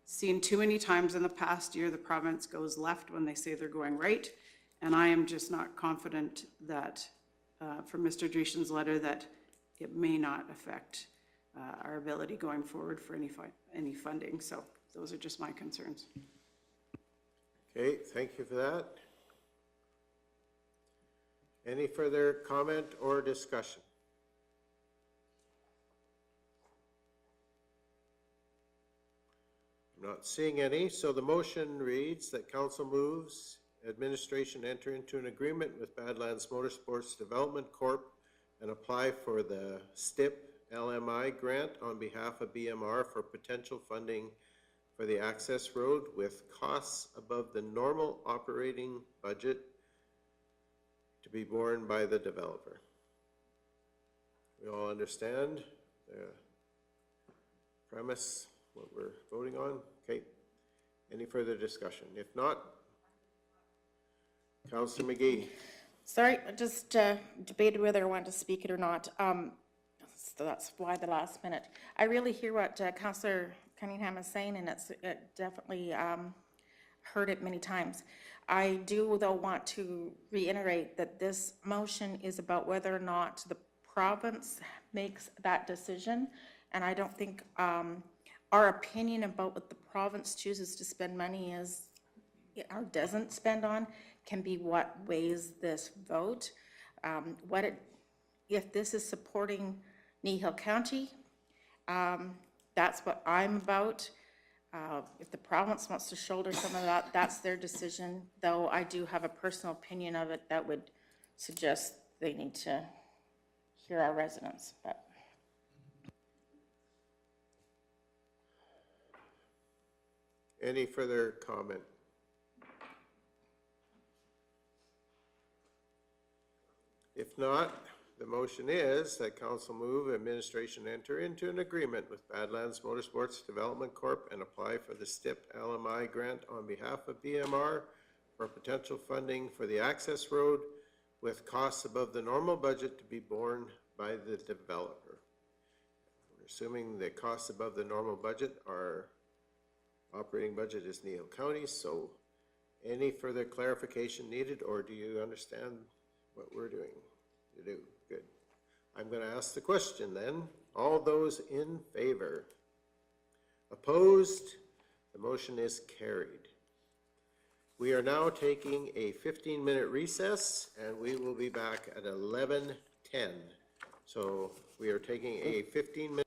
seen too many times in the past year the province goes left when they say they're going right, and I am just not confident that, from Mr. Dreeshen's letter, that it may not affect our ability going forward for any funding. So those are just my concerns. Okay, thank you for that. Any further comment or discussion? I'm not seeing any, so the motion reads that council moves administration enter into an agreement with Badlands Motorsports Development Corp and apply for the STIP LMI grant on behalf of BMR for potential funding for the access road with costs above the normal operating budget to be borne by the developer. We all understand the premise, what we're voting on? Okay. Any further discussion? If not, Councillor McGee. Sorry, I just debated whether I wanted to speak it or not. So that's why the last minute. I really hear what Councillor Cunningham is saying, and it definitely heard it many times. I do, though, want to reiterate that this motion is about whether or not the province makes that decision, and I don't think our opinion about what the province chooses to spend money is or doesn't spend on can be what weighs this vote. If this is supporting Kneehill County, that's what I'm about. If the province wants to shoulder some of that, that's their decision, though I do have a personal opinion of it that would suggest they need to hear our residents. But any further comment? If not, the motion is that council move administration enter into an agreement with Badlands Motorsports Development Corp and apply for the STIP LMI grant on behalf of BMR for potential funding for the access road with costs above the normal budget to be borne by the developer. We're assuming the costs above the normal budget are operating budget is Kneehill County, so any further clarification needed, or do you understand what we're doing? You do, good. I'm going to ask the question then. All those in favor? Opposed? The motion is carried. We are now taking a 15-minute recess, and we will be back at 11:10. So we are taking a 15-minute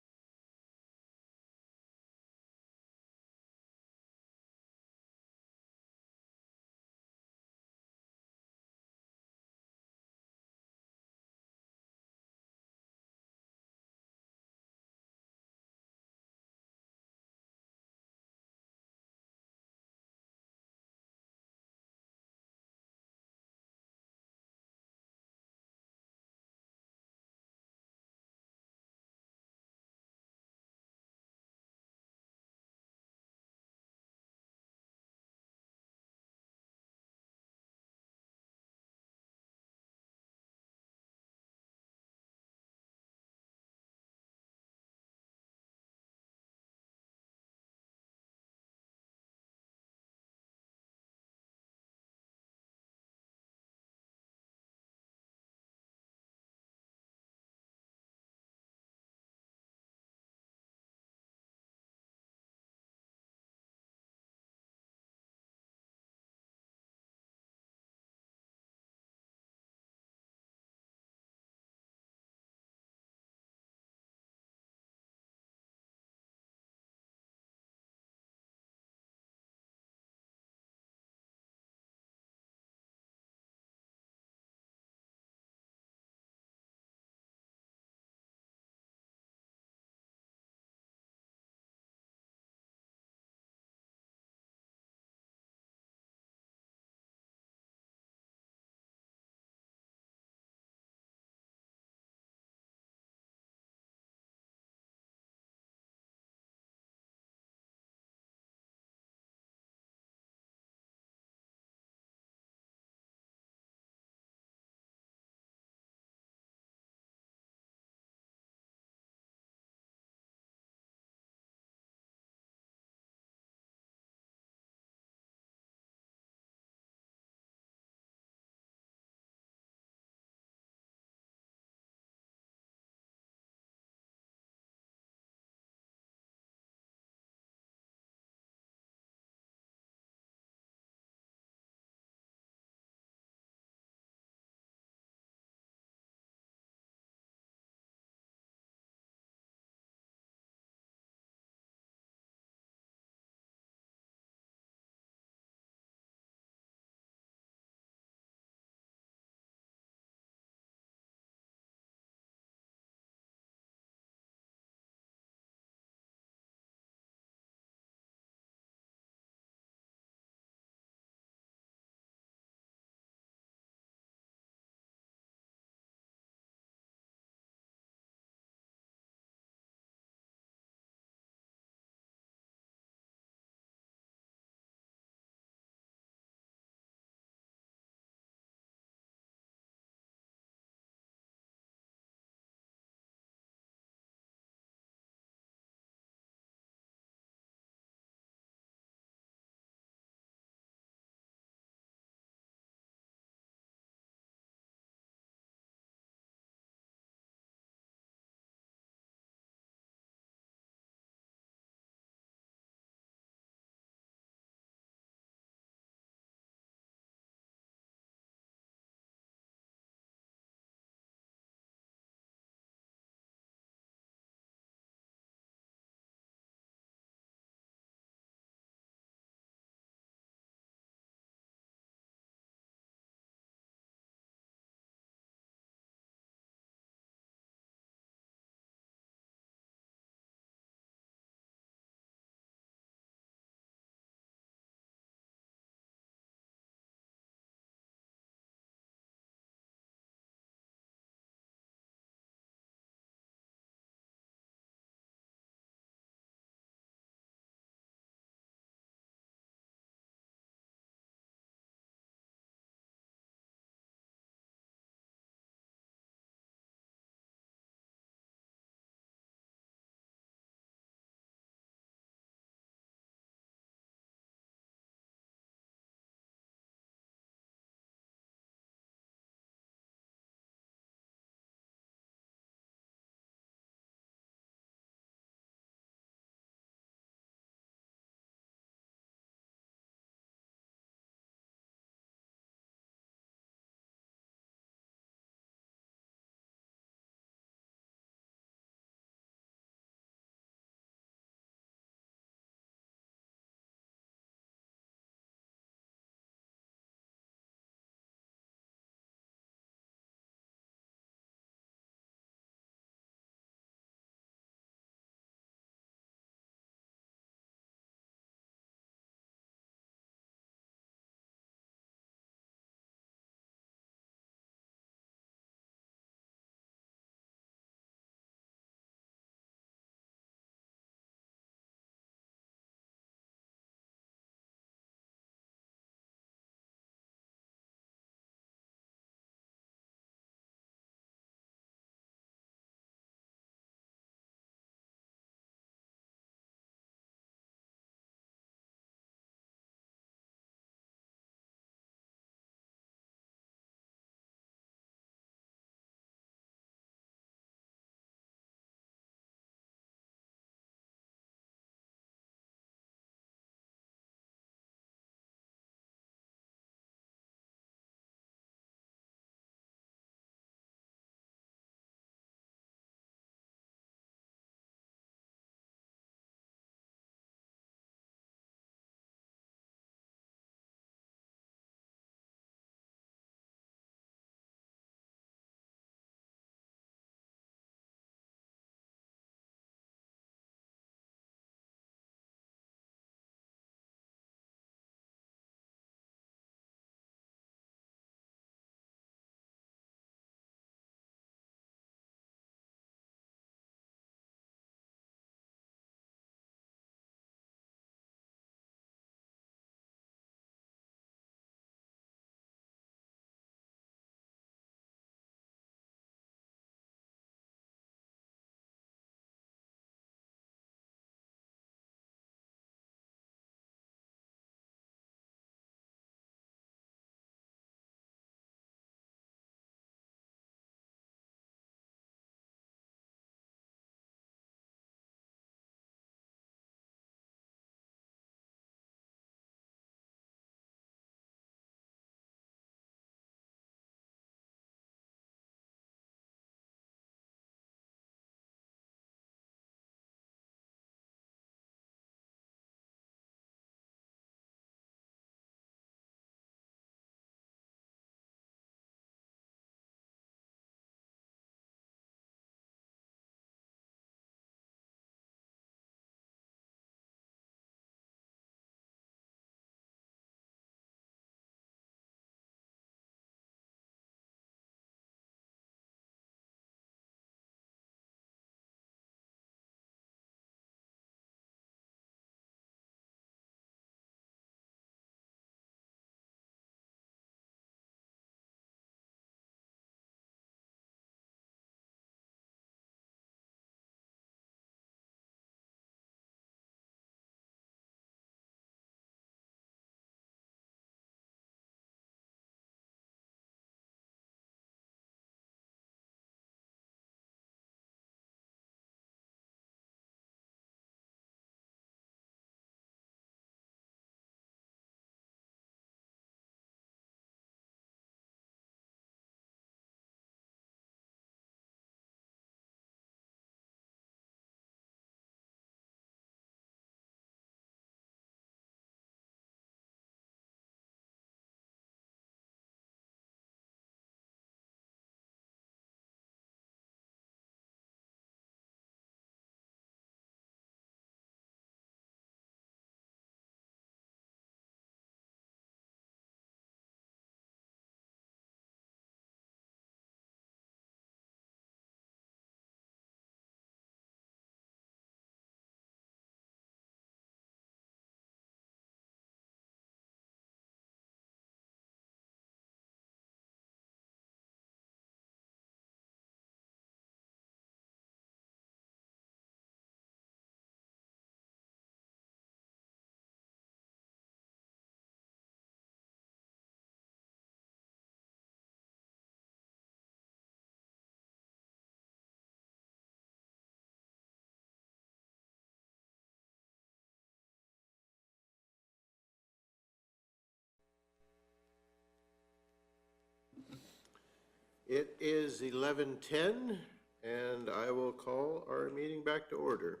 It is 11:10, and I will call our meeting back to order.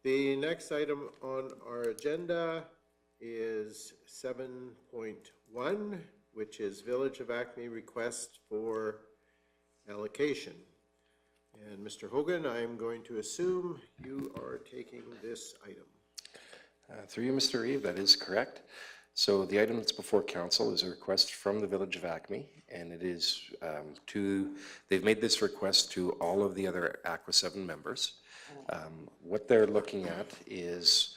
The next item on our agenda is 7.1, which is Village of Acme request for allocation. And Mr. Hogan, I am going to assume you are taking this item. Through you, Mr. Reeve, that is correct. So the item that's before council is a request from the Village of Acme, and it is they've made this request to all of the other Aqua 7 members. What they're looking at is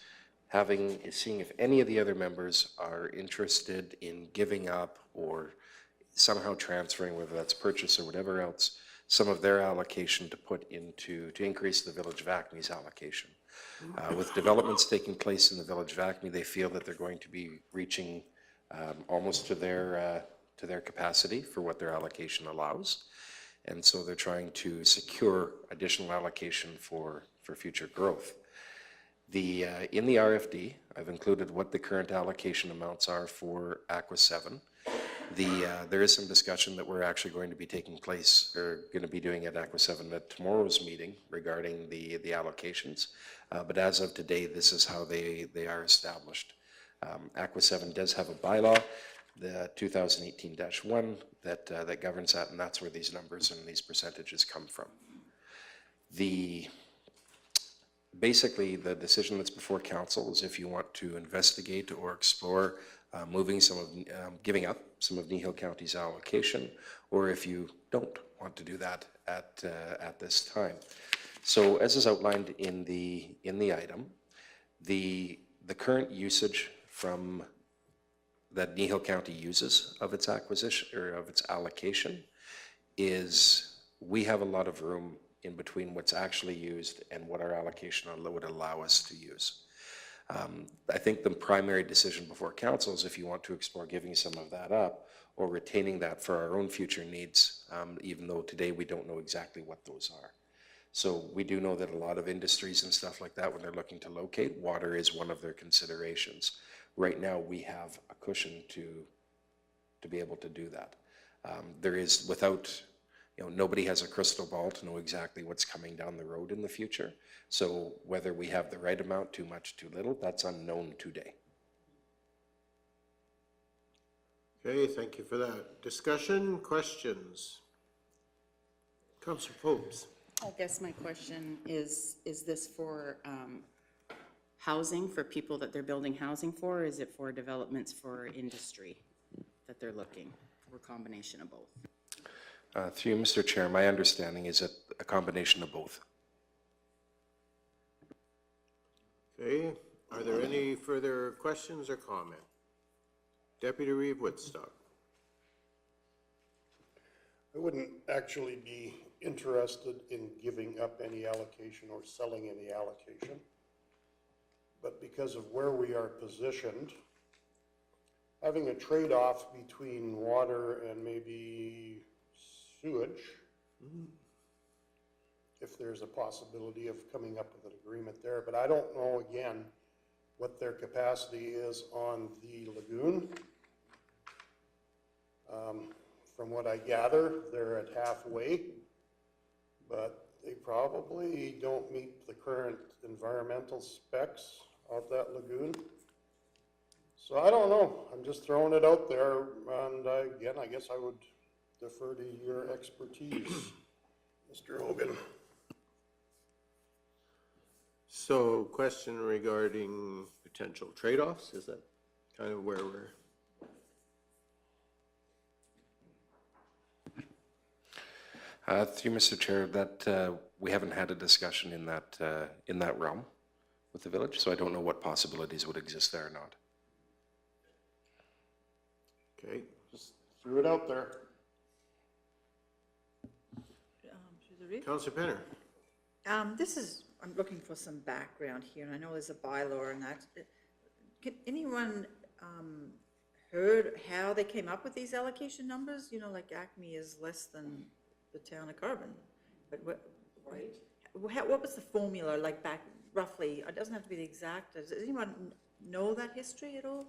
seeing if any of the other members are interested in giving up or somehow transferring, whether that's purchase or whatever else, some of their allocation to put into, to increase the Village of Acme's allocation. With developments taking place in the Village of Acme, they feel that they're going to be reaching almost to their capacity for what their allocation allows. And so they're trying to secure additional allocation for future growth. In the RFD, I've included what the current allocation amounts are for Aqua 7. There is some discussion that we're actually going to be taking place, or going to be doing at Aqua 7 at tomorrow's meeting regarding the allocations. But as of today, this is how they are established. Aqua 7 does have a bylaw, the 2018-1, that governs that, and that's where these numbers and these percentages come from. Basically, the decision that's before council is if you want to investigate or explore giving up some of Kneehill County's allocation, or if you don't want to do that at this time. So as is outlined in the item, the current usage that Kneehill County uses of its acquisition or of its allocation is we have a lot of room in between what's actually used and what our allocation would allow us to use. I think the primary decision before council is if you want to explore giving some of that up or retaining that for our own future needs, even though today we don't know exactly what those are. So we do know that a lot of industries and stuff like that, when they're looking to locate, water is one of their considerations. Right now, we have a cushion to be able to do that. Nobody has a crystal ball to know exactly what's coming down the road in the future. So whether we have the right amount, too much, too little, that's unknown today. Okay, thank you for that. Discussion, questions? Councilor Popes. I guess my question is this for housing, for people that they're building housing for, or is it for developments for industry that they're looking, or a combination of both? Through you, Mr. Chair, my understanding is that a combination of both. Okay, are there any further questions or comment? Deputy Reeve Woodstock. I wouldn't actually be interested in giving up any allocation or selling any allocation. But because of where we are positioned, having a trade-off between water and maybe sewage, if there's a possibility of coming up with an agreement there. But I don't know, again, what their capacity is on the lagoon. From what I gather, they're at halfway, but they probably don't meet the current environmental specs of that lagoon. So I don't know. I'm just throwing it out there, and again, I guess I would defer to your expertise, Mr. Hogan. So, question regarding potential trade-offs, is that kind of where we're? Through Mr. Chair, that we haven't had a discussion in that realm with the village, so I don't know what possibilities would exist there or not. Okay, just threw it out there. Councilor Penner. I'm looking for some background here, and I know there's a bylaw and that. Can anyone heard how they came up with these allocation numbers? You know, like Acme is less than the town of Carbon. But what was the formula, like back roughly? It doesn't have to be the exact. Does anyone know that history at all?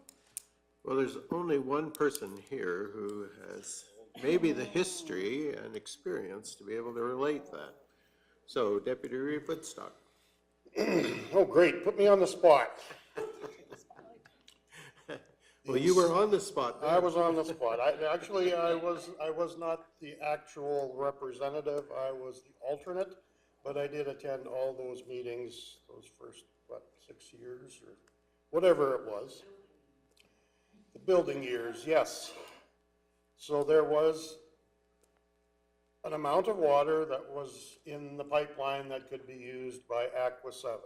Well, there's only one person here who has maybe the history and experience to be able to relate that. So Deputy Reeve Woodstock. Oh, great, put me on the spot. Well, you were on the spot there. I was on the spot. I was not the actual representative, I was the alternate, but I did attend all those meetings, those first, 6 years, or whatever it was. The building years, yes. So there was an amount of water that was in the pipeline that could be used by Aqua 7.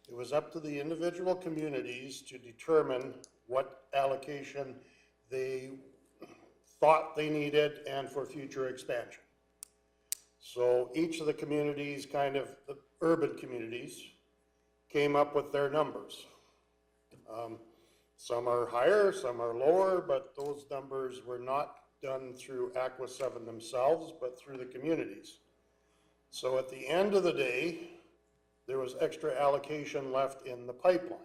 It was up to the individual communities to determine what allocation they thought they needed and for future expansion. So each of the communities, kind of the urban communities, came up with their numbers. Some are higher, some are lower, but those numbers were not done through Aqua 7 themselves, but through the communities. So at the end of the day, there was extra allocation left in the pipeline.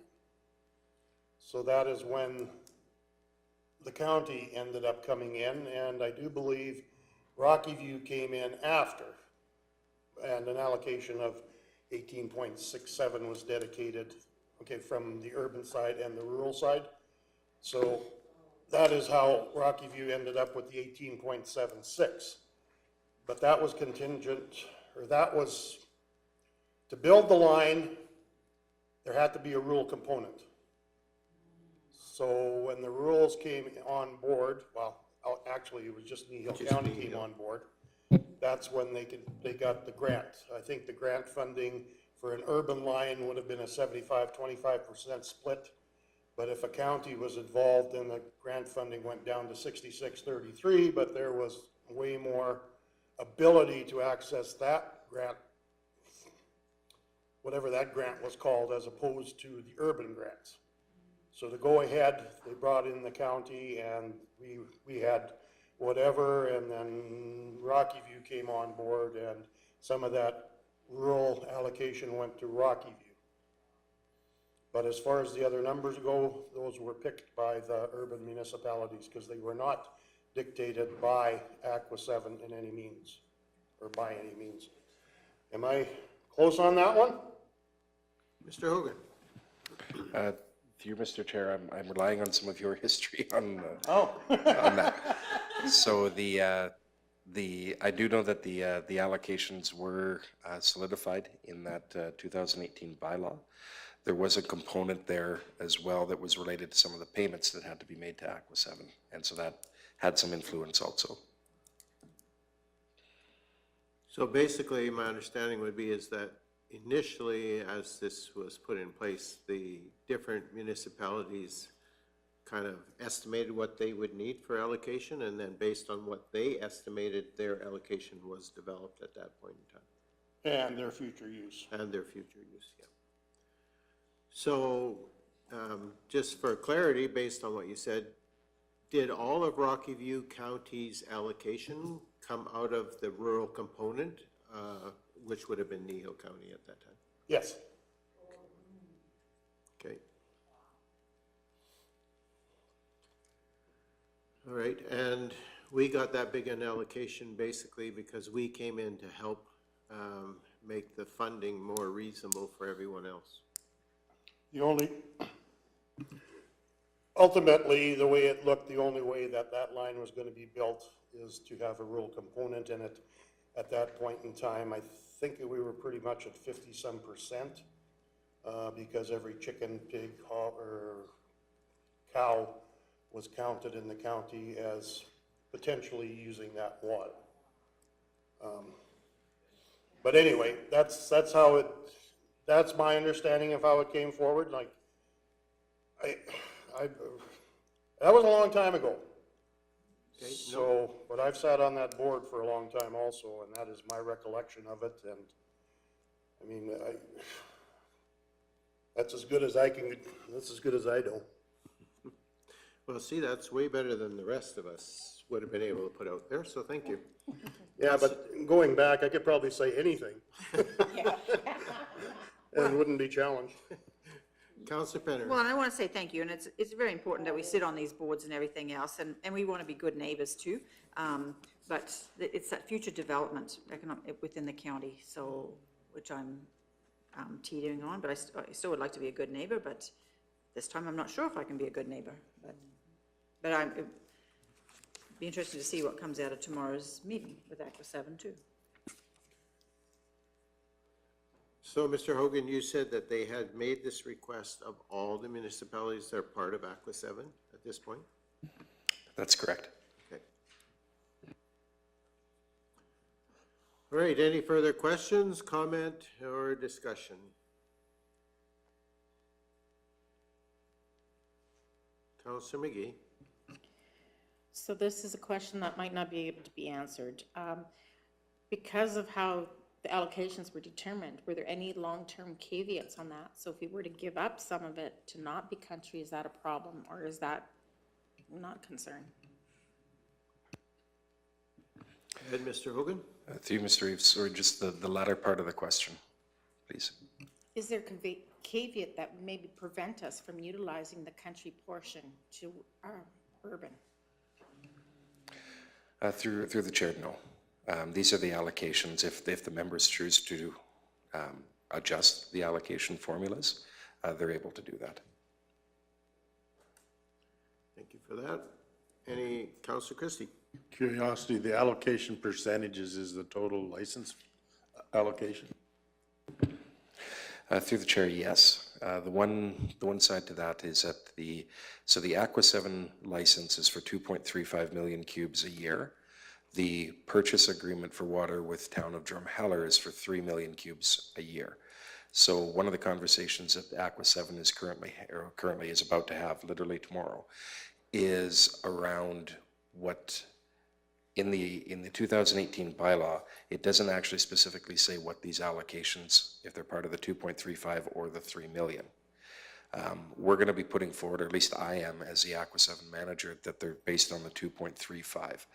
So that is when the county ended up coming in, and I do believe Rocky View came in after, and an allocation of 18.67 was dedicated, okay, from the urban side and the rural side. So that is how Rocky View ended up with the 18.76. But that was contingent, or that was, to build the line, there had to be a rural component. So when the rurals came on board, well, actually it was just Kneehill County came on board, that's when they got the grant. I think the grant funding for an urban line would have been a 75-25% split. But if a county was involved, then the grant funding went down to 66-33, but there was way more ability to access that grant, whatever that grant was called, as opposed to the urban grants. So to go ahead, they brought in the county, and we had whatever, and then Rocky View came on board, and some of that rural allocation went to Rocky View. But as far as the other numbers go, those were picked by the urban municipalities, because they were not dictated by Aqua 7 in any means, or by any means. Am I close on that one? Mr. Hogan. Through Mr. Chair, I'm relying on some of your history on on that. So I do know that the allocations were solidified in that 2018 bylaw. There was a component there as well that was related to some of the payments that had to be made to Aqua 7, and so that had some influence also. So basically, my understanding would be is that initially, as this was put in place, the different municipalities kind of estimated what they would need for allocation, and then based on what they estimated, their allocation was developed at that point in time. And their future use. And their future use, yeah. So, just for clarity, based on what you said, did all of Rocky View County's allocation come out of the rural component, which would have been Kneehill County at that time? Yes. Okay. All right, and we got that big an allocation basically because we came in to help make the funding more reasonable for everyone else. Ultimately, the way it looked, the only way that that line was going to be built is to have a rural component in it. At that point in time, I think we were pretty much at 50-some%, because every chicken, pig, or cow was counted in the county as potentially using that water. But anyway, that's how it, that's my understanding of how it came forward. Like, that was a long time ago. Okay, So, but I've sat on that board for a long time also, and that is my recollection of it, and, I mean, that's as good as I can, that's as good as I know. Well, see, that's way better than the rest of us would have been able to put out there, so thank you. Yeah, but going back, I could probably say anything. And wouldn't be challenged. Counselor Penner. Well, and I want to say thank you, and it's very important that we sit on these boards and everything else, and we want to be good neighbors too. But it's that future development within the county, so, which I'm teetering on, but I still would like to be a good neighbor, but this time I'm not sure if I can be a good neighbor. But it'd be interesting to see what comes out of tomorrow's meeting with Aqua 7 too. So, Mr. Hogan, you said that they had made this request of all the municipalities that are part of Aqua 7 at this point? That's correct. Okay. All right, any further questions, comment, or discussion? Councillor McGee. So this is a question that might not be able to be answered. Because of how the allocations were determined, were there any long-term caveats on that? So if we were to give up some of it to not be country, is that a problem, or is that not a concern? Go ahead, Mr. Hogan. Through you, Mr. Reeves, or just the latter part of the question, please. Is there a caveat that would maybe prevent us from utilizing the country portion to urban? Through the chair, no. These are the allocations. If the members choose to adjust the allocation formulas, they're able to do that. Thank you for that. Any, Councillor Christie? Curiosity, the allocation percentages is the total license allocation? Through the chair, yes. The one side to that is that the Aqua 7 license is for 2.35 million cubes a year. The purchase agreement for water with Town of Drumheller is for 3 million cubes a year. So one of the conversations that Aqua 7 is currently is about to have, literally tomorrow, is around what in the 2018 bylaw, it doesn't actually specifically say what these allocations, if they're part of the 2.35 or the 3 million. We're going to be putting forward, or at least I am as the Aqua 7 manager, that they're based on the 2.35.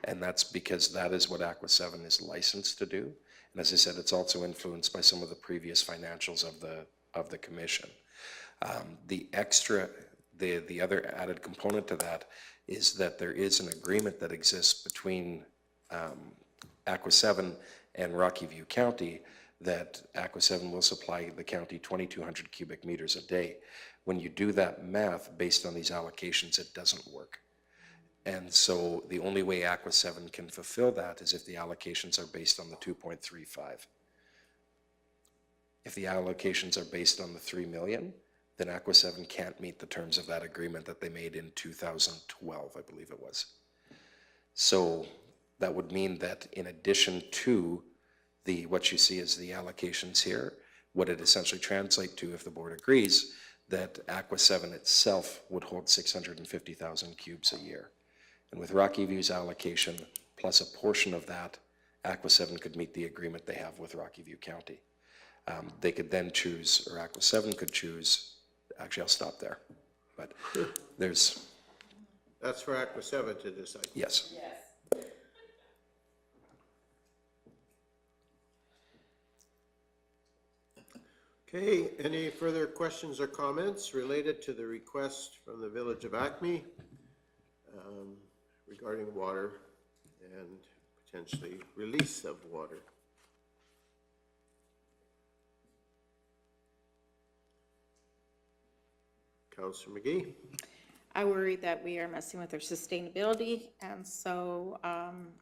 And that's because that is what Aqua 7 is licensed to do. And as I said, it's also influenced by some of the previous financials of the commission. The other added component to that is that there is an agreement that exists between Aqua 7 and Rocky View County that Aqua 7 will supply the county 2,200 cubic meters a day. When you do that math based on these allocations, it doesn't work. And so the only way Aqua 7 can fulfill that is if the allocations are based on the 2.35. If the allocations are based on the 3 million, then Aqua 7 can't meet the terms of that agreement that they made in 2012, I believe it was. So that would mean that in addition to what you see as the allocations here, what it essentially translates to, if the board agrees, that Aqua 7 itself would hold 650,000 cubes a year. And with Rocky View's allocation, plus a portion of that, Aqua 7 could meet the agreement they have with Rocky View County. They could then choose, or Aqua 7 could choose, actually I'll stop there, but there's... That's for Aqua 7 to decide. Yes. Okay, any further questions or comments related to the request from the Village of Acme regarding water and potentially release of water? Councillor McGee? I worry that we are messing with our sustainability, and so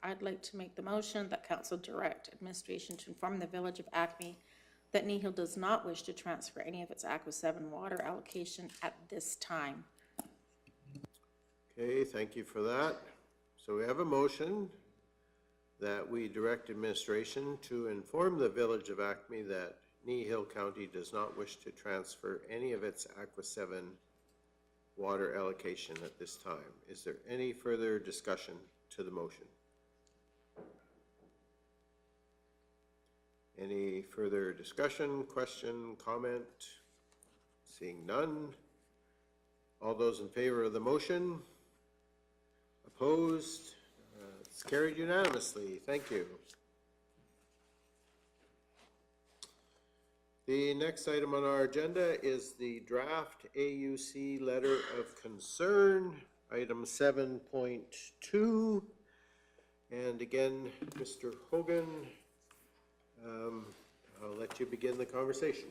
I'd like to make the motion that council direct administration to inform the Village of Acme that Kneehill does not wish to transfer any of its Aqua 7 water allocation at this time. Okay, thank you for that. So we have a motion that we direct administration to inform the Village of Acme that Kneehill County does not wish to transfer any of its Aqua 7 water allocation at this time. Is there any further discussion to the motion? Any further discussion, question, comment? Seeing none. All those in favor of the motion? Opposed? It's carried unanimously. Thank you. The next item on our agenda is the draft AUC letter of concern, item 7.2. And again, Mr. Hogan, I'll let you begin the conversation.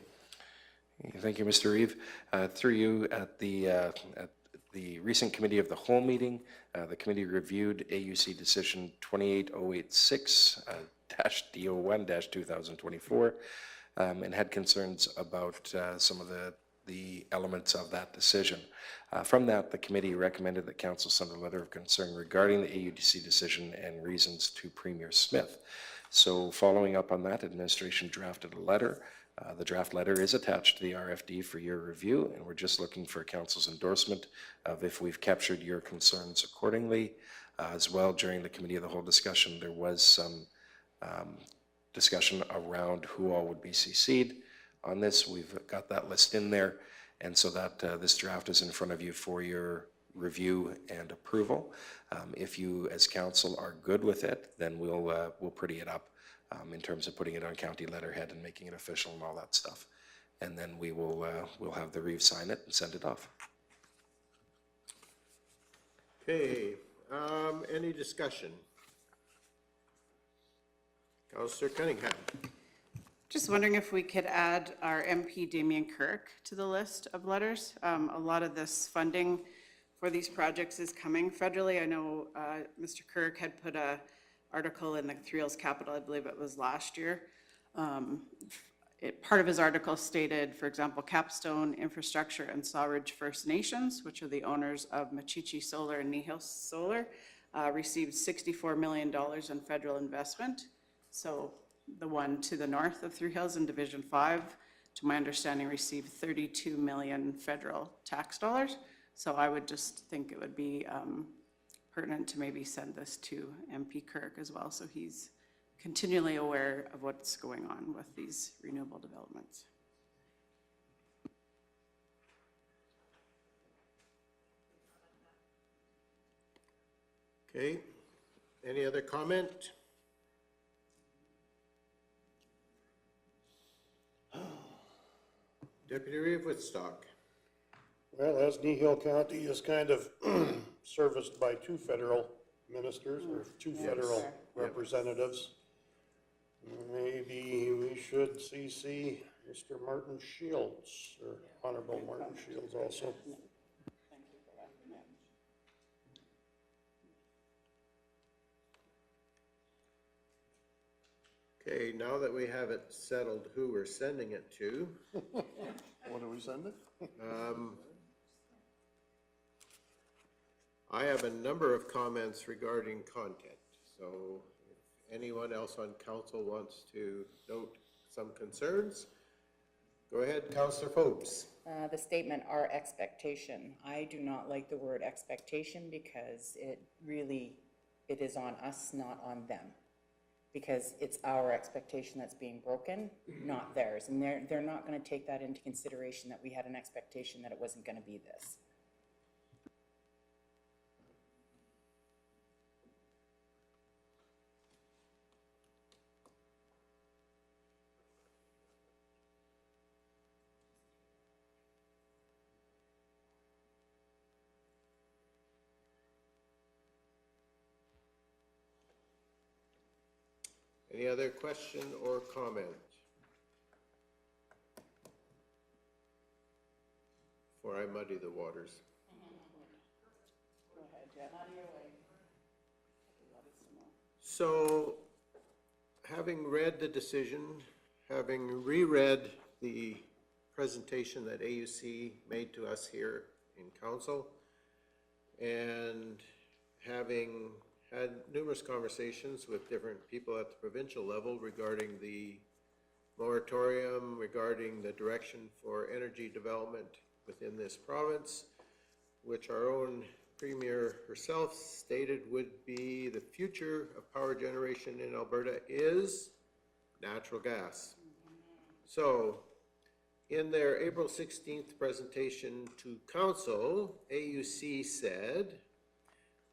Thank you, Mr. Reeve. Through you, at the recent Committee of the Whole meeting, the committee reviewed AUC Decision 28086-DO1-2024 and had concerns about some of the elements of that decision. From that, the committee recommended that Council send a letter of concern regarding the AUC decision and reasons to Premier Smith. So following up on that, administration drafted a letter. The draft letter is attached to the RFD for your review, and we're just looking for Council's endorsement of if we've captured your concerns accordingly. As well, during the Committee of the Whole discussion, there was some discussion around who all would be CC'd on this. We've got that list in there, and so that this draft is in front of you for your review and approval. If you, as Council, are good with it, then we'll pretty it up in terms of putting it on county letterhead and making it official and all that stuff. And then we'll have the Reeve sign it and send it off. Okay, any discussion? Councillor Cunningham. Just wondering if we could add our MP Damien Kirk to the list of letters. A lot of this funding for these projects is coming federally. I know Mr. Kirk had put a article in the Three Hills Capital, I believe it was last year. Part of his article stated, for example, Capstone Infrastructure and Sawridge First Nations, which are the owners of Machichi Solar and Kneehill Solar, received $64 million in federal investment. So the one to the north of Three Hills in Division 5, to my understanding, received 32 million federal tax dollars. So I would just think it would be pertinent to maybe send this to MP Kirk as well, so he's continually aware of what's going on with these renewable developments. Okay, any other comment? Deputy Reeve Woodstock. Well, as Kneehill County is kind of serviced by two federal ministers or two federal representatives, maybe we should CC Mr. Martin Shields, or Honorable Martin Shields also. Okay, now that we have it settled who we're sending it to. What do we send it? I have a number of comments regarding content, so if anyone else on council wants to note some concerns, go ahead, Councillor Forbes. The statement, our expectation. I do not like the word expectation because it is on us, not on them. Because it's our expectation that's being broken, not theirs. And they're not gonna take that into consideration, that we had an expectation that it wasn't gonna be this. Any other question or comment? Before I muddy the waters. So, having read the decision, having reread the presentation that AUC made to us here in council, and having had numerous conversations with different people at the provincial level regarding the moratorium, regarding the direction for energy development within this province, which our own Premier herself stated would be the future of power generation in Alberta is natural gas. So, in their April 16th presentation to council, AUC said,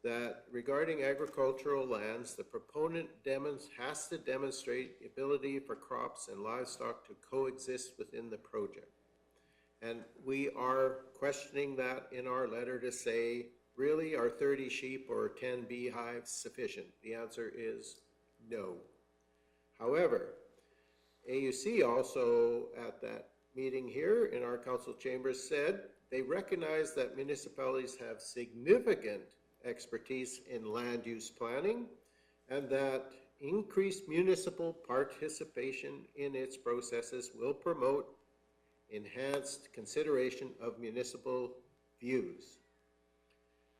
that regarding agricultural lands, the proponent has to demonstrate the ability for crops and livestock to coexist within the project. And we are questioning that in our letter to say, really, are 30 sheep or 10 beehives sufficient? The answer is no. However, AUC also at that meeting here in our council chambers said they recognize that municipalities have significant expertise in land use planning and that increased municipal participation in its processes will promote enhanced consideration of municipal views.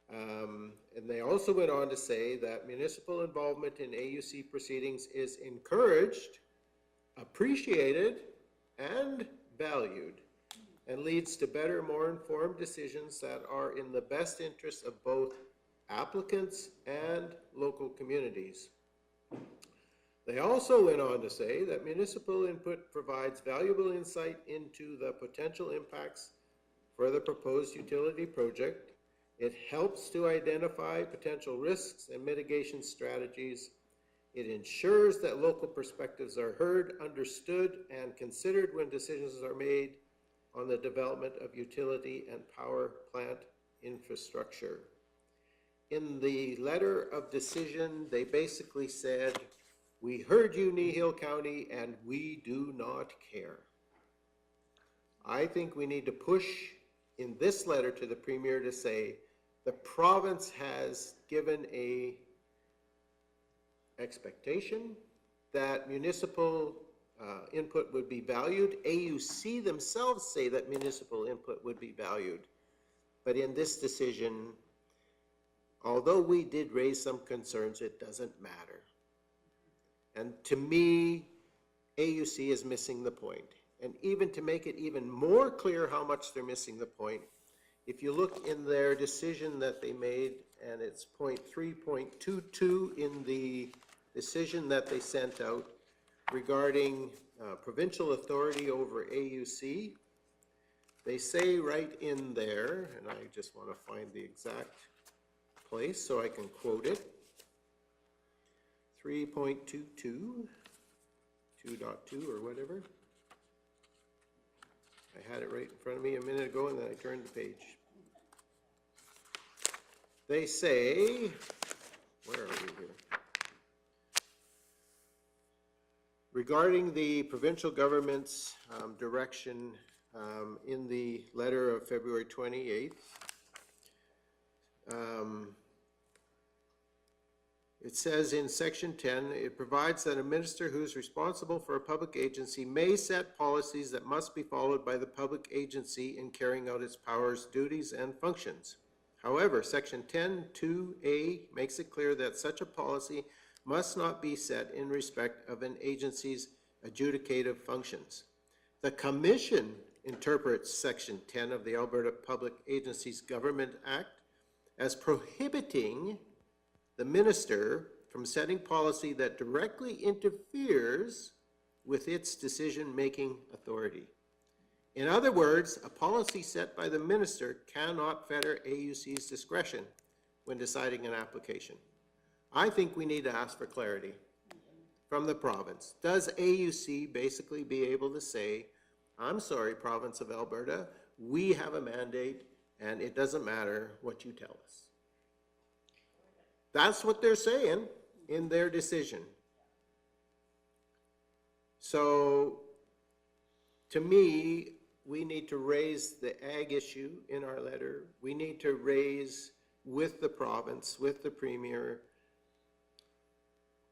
And they also went on to say that municipal involvement in AUC proceedings is encouraged, appreciated, and valued, and leads to better, more informed decisions that are in the best interest of both applicants and local communities. They also went on to say that municipal input provides valuable insight into the potential impacts for the proposed utility project. It helps to identify potential risks and mitigation strategies. It ensures that local perspectives are heard, understood, and considered when decisions are made on the development of utility and power plant infrastructure. In the letter of decision, they basically said, we heard you, Kneehill County, and we do not care. I think we need to push in this letter to the Premier to say the province has given a expectation that municipal input would be valued. AUC themselves say that municipal input would be valued. But in this decision, although we did raise some concerns, it doesn't matter. And to me, AUC is missing the point. And even to make it even more clear how much they're missing the point, if you look in their decision that they made, and it's point 3.22 in the decision that they sent out regarding provincial authority over AUC, they say right in there, and I just want to find the exact place so I can quote it, 3.22, 2.2 or whatever. I had it right in front of me a minute ago and then I turned the page. They say, where are we here? Regarding the provincial government's direction in the letter of February 28th, it says in section 10, it provides that a minister who is responsible for a public agency may set policies that must be followed by the public agency in carrying out its powers, duties, and functions. However, section 10(2)(a) makes it clear that such a policy must not be set in respect of an agency's adjudicative functions. The Commission interprets section 10 of the Alberta Public Agencies Government Act as prohibiting the minister from setting policy that directly interferes with its decision-making authority. In other words, a policy set by the minister cannot fetter AUC's discretion when deciding an application. I think we need to ask for clarity from the province. Does AUC basically be able to say, I'm sorry, province of Alberta, we have a mandate and it doesn't matter what you tell us? That's what they're saying in their decision. So, to me, we need to raise the ag issue in our letter. We need to raise with the province, with the Premier,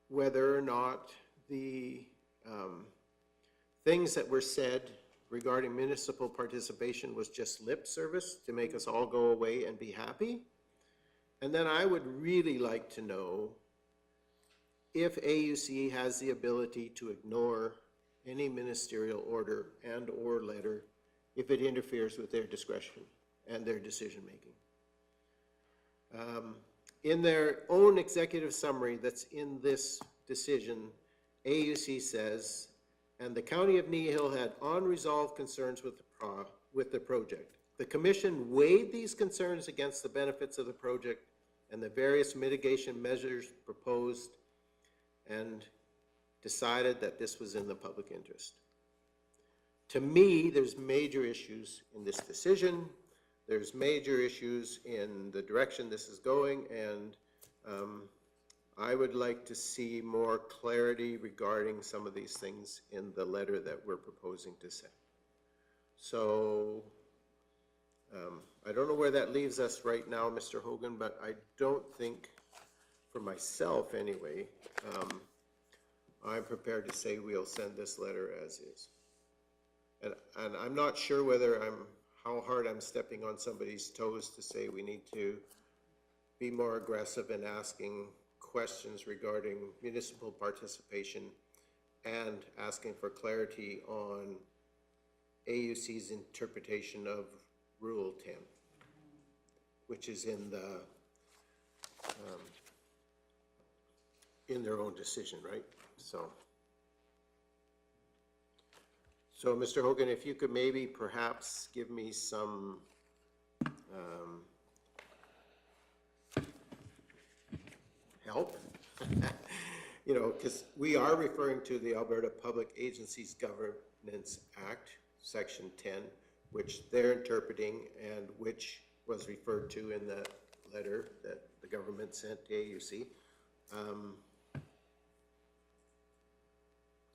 whether or not the things that were said regarding municipal participation was just lip service to make us all go away and be happy. And then I would really like to know if AUC has the ability to ignore any ministerial order and or letter if it interferes with their discretion and their decision-making. In their own executive summary that's in this decision, AUC says, and the County of Kneehill had unresolved concerns with the project. The Commission weighed these concerns against the benefits of the project and the various mitigation measures proposed, and decided that this was in the public interest. To me, there's major issues in this decision. There's major issues in the direction this is going, and I would like to see more clarity regarding some of these things in the letter that we're proposing to send. So I don't know where that leaves us right now, Mr. Hogan, but I don't think, for myself anyway, I'm prepared to say we'll send this letter as is. And I'm not sure whether how hard I'm stepping on somebody's toes to say we need to be more aggressive in asking questions regarding municipal participation and asking for clarity on AUC's interpretation of Rule 10, which is in the in their own decision, right? So Mr. Hogan, if you could maybe perhaps give me some help, you know, because we are referring to the Alberta Public Agencies Governance Act, Section 10, which they're interpreting and which was referred to in that letter that the government sent to AUC.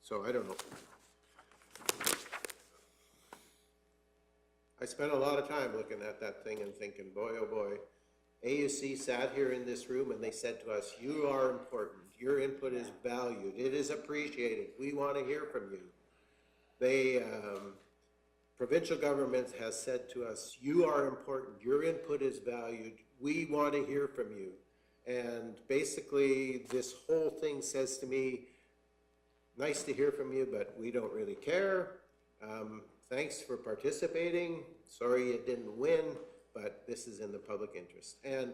So I don't know. I spent a lot of time looking at that thing and thinking, boy, oh boy, AUC sat here in this room and they said to us, you are important. Your input is valued. It is appreciated. We want to hear from you. They, provincial government has said to us, you are important. Your input is valued. We want to hear from you. And basically, this whole thing says to me, nice to hear from you, but we don't really care. Thanks for participating. Sorry it didn't win, but this is in the public interest. And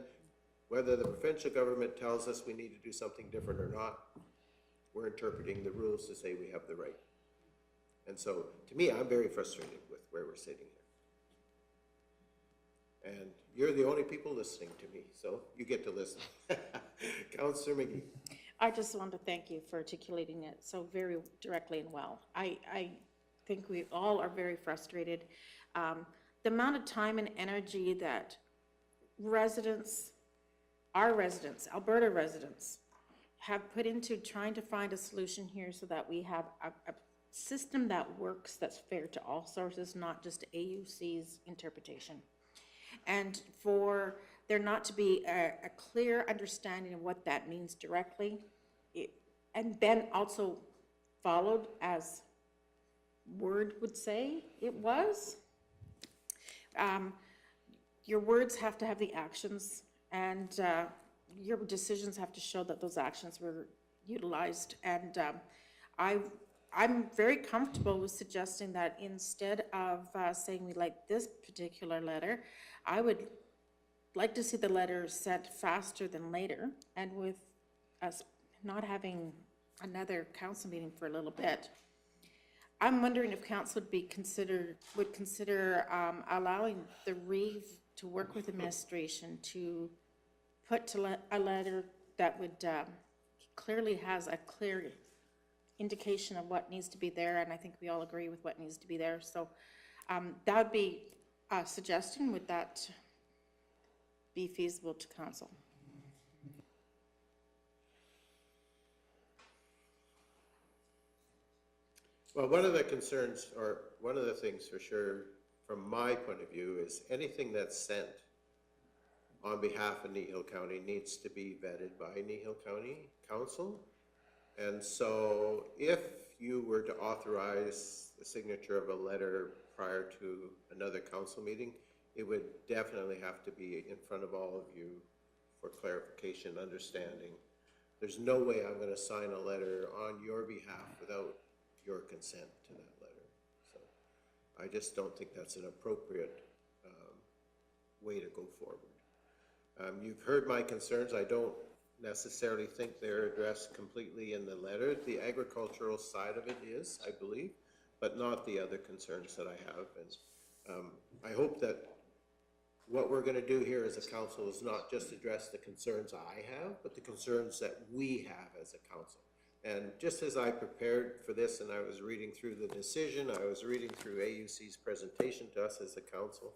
whether the provincial government tells us we need to do something different or not, we're interpreting the rules to say we have the right. And so, to me, I'm very frustrated with where we're sitting here. And you're the only people listening to me, so you get to listen. Councillor McGee. I just want to thank you for articulating it so very directly and well. I think we all are very frustrated. The amount of time and energy that residents, our residents, Alberta residents, have put into trying to find a solution here so that we have a system that works, that's fair to all sources, not just AUC's interpretation. And for there not to be a clear understanding of what that means directly, and then also followed as word would say it was. Your words have to have the actions, and your decisions have to show that those actions were utilized. And I'm very comfortable with suggesting that instead of saying we like this particular letter, I would like to see the letter sent faster than later, and with us not having another council meeting for a little bit. I'm wondering if council would consider allowing the REEV to work with administration to put to a letter that would clearly has a clear indication of what needs to be there, and I think we all agree with what needs to be there. So that would be a suggestion. Would that be feasible to council? Well, one of the concerns, or one of the things for sure, from my point of view, is anything that's sent on behalf of Kneehill County needs to be vetted by Kneehill County Council. And so if you were to authorize the signature of a letter prior to another council meeting, it would definitely have to be in front of all of you for clarification, understanding. There's no way I'm going to sign a letter on your behalf without your consent to that letter. So I just don't think that's an appropriate way to go forward. You've heard my concerns. I don't necessarily think they're addressed completely in the letter. The agricultural side of it is, I believe, but not the other concerns that I have. And I hope that what we're gonna do here as a council is not just address the concerns I have, but the concerns that we have as a council. And just as I prepared for this and I was reading through the decision, I was reading through AUC's presentation to us as a council,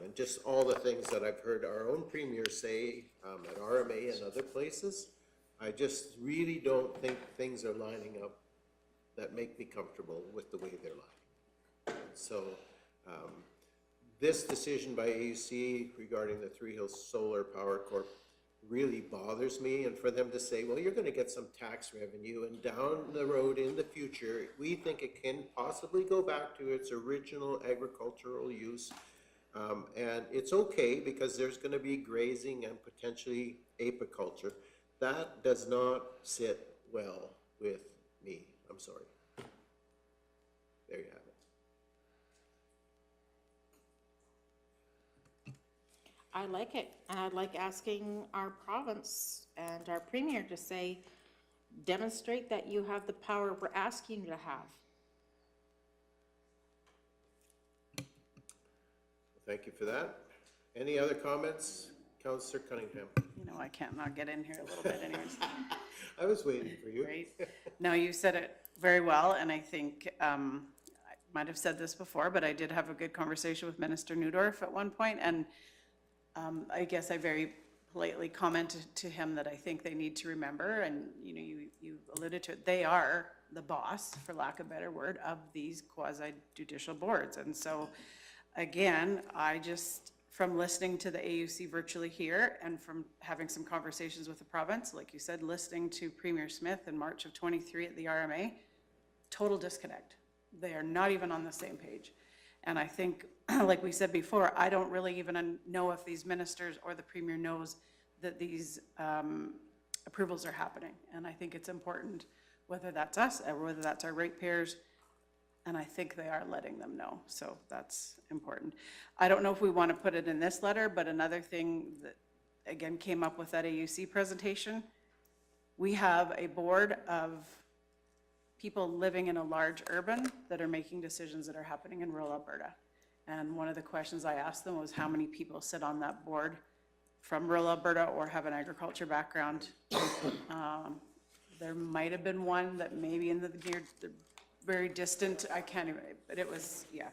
and just all the things that I've heard our own premier say at RMA and other places, I just really don't think things are lining up that make me comfortable with the way they're lining. So this decision by AUC regarding the Three Hills Solar Power Corp really bothers me, and for them to say, well, you're gonna get some tax revenue, and down the road in the future, we think it can possibly go back to its original agricultural use. And it's okay because there's gonna be grazing and potentially apiculture. That does not sit well with me, I'm sorry. There you have it. I like it, and I'd like asking our province and our premier to say, demonstrate that you have the power we're asking you to have. Thank you for that. Any other comments? Councillor Cunningham. You know, I can't not get in here a little bit anyways. I was waiting for you. Right? No, you said it very well, and I think, I might have said this before, but I did have a good conversation with Minister Neudorf at one point, and I guess I very politely commented to him that I think they need to remember, and you know, you alluded to it, they are the boss, for lack of a better word, of these quasi-judicial boards. And so, again, I just, from listening to the AUC virtually here and from having some conversations with the province, like you said, listening to Premier Smith in March of 23 at the RMA, total disconnect. They are not even on the same page. And I think, like we said before, I don't really even know if these ministers or the Premier knows that these approvals are happening. And I think it's important, whether that's us or whether that's our ratepayers, and I think they are letting them know. So that's important. I don't know if we want to put it in this letter, but another thing that, again, came up with that AUC presentation, we have a board of people living in a large urban that are making decisions that are happening in rural Alberta. And one of the questions I asked them was how many people sit on that board from rural Alberta or have an agriculture background. There might have been one that maybe in the very distant, I can't even, but it was, yeah.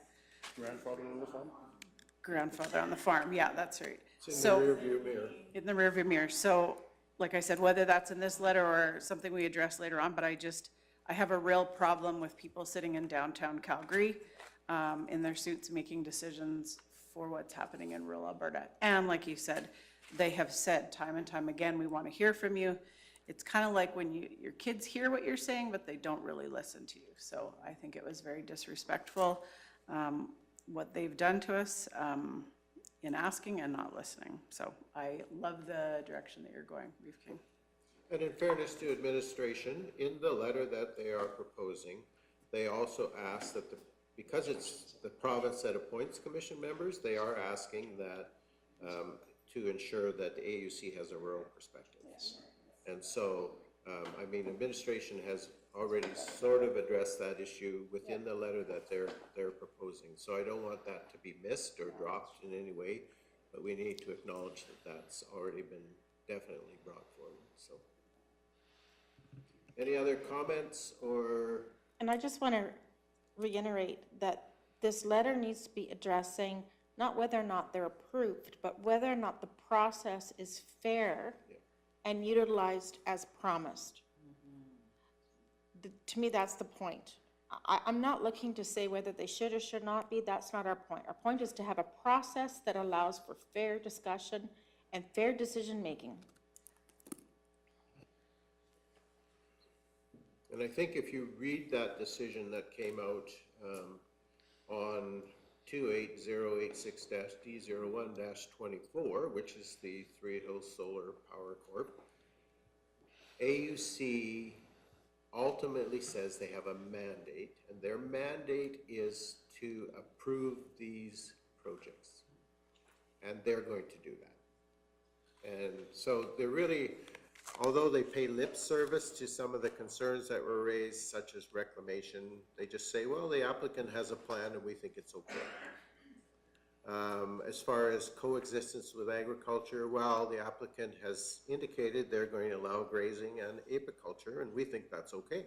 Grandfather on the farm? Grandfather on the farm, yeah, that's right. It's in the rearview mirror. In the rearview mirror. So, like I said, whether that's in this letter or something we address later on, but I have a real problem with people sitting in downtown Calgary in their suits making decisions for what's happening in rural Alberta. And like you said, they have said time and time again, we want to hear from you. It's kind of like when your kids hear what you're saying, but they don't really listen to you. So I think it was very disrespectful what they've done to us in asking and not listening. So I love the direction that you're going, Reeve King. And in fairness to administration, in the letter that they are proposing, they also ask that because it's the province that appoints commission members, they are asking that to ensure that the AUC has a rural perspective. Yes. And so, I mean, administration has already sort of addressed that issue within the letter that they're proposing. So I don't want that to be missed or dropped in any way, but we need to acknowledge that that's already been definitely brought forward, so. Any other comments or? And I just want to reiterate that this letter needs to be addressing not whether or not they're approved, but whether or not the process is fair and utilized as promised. To me, that's the point. I'm not looking to say whether they should or should not be. That's not our point. Our point is to have a process that allows for fair discussion and fair decision-making. And I think if you read that decision that came out on 28086-D01-24, which is the Three Hills Solar Power Corp, AUC ultimately says they have a mandate, and their mandate is to approve these projects. And they're going to do that. And so they're really, although they pay lip service to some of the concerns that were raised, such as reclamation, they just say, well, the applicant has a plan and we think it's okay. As far as coexistence with agriculture, well, the applicant has indicated they're going to allow grazing and apiculture, and we think that's okay.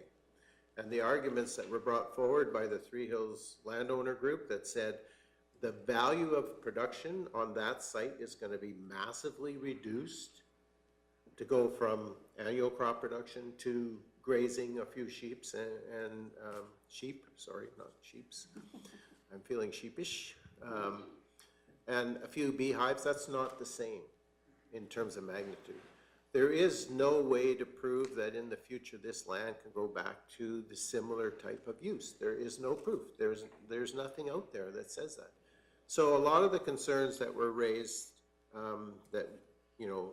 And the arguments that were brought forward by the Three Hills landowner group that said the value of production on that site is going to be massively reduced to go from annual crop production to grazing a few sheeps and sheep, sorry, not sheeps. I'm feeling sheepish. And a few beehives, that's not the same in terms of magnitude. There is no way to prove that in the future this land can go back to the similar type of use. There is no proof. There's nothing out there that says that. So a lot of the concerns that were raised that, you know,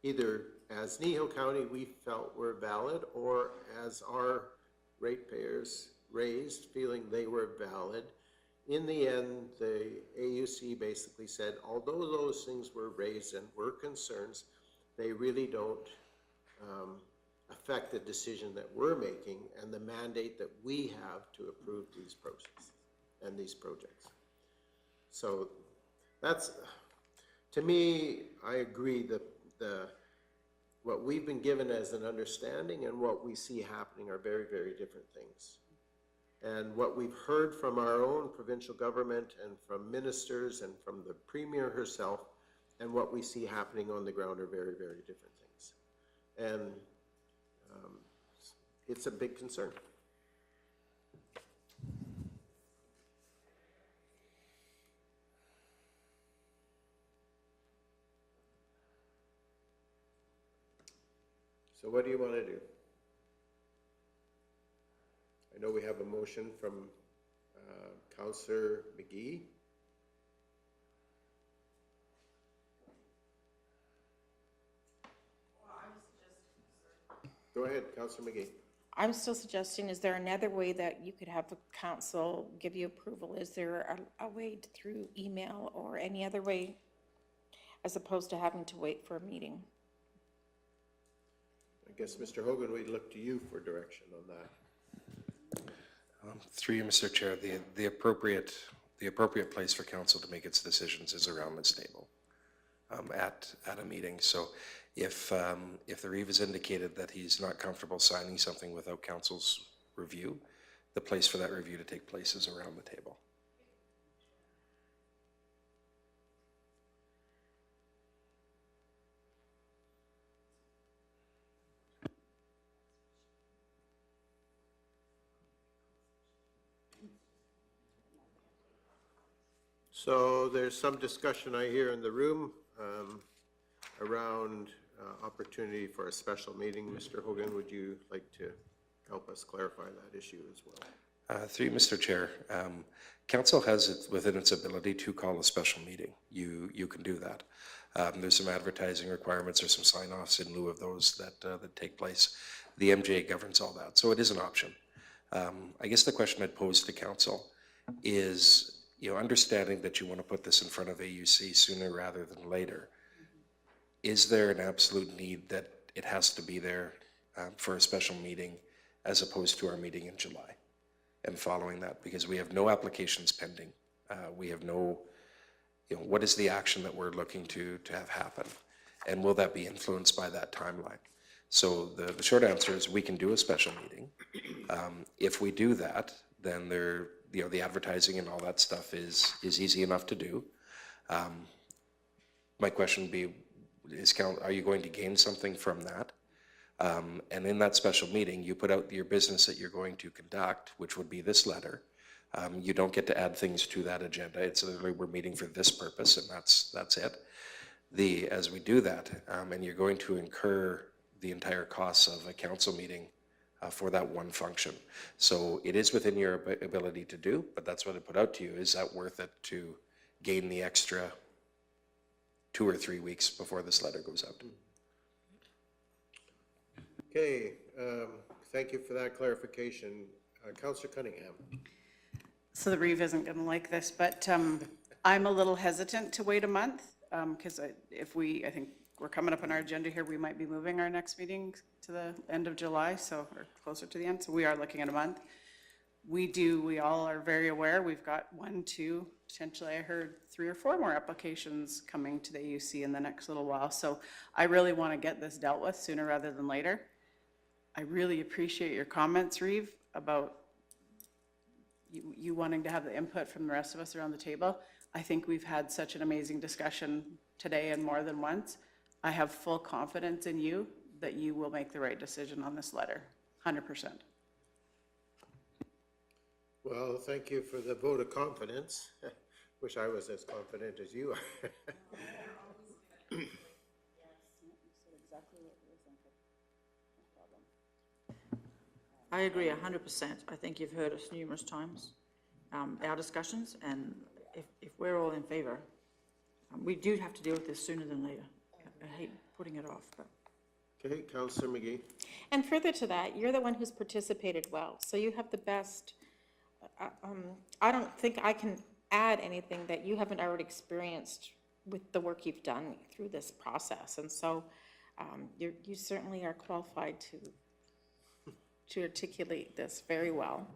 either as Kneehill County we felt were valid, or as our ratepayers raised, feeling they were valid, in the end, the AUC basically said, although those things were raised and were concerns, they really don't affect the decision that we're making and the mandate that we have to approve these processes and these projects. So that's, to me, I agree that what we've been given as an understanding and what we see happening are very, very different things. And what we've heard from our own provincial government and from ministers and from the Premier herself and what we see happening on the ground are very, very different things. And it's a big concern. So what do you want to do? I know we have a motion from Councillor McGee. Go ahead, Councillor McGee. I'm still suggesting, is there another way that you could have the council give you approval? Is there a way through email or any other way as opposed to having to wait for a meeting? I guess, Mr. Hogan, we'd look to you for direction on that. Through you, Mr. Chair, the appropriate place for council to make its decisions is around this table at a meeting. So if the Reeve has indicated that he's not comfortable signing something without council's review, the place for that review to take place is around the table. So there's some discussion I hear in the room around opportunity for a special meeting. Mr. Hogan, would you like to help us clarify that issue as well? Through you, Mr. Chair, council has it within its ability to call a special meeting. You can do that. There's some advertising requirements or some sign-offs in lieu of those that take place. The MJ governs all that, so it is an option. I guess the question I'd pose to council is, you know, understanding that you want to put this in front of AUC sooner rather than later, is there an absolute need that it has to be there for a special meeting as opposed to our meeting in July and following that? Because we have no applications pending. We have no, you know, what is the action that we're looking to have happen? And will that be influenced by that timeline? So the short answer is we can do a special meeting. If we do that, then you know, the advertising and all that stuff is easy enough to do. My question would be, are you going to gain something from that? And in that special meeting, you put out your business that you're going to conduct, which would be this letter. You don't get to add things to that agenda. It's literally, we're meeting for this purpose, and that's it. As we do that, and you're going to incur the entire costs of a council meeting for that one function. So it is within your ability to do, but that's what I put out to you. Is that worth it to gain the extra 2 or 3 weeks before this letter goes out? Okay, thank you for that clarification. Councillor Cunningham. So the Reeve isn't going to like this, but I'm a little hesitant to wait a month because I think we're coming up on our agenda here, we might be moving our next meeting to the end of July, so, or closer to the end, so we are looking at a month. we all are very aware, we've got 1, 2, potentially I heard 3 or 4 more applications coming to the AUC in the next little while. So I really want to get this dealt with sooner rather than later. I really appreciate your comments, Reeve, about you wanting to have the input from the rest of us around the table. I think we've had such an amazing discussion today and more than once. I have full confidence in you that you will make the right decision on this letter, 100%. Well, thank you for the vote of confidence. Wish I was as confident as you are. I agree 100%. I think you've heard us numerous times, our discussions, and if we're all in favor, we do have to deal with this sooner than later. I hate putting it off, but. Okay, Councillor McGee. And further to that, you're the one who's participated well, so you have the best, I don't think I can add anything that you haven't already experienced with the work you've done through this process, and so you certainly are qualified to articulate this very well.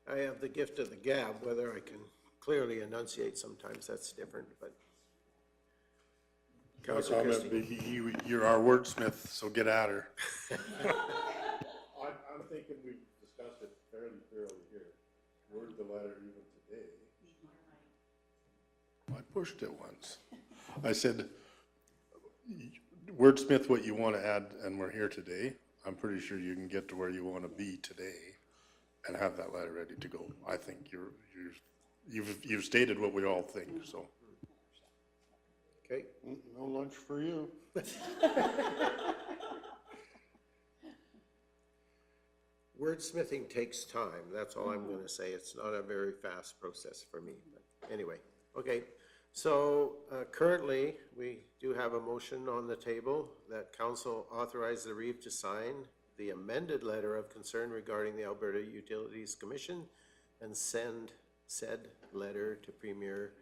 I have the gift of the gab. Whether I can clearly enunciate sometimes, that's different, but. Councillor Christie. You're our wordsmith, so get at her. I'm thinking we discussed it fairly thoroughly here. Word the letter even today. I pushed it once. I said, wordsmith what you want to add, and we're here today. I'm pretty sure you can get to where you want to be today and have that letter ready to go. I think you've stated what we all think, so. Okay. No lunch for you. Wordsmithing takes time. That's all I'm going to say. It's not a very fast process for me. But anyway, okay. So currently, we do have a motion on the table that council authorize the Reeve to sign the amended letter of concern regarding the Alberta Utilities Commission and send said letter to Premier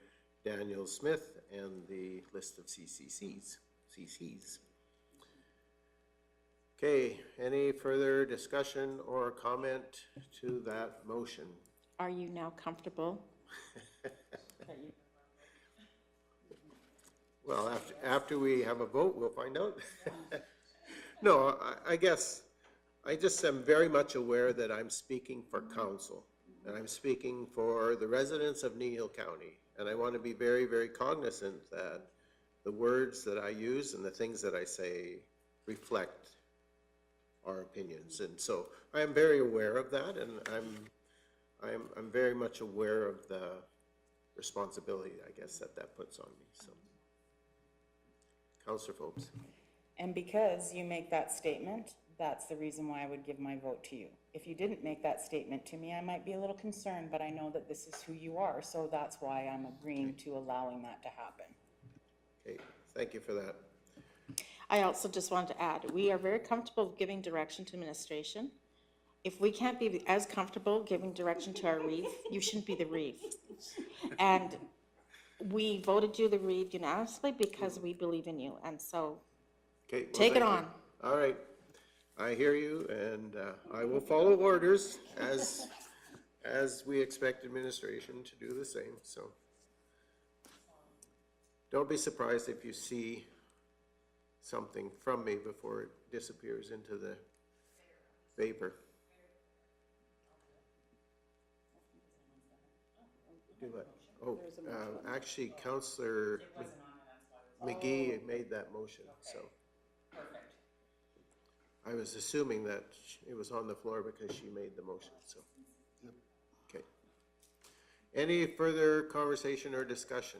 Daniel Smith and the list of CCs. Okay, any further discussion or comment to that motion? Are you now comfortable? Well, after we have a vote, we'll find out. No, I guess, I just am very much aware that I'm speaking for council, and I'm speaking for the residents of Kneehill County, and I want to be very, very cognizant that the words that I use and the things that I say reflect our opinions, and so I am very aware of that, and I'm very much aware of the responsibility, I guess, that puts on me, so. Councillor Phillips. And because you make that statement, that's the reason why I would give my vote to you. If you didn't make that statement to me, I might be a little concerned, but I know that this is who you are, so that's why I'm agreeing to allowing that to happen. Okay, thank you for that. I also just wanted to add, we are very comfortable giving direction to administration. If we can't be as comfortable giving direction to our Reeve, you shouldn't be the Reeve. And we voted you the Reeve unanimously because we believe in you, and so Okay, well, take it thank on. you. All right, I hear you, and I will follow orders as we expect administration to do the same, so. Don't be surprised if you see something from me before it disappears into the vapor. Do what? Oh, actually, Councillor McGee made that motion, so. I was assuming that it was on the floor because she made the motion, so. Okay. Any further conversation or discussion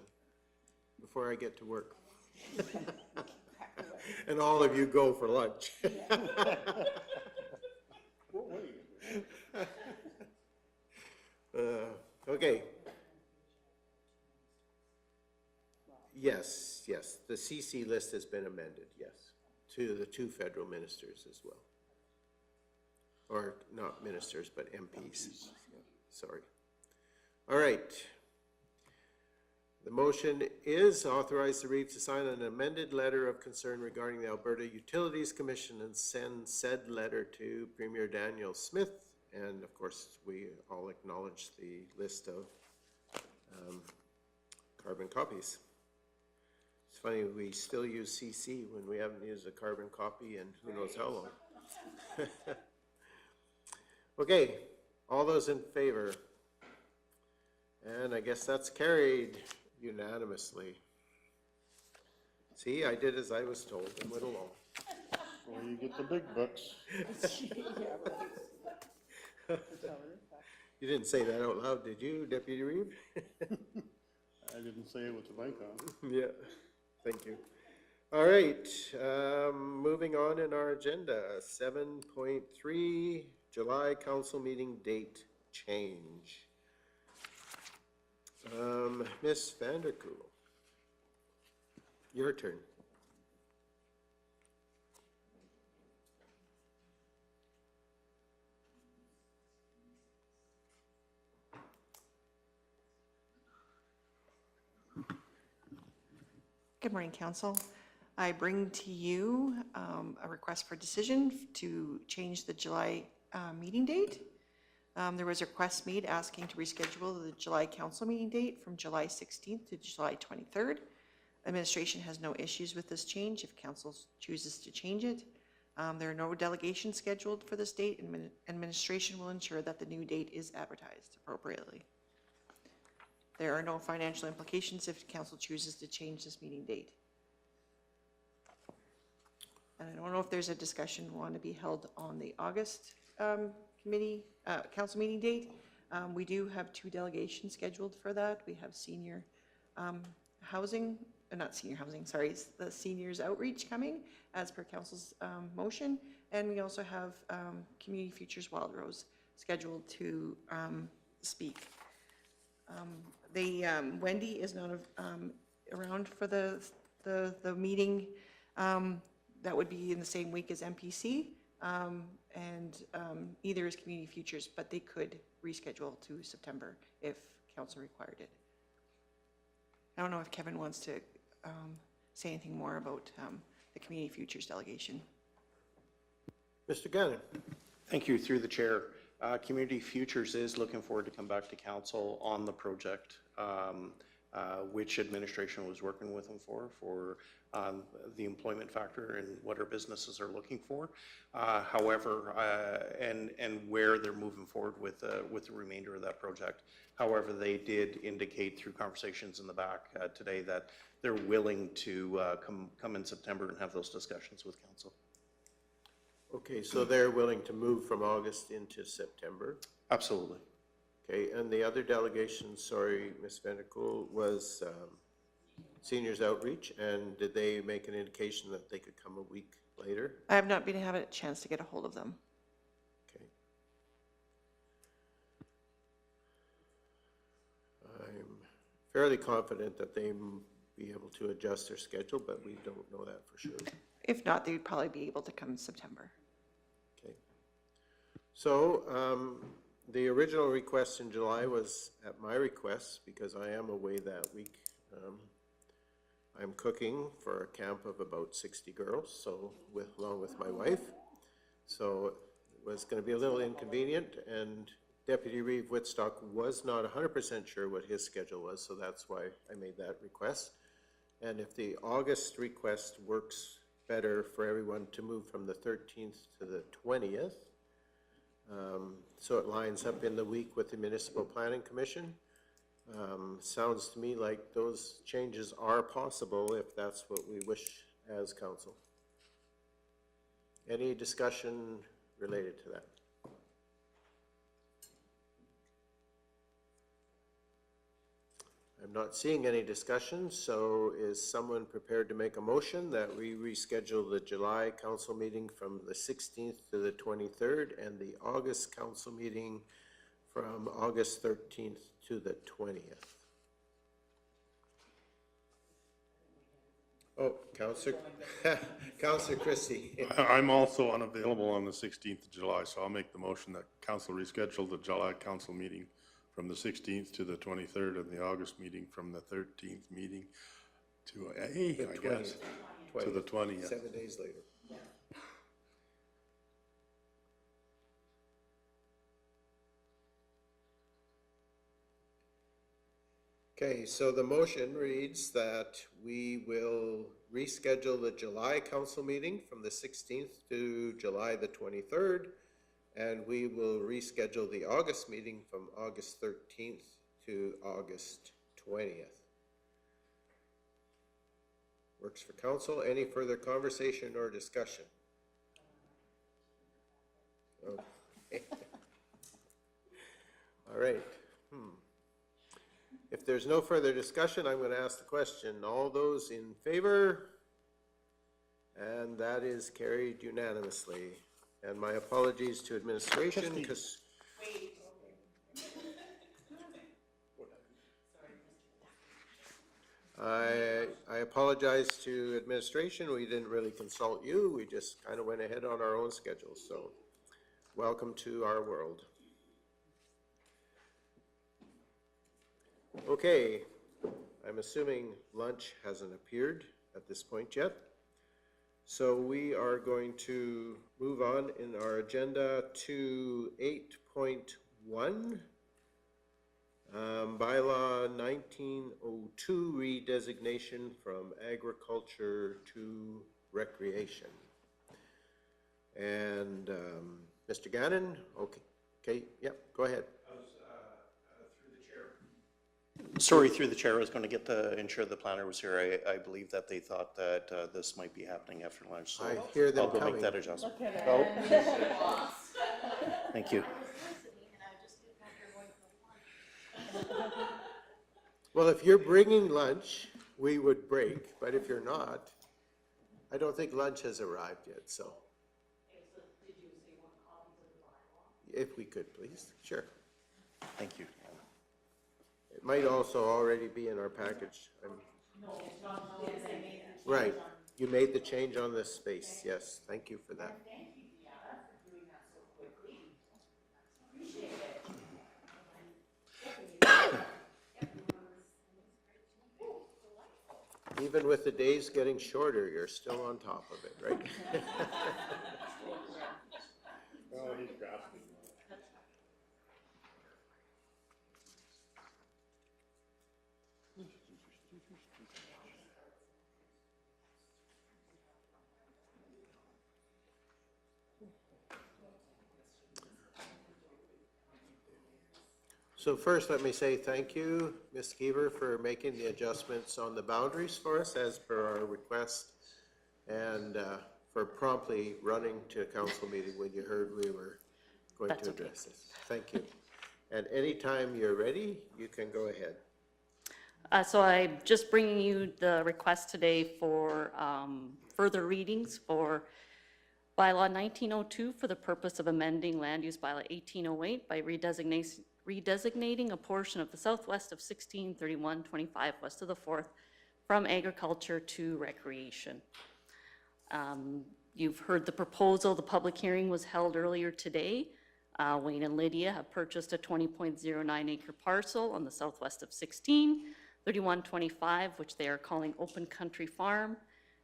before I get to work? And all of you go for lunch. Okay. Yes, the CC list has been amended, yes, to the 2 federal ministers as well. Or not ministers, but MPs, sorry. All right. The motion is authorize the Reeve to sign an amended letter of concern regarding the Alberta Utilities Commission and send said letter to Premier Daniel Smith and of course, we all acknowledge the list of carbon copies. It's funny, we still use CC when we haven't used a carbon copy in who knows how long. Okay, all those in favor? And I guess that's carried unanimously. See, I did as I was told and went along. Well, you get the big bucks. You didn't say that out loud, did you, Deputy Reeve? I didn't say it with the mic on. Yeah, thank you. All right, moving on in our agenda, 7.3, July council meeting date change. Ms. Vanderkoel, your turn. Good morning, Council. I bring to you a request for decision to change the July meeting date. There was a request made asking to reschedule the July council meeting date from July 16th to July 23rd. Administration has no issues with this change if council chooses to change it. There are no delegations scheduled for this date, and administration will ensure that the new date is advertised appropriately. There are no financial implications if council chooses to change this meeting date. And I don't know if there's a discussion want to be held on the August council meeting date. We do have 2 delegations scheduled for that. We have senior housing, not senior housing, sorry, it's the seniors outreach coming as per council's motion. And we also have Community Futures Wild Rose scheduled to speak. Wendy is not around for the meeting. That would be in the same week as MPC, and either is Community Futures, but they could reschedule to September if council required it. I don't know if Kevin wants to say anything more about the Community Futures delegation. Mr. Gannon. Thank you. Through the chair. Community Futures is looking forward to come back to council on the project, which administration was working with them for the employment factor and what our businesses are looking for. However, and where they're moving forward with the remainder of that project. However, they did indicate through conversations in the back today that they're willing to come in September and have those discussions with council. Okay, so they're willing to move from August into September? Absolutely. Okay, and the other delegation, sorry, Ms. Vanderkoel, was Seniors Outreach, and did they make an indication that they could come a week later? I have not been having a chance to get a hold of them. Okay. I'm fairly confident that they may be able to adjust their schedule, but we don't know that for sure. If not, they would probably be able to come in September. Okay. So the original request in July was at my request because I am away that week. I'm cooking for a camp of about 60 girls, so along with my wife. So it was going to be a little inconvenient, and Deputy Reeve Whitstock was not 100% sure what his schedule was, so that's why I made that request. And if the August request works better for everyone to move from the 13th to the 20th, so it lines up in the week with the Municipal Planning Commission. Sounds to me like those changes are possible if that's what we wish as council. Any discussion related to that? I'm not seeing any discussion, so is someone prepared to make a motion that we reschedule the July council meeting from the 16th to the 23rd and the August council meeting from August 13th to the 20th? Oh, Councillor Christie. I'm also unavailable on the 16th of July, so I'll make the motion that council reschedule the July council meeting from the 16th to the 23rd and the August meeting from the 13th meeting to, to the 20th. 7 days later. Okay, so the motion reads that we will reschedule the July council meeting from the 16th to July the 23rd, and we will reschedule the August meeting from August 13th to August 20th. Works for council. Any further conversation or discussion? Okay. All right. If there's no further discussion, I'm going to ask the question. All those in favor? And that is carried unanimously. And my apologies to administration because I apologize to administration. We didn't really consult you. We just kind of went ahead on our own schedule. So welcome to our world. Okay, I'm assuming lunch hasn't appeared at this point yet. So we are going to move on in our agenda to 8.1. Bylaw 1902 redesignation from agriculture to recreation. And Mr. Gannon, okay, yep, go ahead. Sorry, through the chair, I was going to get ensure the planner was here. I believe that they thought that this might be happening after lunch, so I hear them I'll go coming. make that adjustment. Oh. Thank you. Well, if you're bringing lunch, we would break, but if you're not, I don't think lunch has arrived yet, so. If we could, please, sure. Thank you. It might also already be in our package. Right, you made the change on this space, yes, thank you for that. Even with the days getting shorter, you're still on top of it, right? Oh, he's grasping. So first, let me say thank you, Ms. Keever, for making the adjustments on the boundaries for us as per our request, and for promptly running to a council meeting when you heard we were going to address this. Thank you. And anytime you're ready, you can go ahead. So I'm just bringing you the request today for further readings for Bylaw 1902 for the purpose of amending Land Use Bylaw 1808 by redesignating a portion of the southwest of 163125 west of the 4th from agriculture to recreation. You've heard the proposal. The public hearing was held earlier today. Wayne and Lydia have purchased a 20.09 acre parcel on the southwest of 163125, which they are calling Open Country Farm.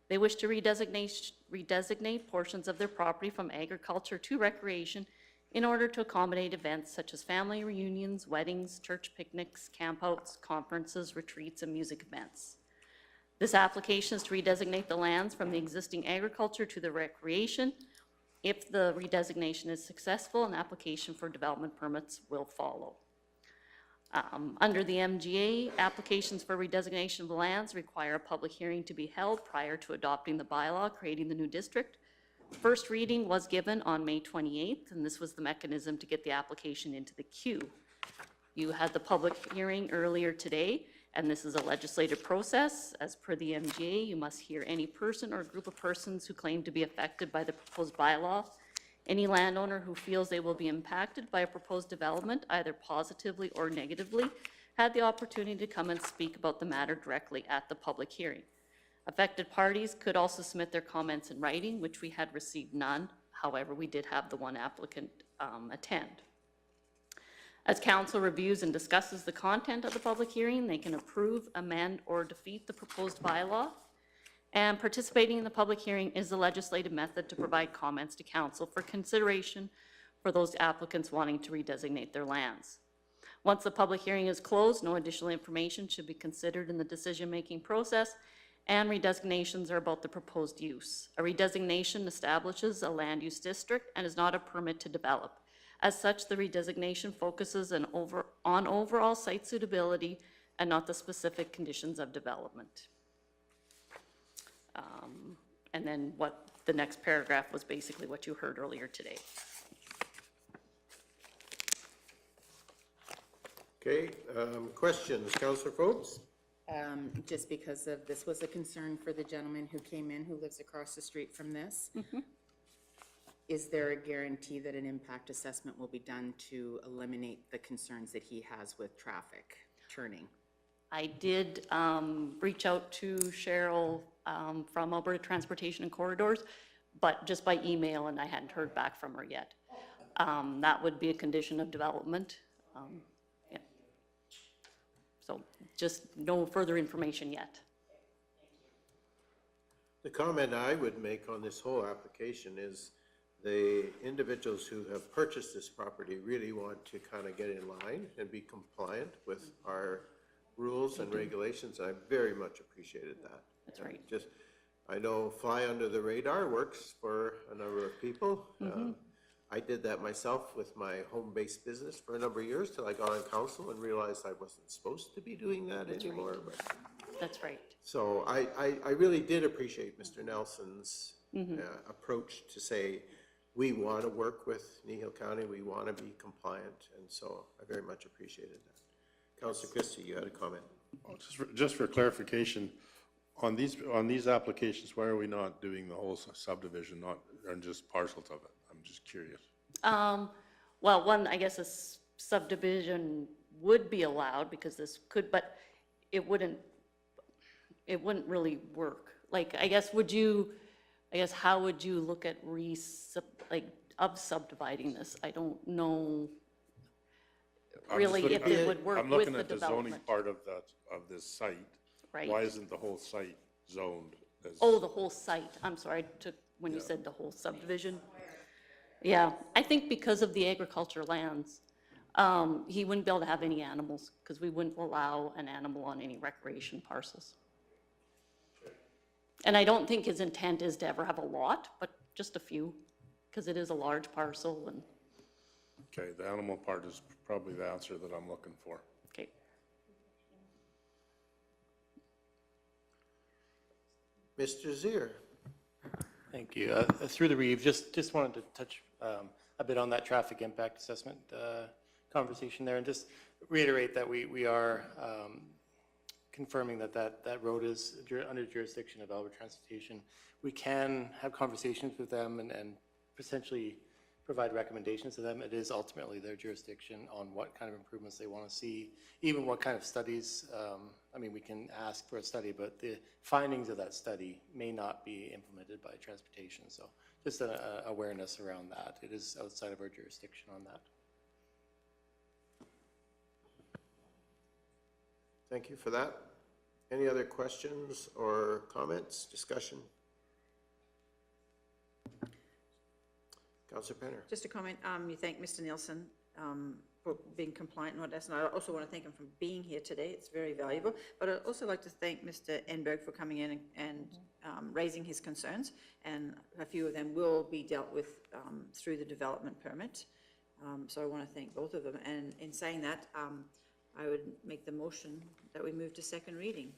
They wish to redesignate portions of their property from agriculture to recreation in order to accommodate events such as family reunions, weddings, church picnics, campouts, conferences, retreats, and music events. This application is to redesignate the lands from the existing agriculture to the recreation. If the redesignation is successful, an application for development permits will follow. Under the MGA, applications for redesignation of lands require a public hearing to be held prior to adopting the bylaw creating the new district. First reading was given on May 28th, and this was the mechanism to get the application into the queue. You had the public hearing earlier today, and this is a legislative process. As per the MGA, you must hear any person or group of persons who claim to be affected by the proposed bylaw. Any landowner who feels they will be impacted by a proposed development, either positively or negatively, had the opportunity to come and speak about the matter directly at the public hearing. Affected parties could also submit their comments in writing, which we had received none. However, we did have the one applicant attend. As council reviews and discusses the content of the public hearing, they can approve, amend, or defeat the proposed bylaw. And participating in the public hearing is the legislative method to provide comments to council for consideration for those applicants wanting to redesignate their lands. Once the public hearing is closed, no additional information should be considered in the decision-making process, and redesignations are about the proposed use. A redesignation establishes a land use district and is not a permit to develop. As such, the redesignation focuses on overall site suitability and not the specific conditions of development. And then what the next paragraph was basically what you heard earlier today. Okay, questions, Councillor Phobes? Just because of, this was a concern for the gentleman who came in, who lives across the street from this. Is there a guarantee that an impact assessment will be done to eliminate the concerns that he has with traffic turning? I did reach out to Cheryl from Alberta Transportation and Corridors, but just by email, and I hadn't heard back from her yet. That would be a condition of development. Yeah. So just no further information yet. The comment I would make on this whole application is the individuals who have purchased this property really want to kind of get in line and be compliant with our rules and regulations. I very much appreciated that. That's right. Just, I know fly under the radar works for a number of people. I did that myself with my home-based business for a number of years till I got on council and realized I wasn't supposed to be doing that anymore. But that's right. so I really did appreciate Mr. Nelson's approach to say, we want to work with Kneehill County, we want to be compliant, and so I very much appreciated that. Councillor Christie, you had a comment. Just for clarification, on these applications, why are we not doing the whole subdivision, not or just parcels of it? I'm just curious. Well, one, I guess a subdivision would be allowed because this could, but it wouldn't really work. Like, I guess, how would you look at subdividing this? I don't know really if it would work with the development. I'm looking at the zoning part of this site. Right. Why isn't the whole site zoned as? Oh, the whole site. I'm sorry, when you said the whole subdivision. Yeah, I think because of the agriculture lands, he wouldn't be able to have any animals because we wouldn't allow an animal on any recreation parcels. And I don't think his intent is to ever have a lot, but just a few, because it is a large parcel and. Okay, the animal part is probably the answer that I'm looking for. Okay. Mr. Zier. Thank you. Through the Reeve, just wanted to touch a bit on that traffic impact assessment conversation there, and just reiterate that we are confirming that road is under jurisdiction of Alberta Transportation. We can have conversations with them and potentially provide recommendations to them. It is ultimately their jurisdiction on what kind of improvements they want to see, even what kind of studies. I mean, we can ask for a study, but the findings of that study may not be implemented by transportation. So just an awareness around that. It is outside of our jurisdiction on that. Thank you for that. Any other questions or comments, discussion? Councillor Penner. Just a comment, you thank Mr. Nielsen for being compliant and what that's, and I also want to thank him for being here today. It's very valuable. But I'd also like to thank Mr. Enberg for coming in and raising his concerns, and a few of them will be dealt with through the development permit. So I want to thank both of them. And in saying that, I would make the motion that we move to second reading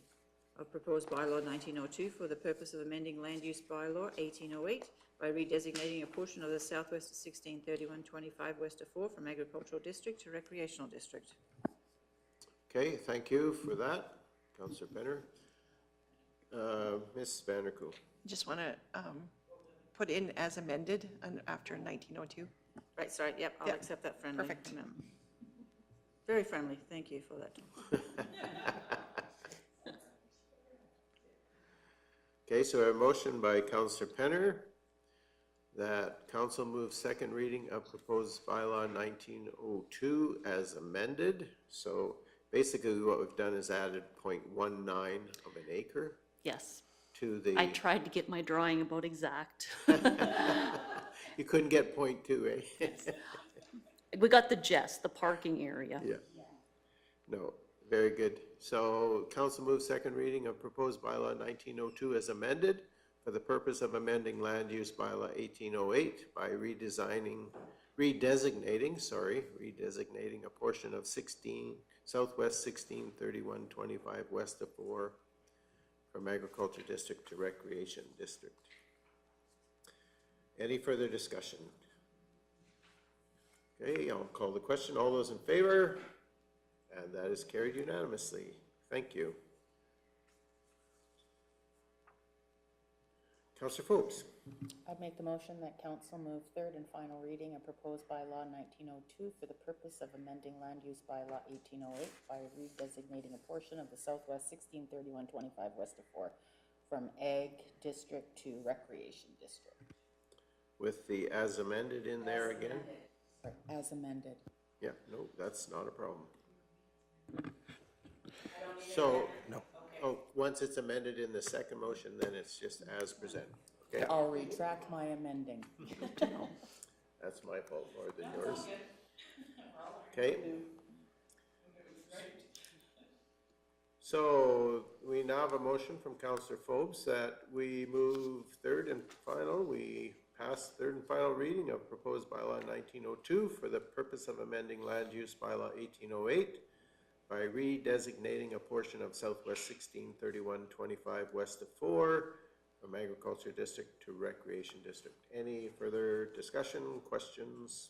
of proposed bylaw 1902 for the purpose of amending land use bylaw 1808 by redesignating a portion of the southwest of 163125 west of 4 from agricultural district to recreational district. Okay, thank you for that, Councillor Penner. Ms. Vanderkoel. Just want to put in as amended after 1902. Right, sorry, yep, I'll accept that friendly Perfect. amendment. Very friendly, thank you for that. Okay, so a motion by Councillor Penner that council moves second reading of proposed bylaw 1902 as amended. So basically what we've done is added 0.19 of an acre. Yes. To the. I tried to get my drawing about exact. You couldn't get 0.2, eh? We got the parking area. Yeah. No, very good. So council moves second reading of proposed bylaw 1902 as amended for the purpose of amending land use bylaw 1808 by redesignating a portion of Southwest 163125 west of 4 from agriculture district to recreation district. Any further discussion? Okay, I'll call the question. All those in favor? And that is carried unanimously. Thank you. Councillor Forbes. I'd make the motion that council move third and final reading of proposed bylaw 1902 for the purpose of amending land use bylaw 1808 by redesignating a portion of the Southwest 163125 west of 4 from Ag District to Recreation District. With the as amended in there again? As amended. Yeah, no, that's not a problem. So, oh, once it's amended in the second motion, then it's just as presented. Okay, I'll retract my amending. that's my fault more than yours. Okay. So we now have a motion from Councillor Forbes that we move third and final. We pass third and final reading of proposed bylaw 1902 for the purpose of amending land use bylaw 1808 by redesignating a portion of Southwest 163125 west of 4 from agriculture district to recreation district. Any further discussion, questions?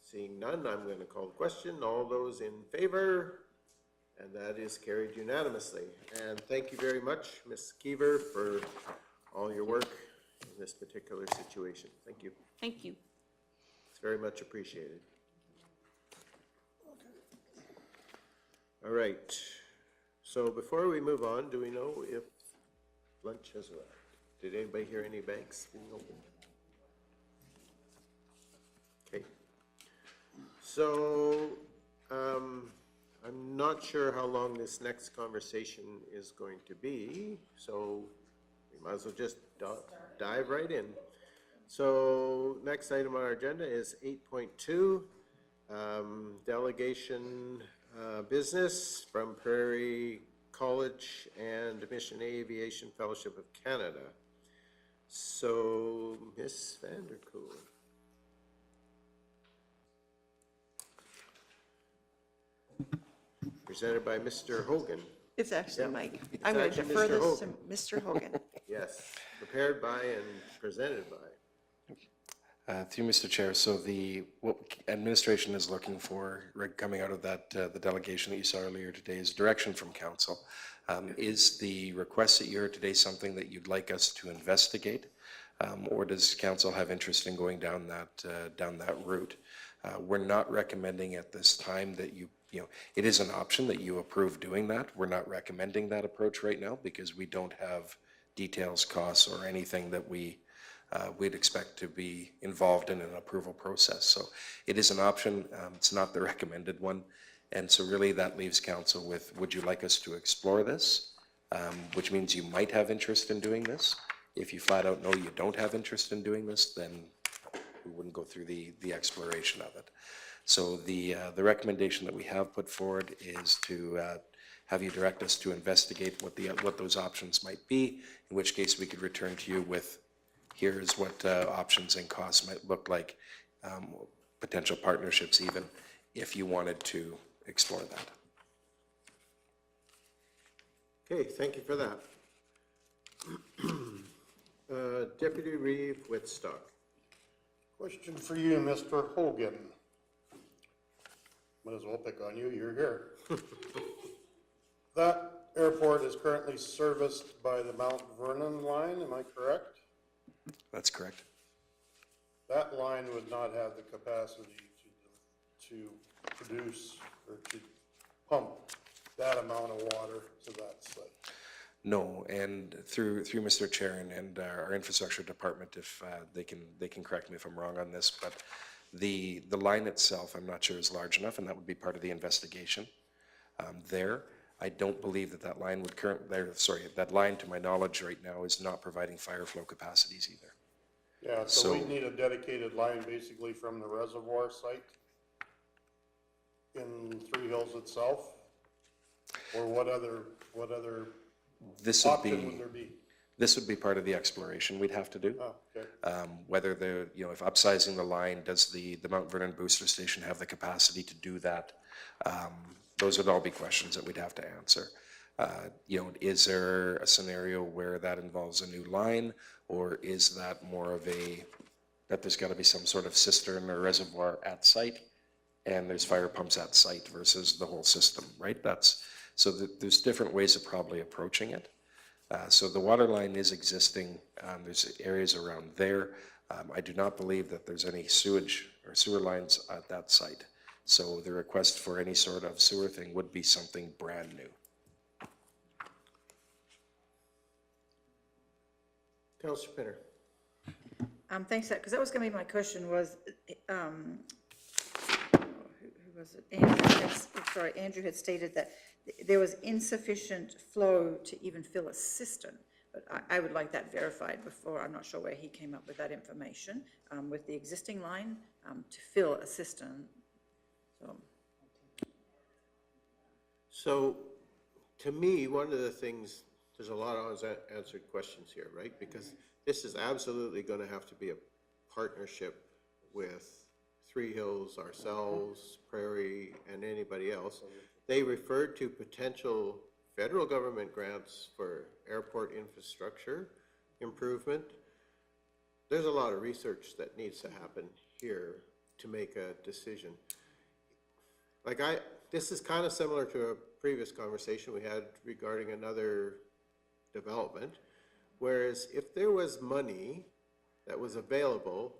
Seeing none, I'm going to call the question. All those in favor? And that is carried unanimously. And thank you very much, Ms. Keever, for all your work in this particular situation. Thank you. Thank you. It's very much appreciated. All right. So before we move on, do we know if lunch has arrived? Did anybody hear any banks being opened? Okay. So, I'm not sure how long this next conversation is going to be, so we might as well just dive right in. So, next item on our agenda is 8.2, delegation business from Prairie College and Mission Aviation Fellowship of Canada. So, Ms. Vanderkoel. Presented by Mr. Hogan. It's actually Yeah. Mike. It's I'm going to actually defer Mr. this to Hogan. Mr. Hogan. Yes, prepared by and presented by. Through Mr. Chair, so what administration is looking for, coming out of that, the delegation that you saw earlier today, is direction from council. Is the request that you heard today something that you'd like us to investigate? Or does council have interest in going down that route? We're not recommending at this time that it is an option that you approve doing that. We're not recommending that approach right now because we don't have details, costs, or anything that we'd expect to be involved in an approval process. So it is an option. It's not the recommended one. And so really that leaves council with, would you like us to explore this? Which means you might have interest in doing this. If you flat out know you don't have interest in doing this, then we wouldn't go through the exploration of it. So the recommendation that we have put forward is to have you direct us to investigate what those options might be, in which case we could return to you with, here's what options and costs might look like, potential partnerships even, if you wanted to explore that. Okay, thank you for that. Deputy Reeve Whitstock. Question for you, Mr. Hogan. Might as well pick on you, you're here. That airport is currently serviced by the Mount Vernon line, am I correct? That's correct. That line would not have the capacity to produce or to pump that amount of water to that site. No, and through Mr. Chair and our infrastructure department, if they can correct me if I'm wrong on this, but the line itself, I'm not sure is large enough, and that would be part of the investigation. I don't believe that line would that line, to my knowledge right now, is not providing fire flow capacities either. Yeah, so we need a dedicated line basically from the reservoir site in Three Hills itself? Or what other This would option be, would there be? this would be part of the exploration we'd have to do. Oh, okay. Whether the, you know, if upsizing the line, does the Mount Vernon booster station have the capacity to do that? Those would all be questions that we'd have to answer. You know, is there a scenario where that involves a new line, or is that more of a, that there's got to be some sort of cistern or reservoir at site, and there's fire pumps at site versus the whole system, right? That's, so there's different ways of probably approaching it. So the water line is existing. There's areas around there. I do not believe that there's any sewage or sewer lines at that site. So the request for any sort of sewer thing would be something brand new. Councillor Pinner. Thanks, because that was going to be my question was, who was it? Andrew had stated that there was insufficient flow to even fill a cistern. But I would like that verified before. I'm not sure where he came up with that information, with the existing line to fill a cistern. So, to me, one of the things, there's a lot of unanswered questions here, right? Because this is absolutely going to have to be a partnership with Three Hills, ourselves, Prairie, and anybody else. They referred to potential federal government grants for airport infrastructure improvement. There's a lot of research that needs to happen here to make a decision. Like this is kind of similar to a previous conversation we had regarding another development, whereas if there was money that was available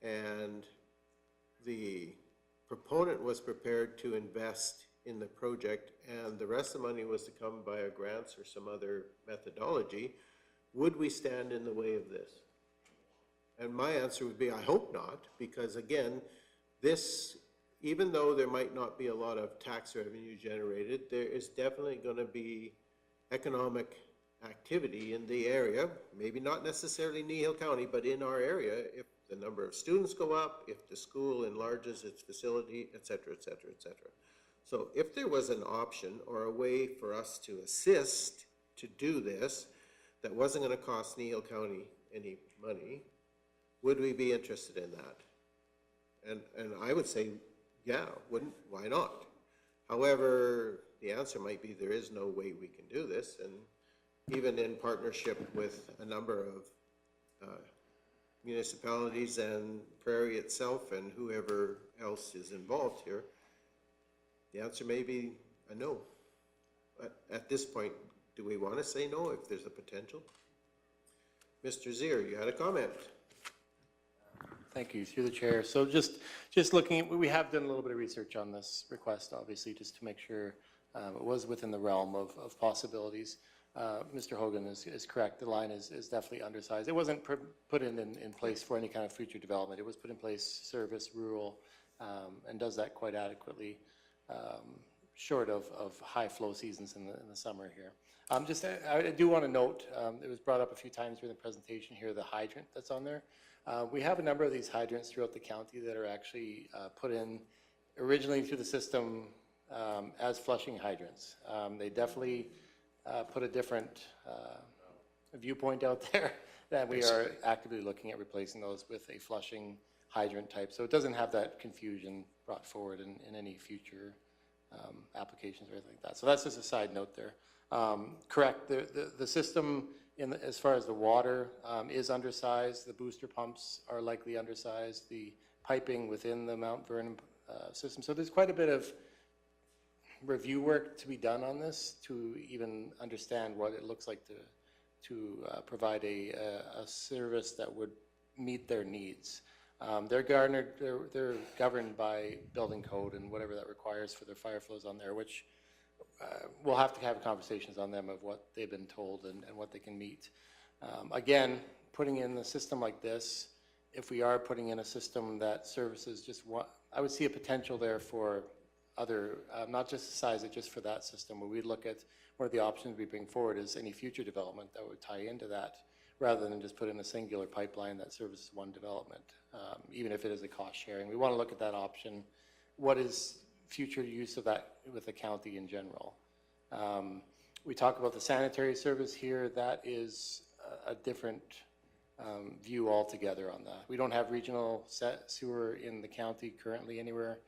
and the proponent was prepared to invest in the project and the rest of the money was to come via grants or some other methodology, would we stand in the way of this? And my answer would be, I hope not, because again, this, even though there might not be a lot of tax revenue generated, there is definitely going to be economic activity in the area, maybe not necessarily Kneehill County, but in our area, if the number of students go up, if the school enlarges its facility, et cetera, et cetera, et cetera. So if there was an option or a way for us to assist to do this that wasn't going to cost Kneehill County any money, would we be interested in that? And I would say, yeah, why not? However, the answer might be there is no way we can do this, and even in partnership with a number of municipalities and Prairie itself and whoever else is involved here, the answer may be a no. But at this point, do we want to say no if there's a potential? Mr. Zier, you had a comment. Thank you, through the chair. So just looking, we have done a little bit of research on this request, obviously, just to make sure it was within the realm of possibilities. Mr. Hogan is correct. The line is definitely undersized. It wasn't put in place for any kind of future development. It was put in place service rural and does that quite adequately, short of high flow seasons in the summer here. I do want to note, it was brought up a few times during the presentation here, the hydrant that's on there. We have a number of these hydrants throughout the county that are actually put in originally through the system as flushing hydrants. They definitely put a different viewpoint out there that we are actively looking at replacing those with a flushing hydrant type. So it doesn't have that confusion brought forward in any future applications or anything like that. So that's just a side note there. Correct, the system as far as the water is undersized. The booster pumps are likely undersized. The piping within the Mount Vernon system. So there's quite a bit of review work to be done on this to even understand what it looks like to provide a service that would meet their needs. They're governed by building code and whatever that requires for their fire flows on there, which we'll have to have conversations on them of what they've been told and what they can meet. Again, putting in a system like this, if we are putting in a system that services just one, I would see a potential there for other, not just to size it just for that system, where we look at one of the options we bring forward is any future development that would tie into that, rather than just put in a singular pipeline that services one development, even if it is a cost sharing. We want to look at that option. What is future use of that with the county in general. We talk about the sanitary service here. That is a different view altogether on that. We don't have regional sewer in the county currently anywhere.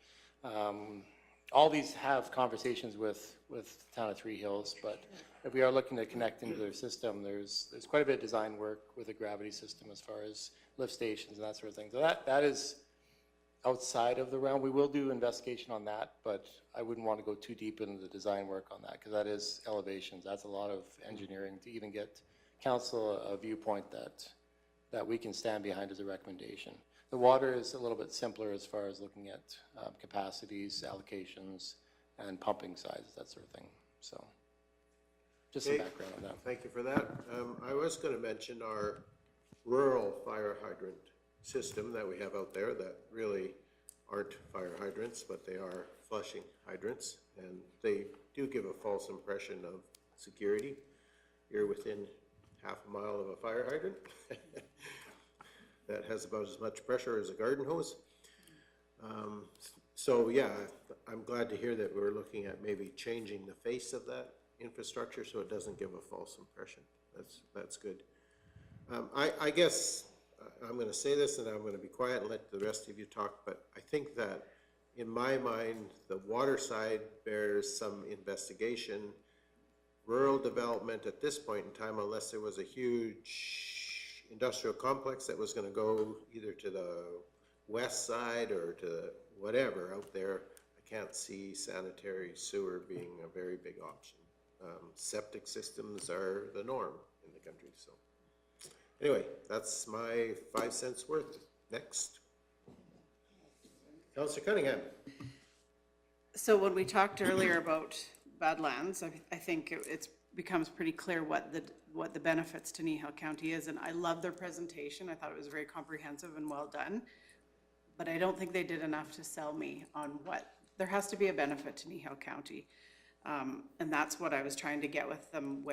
All these have conversations with the town of Three Hills, but if we are looking to connect into their system, there's quite a bit of design work with a gravity system as far as lift stations and that sort of thing. So that is outside of the realm. We will do investigation on that, but I wouldn't want to go too deep into the design work on that, because that is elevations. That's a lot of engineering to even get council a viewpoint that we can stand behind as a recommendation. The water is a little bit simpler as far as looking at capacities, allocations, and pumping sizes, that sort of thing. So just some background on that. Thank you for that. I was going to mention our rural fire hydrant system that we have out there that really aren't fire hydrants, but they are flushing hydrants, and they do give a false impression of security. You're within half a mile of a fire hydrant that has about as much pressure as a garden hose. So yeah, I'm glad to hear that we're looking at maybe changing the face of that infrastructure so it doesn't give a false impression. That's good. I guess I'm going to say this and I'm going to be quiet and let the rest of you talk, but I think that in my mind, the water side bears some investigation. Rural development at this point in time, unless there was a huge industrial complex that was going to go either to the west side or to whatever out there, I can't see sanitary sewer being a very big option. Septic systems are the norm in the country, so. Anyway, that's my 5 cents worth. Next. Councillor Cunningham. So when we talked earlier about Badlands, I think it becomes pretty clear what the benefits to Kneehill County is, and I love their presentation. I thought it was very comprehensive and well done, but I don't think they did enough to sell me on what there has to be a benefit to Kneehill County, and that's what I was trying to get with them.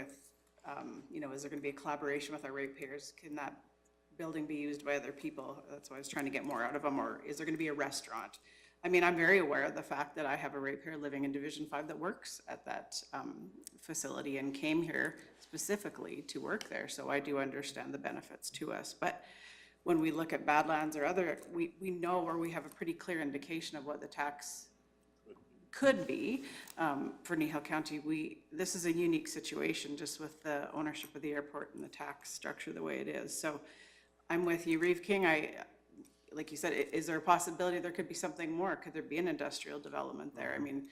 You know, is there going to be a collaboration with our ratepayers? Can that building be used by other people? That's why I was trying to get more out of them. Or is there going to be a restaurant? I mean, I'm very aware of the fact that I have a ratepayer living in Division 5 that works at that facility and came here specifically to work there. So I do understand the benefits to us. But when we look at Badlands or other, we know, or we have a pretty clear indication of what the tax could be for Kneehill County. This is a unique situation just with the ownership of the airport and the tax structure the way it is. So I'm with you, Reeve King. Like you said, is there a possibility there could be something more? Could there be an industrial development there? I mean,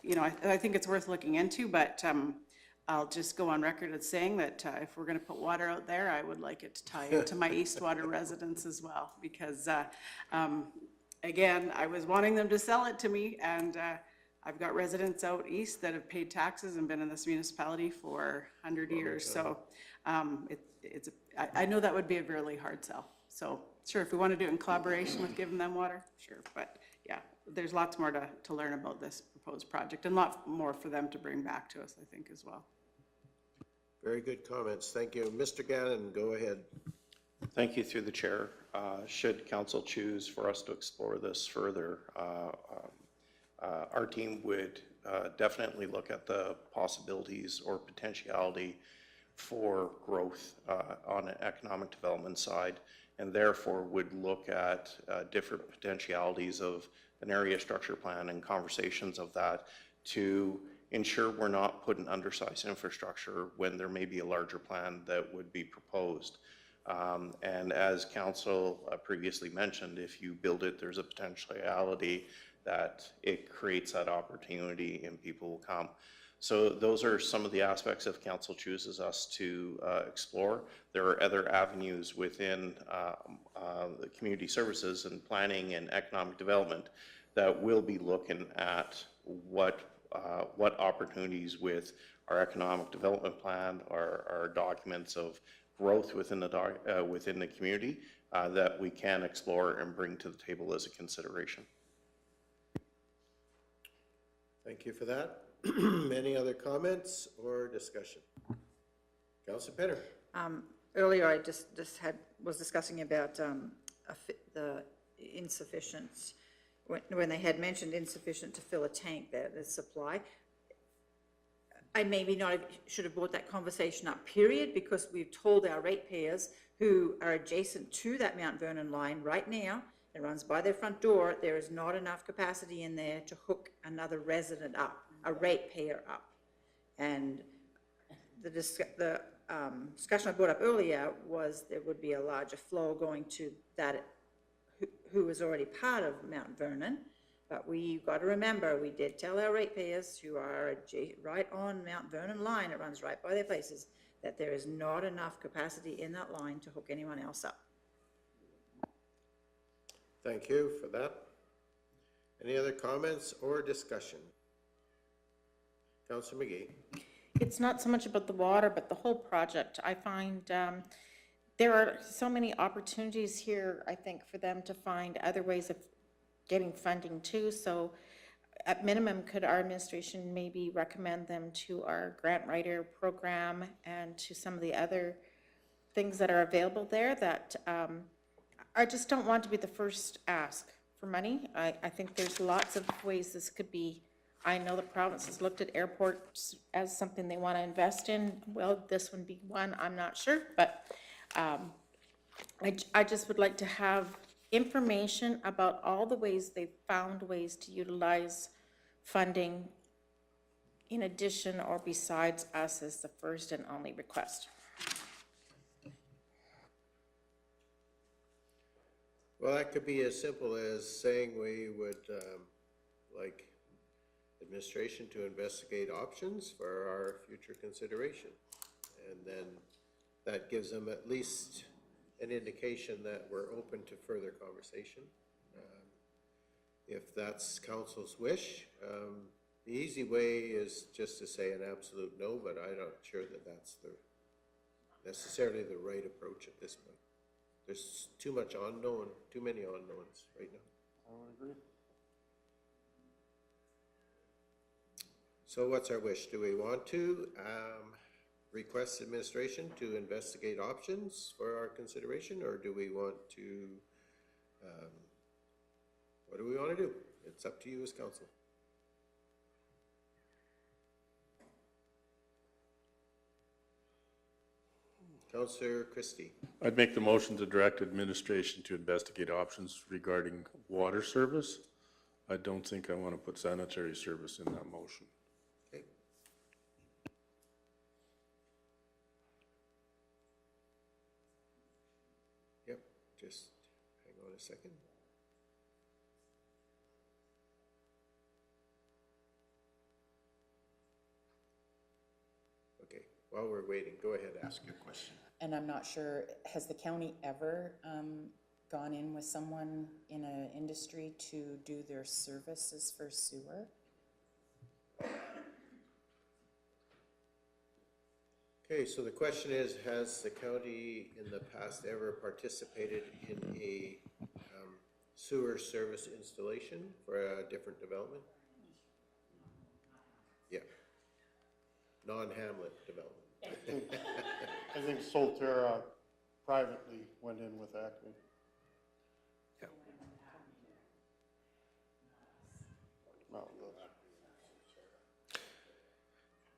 you know, I think it's worth looking into, but I'll just go on record as saying that if we're going to put water out there, I would like it to tie into my Eastwater residents as well, because again, I was wanting them to sell it to me, and I've got residents out east that have paid taxes and been in this municipality for 100 years. So I know that would be a really hard sell. So sure, if we want to do it in collaboration with giving them water, sure. But yeah, there's lots more to learn about this proposed project, and a lot more for them to bring back to us, I think, as well. Very good comments. Thank you. Mr. Gannon, go ahead. Thank you through the chair. Should council choose for us to explore this further, our team would definitely look at the possibilities or potentiality for growth on an economic development side, and therefore would look at different potentialities of an area structure plan and conversations of that to ensure we're not putting undersized infrastructure when there may be a larger plan that would be proposed. And as council previously mentioned, if you build it, there's a potentiality that it creates that opportunity and people will come. So those are some of the aspects if council chooses us to explore. There are other avenues within the community services and planning and economic development that will be looking at what opportunities with our economic development plan, our documents of growth within the community that we can explore and bring to the table as a consideration. Thank you for that. Any other comments or discussion? Councillor Penner. Earlier, I was discussing about the insufficient when they had mentioned insufficient to fill a tank, the supply. I maybe should have brought that conversation up, period, because we've told our ratepayers who are adjacent to that Mount Vernon line right now, it runs by their front door, there is not enough capacity in there to hook another resident up, a ratepayer up. And the discussion I brought up earlier was there would be a larger flow going to that who is already part of Mount Vernon. But we've got to remember, we did tell our ratepayers who are right on Mount Vernon line, it runs right by their places, that there is not enough capacity in that line to hook anyone else up. Thank you for that. Any other comments or discussion? Councillor McGee. It's not so much about the water, but the whole project. I find there are so many opportunities here, I think, for them to find other ways of getting funding too. So at minimum, could our administration maybe recommend them to our grant writer program and to some of the other things that are available there that I just don't want to be the first ask for money. I think there's lots of ways this could be. I know the province has looked at airports as something they want to invest in. Will this one be one? I'm not sure, but I just would like to have information about all the ways they've found ways to utilize funding in addition or besides us as the first and only request. Well, that could be as simple as saying we would like administration to investigate options for our future consideration. And then that gives them at least an indication that we're open to further conversation. If that's council's wish, the easy way is just to say an absolute no, but I'm not sure that that's necessarily the right approach at this point. There's too much unknown, too many unknowns right now. I would agree. So what's our wish? Do we want to request administration to investigate options for our consideration, or do we want to, what do we want to do? It's up to you as council. Councillor Christie. I'd make the motion to direct administration to investigate options regarding water service. I don't think I want to put sanitary service in that motion. Okay. Yep, just hang on a second. Okay, while we're waiting, go ahead, ask your question. And I'm not sure, has the county ever gone in with someone in an industry to do their services for sewer? Okay, so the question is, has the county in the past ever participated in a sewer service installation for a different development? Yeah. Non-Hamlet development. I think Solterra privately went in with Acme.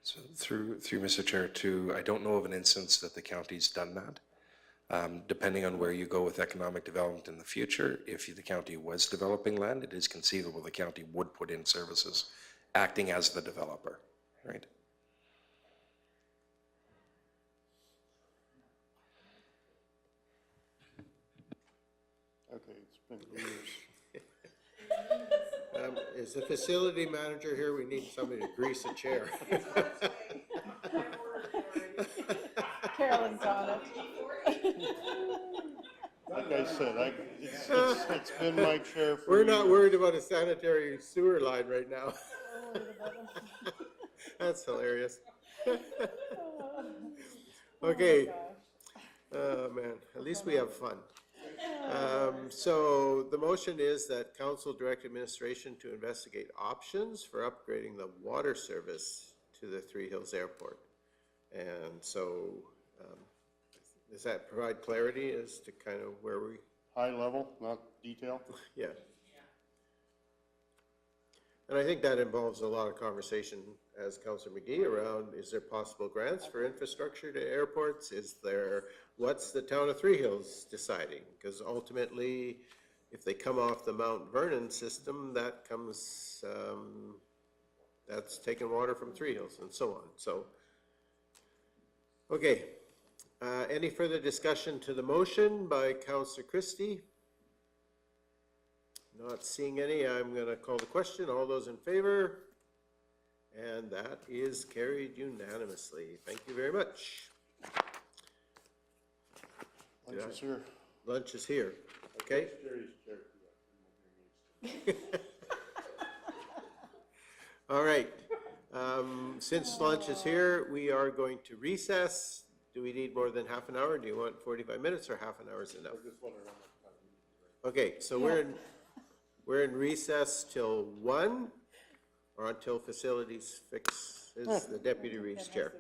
So through Mr. Chair, too, I don't know of an instance that the county's done that. Depending on where you go with economic development in the future, if the county was developing land, it is conceivable the county would put in services, acting as the developer, right? Okay, it's been years. Is the facility manager here? We need somebody to grease a chair. Carolyn's on it. Like I said, it's been my chair for We're not years. worried about a sanitary sewer line right now. That's hilarious. Okay. Oh, man, at least we have fun. So the motion is that council direct administration to investigate options for upgrading the water service to the Three Hills Airport. And so does that provide clarity as to kind of where we? High level, not detail? Yeah. And I think that involves a lot of conversation, as Councillor McGee, around, is there possible grants for infrastructure to airports? Is there, what's the town of Three Hills deciding? Because ultimately, if they come off the Mount Vernon system, that comes, that's taking water from Three Hills and so on, so. Okay, any further discussion to the motion by Councillor Christie? Not seeing any, I'm going to call the question. All those in favor? And that is carried unanimously. Thank you very much. Lunch is here. Lunch is here, okay? All right, since lunch is here, we are going to recess. Do we need more than half an hour? Do you want 45 minutes or half an hour is enough? Okay, so we're in recess till 1 or until facilities fixes the deputy reads chair.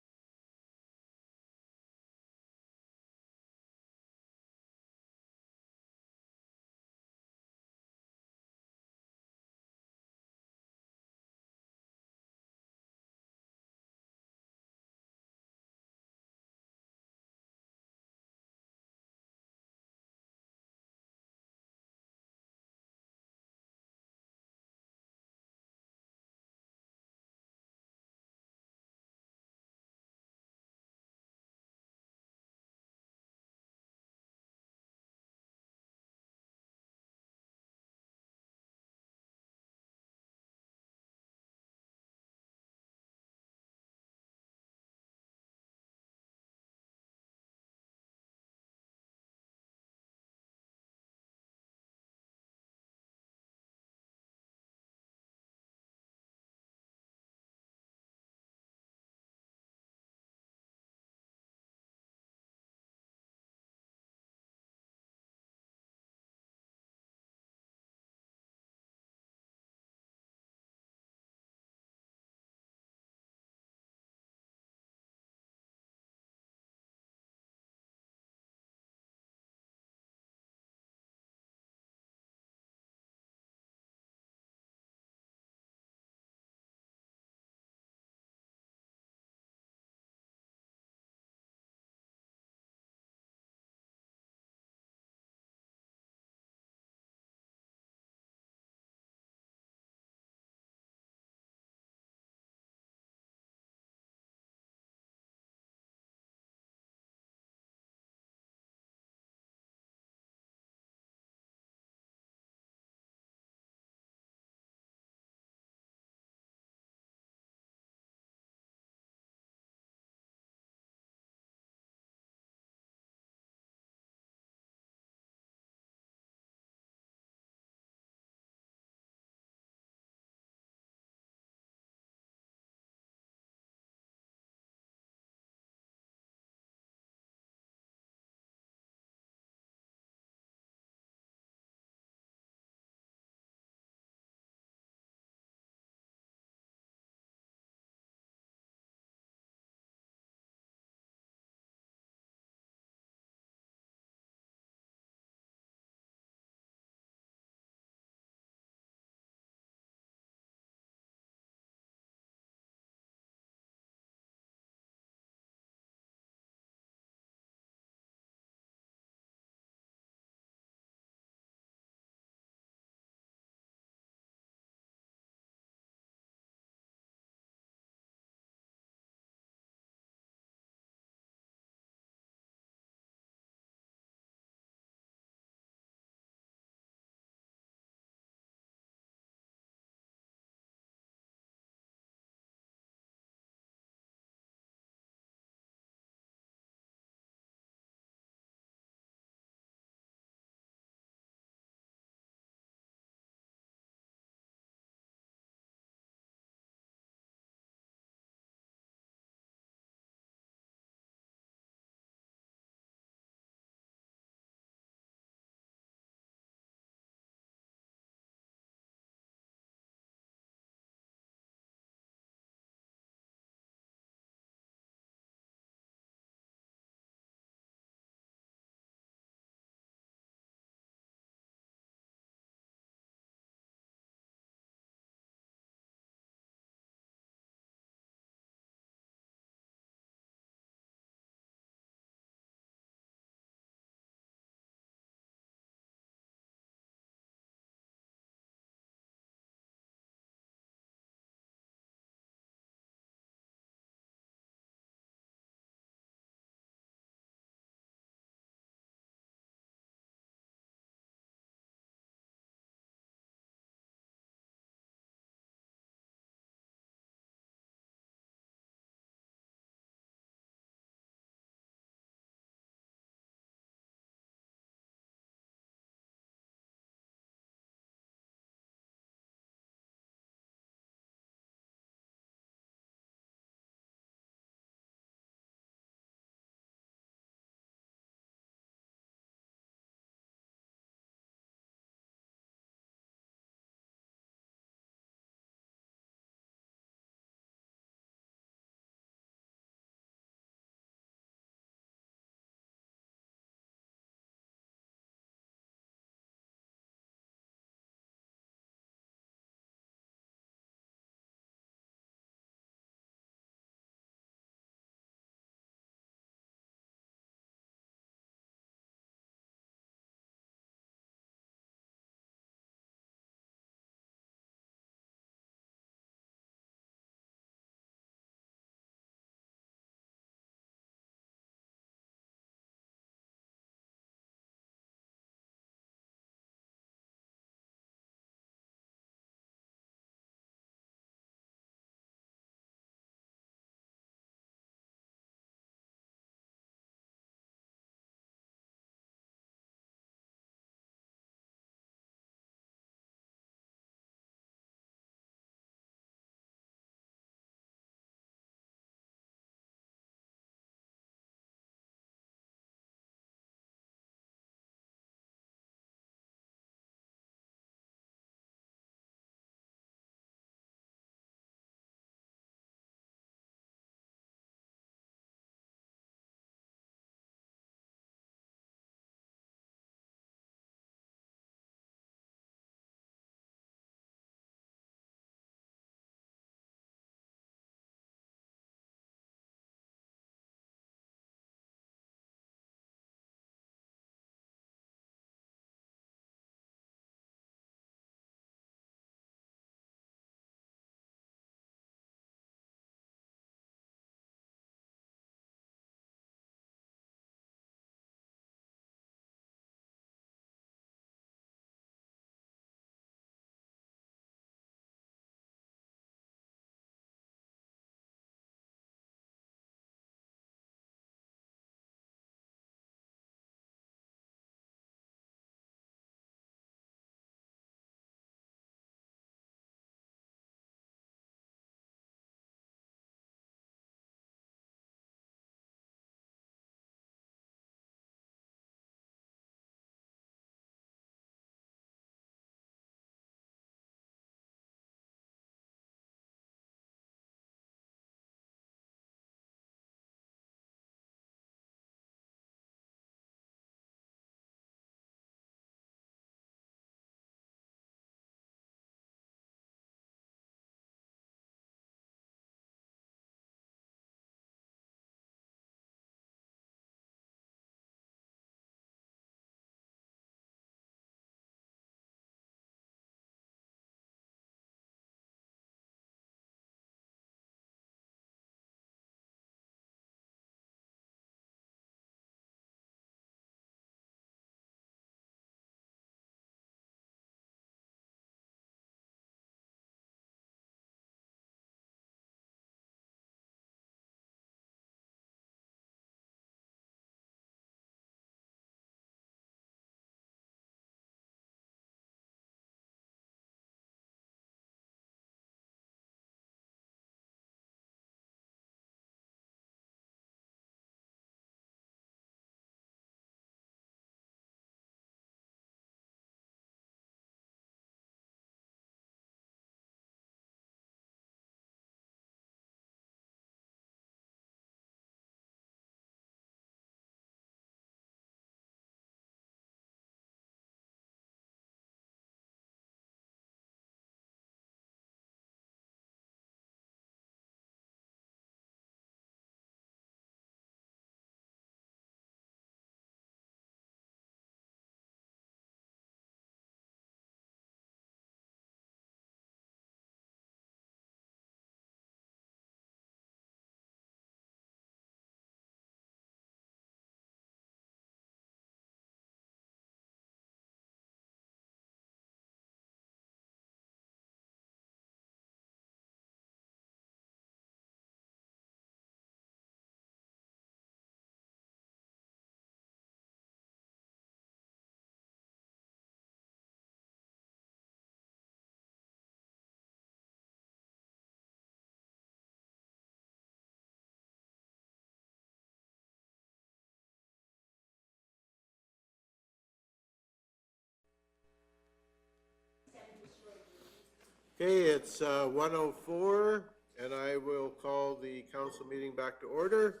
Okay, it's 1:04, and I will call the council meeting back to order.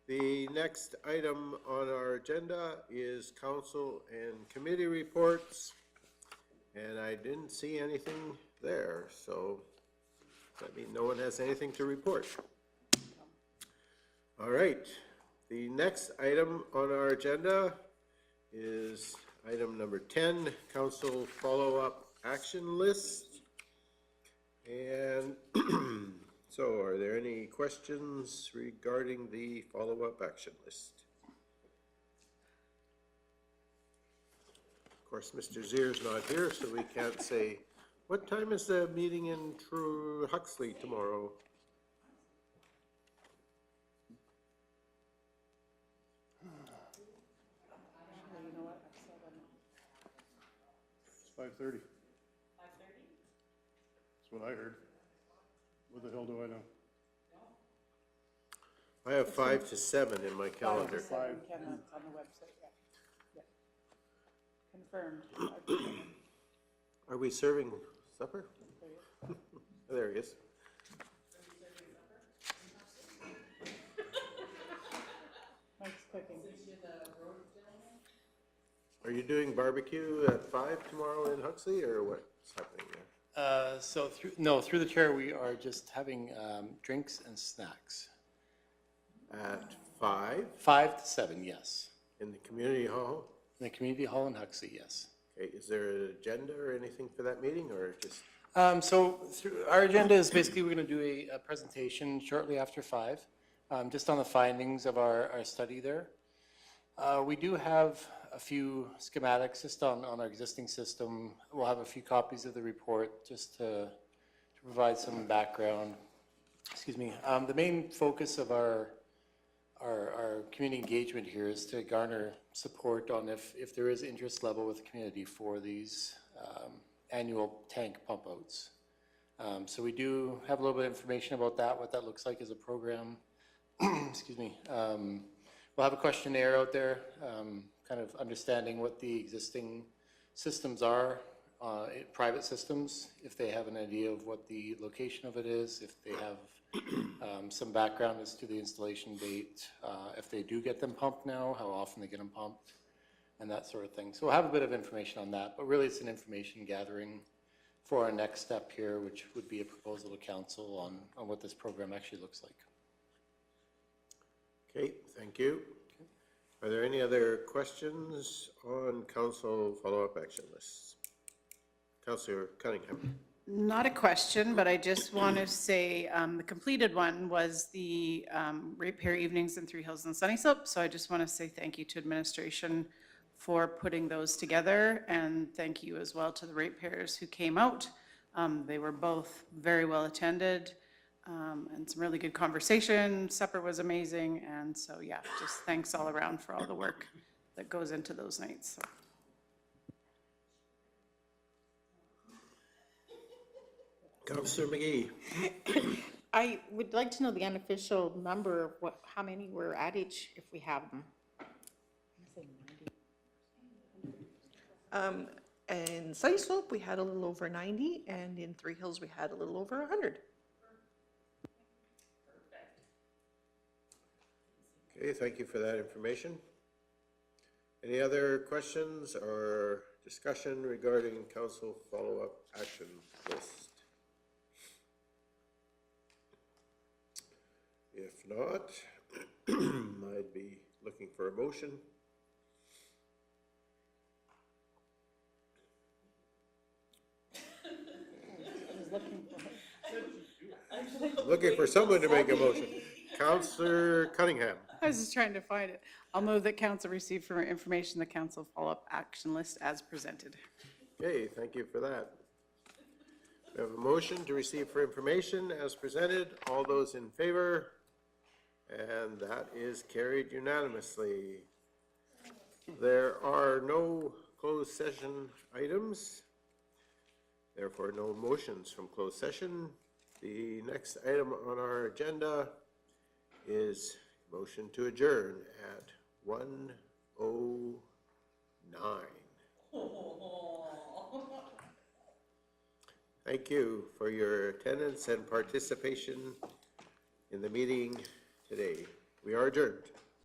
The next item on our agenda is council and committee reports, and I didn't see anything there, so that means no one has anything to report. All right, the next item on our agenda is item number 10, council follow-up action list. And so are there any questions regarding the follow-up action list? Of course, Mr. Zier's not here, so we can't say, what time is the meeting in Huxley tomorrow? It's 5:30. 5:30? That's what I heard. What the hell do I know? I have 5 to 7 in my calendar. On the website, yeah. Confirmed. Are we serving supper? There he is. Mike's cooking. Are you doing barbecue at 5 tomorrow in Huxley, or what's happening there? So through the chair, we are just having drinks and snacks. At 5? 5 to 7, yes. In the community hall? In the community hall in Huxley, yes. Okay, is there an agenda or anything for that meeting, or just? Our agenda is basically, we're going to do a presentation shortly after 5, just on the findings of our study there. We do have a few schematics just on our existing system. We'll have a few copies of the report just to provide some background. Excuse me. The main focus of our community engagement here is to garner support on if there is interest level with the community for these annual tank pump outs. So we do have a little bit of information about that, what that looks like as a program. Excuse me. We'll have a questionnaire out there, kind of understanding what the existing systems are, private systems, if they have an idea of what the location of it is, if they have some background as to the installation date, if they do get them pumped now, how often they get them pumped, and that sort of thing. So we'll have a bit of information on that, but really it's an information gathering for our next step here, which would be a proposal to council on what this program actually looks like. Okay, thank you. Are there any other questions on council follow-up action lists? Councillor Cunningham. Not a question, but I just want to say the completed one was the ratepayer evenings in Three Hills and Sunnyslope. So I just want to say thank you to administration for putting those together, and thank you as well to the ratepayers who came out. They were both very well attended, and some really good conversation. Supper was amazing, and so yeah, just thanks all around for all the work that goes into those nights. So. Councillor McGee. I would like to know the unofficial number of how many were at each, if we have them. In Sunnyslope, we had a little over 90, and in Three Hills, we had a little over 100. Okay, thank you for that information. Any other questions or discussion regarding council follow-up action list? If not, I'd be looking for a motion. Looking for someone to make a motion. Councillor Cunningham. I was just trying to find it. I'll move that council receive for information the council follow-up action list as presented. Okay, thank you for that. We have a motion to receive for information as presented. All those in favor? And that is carried unanimously. There are no closed session items. Therefore, no motions from closed session. The next item on our agenda is motion to adjourn at 1:09. Thank you for your attendance and participation in the meeting today. We are adjourned.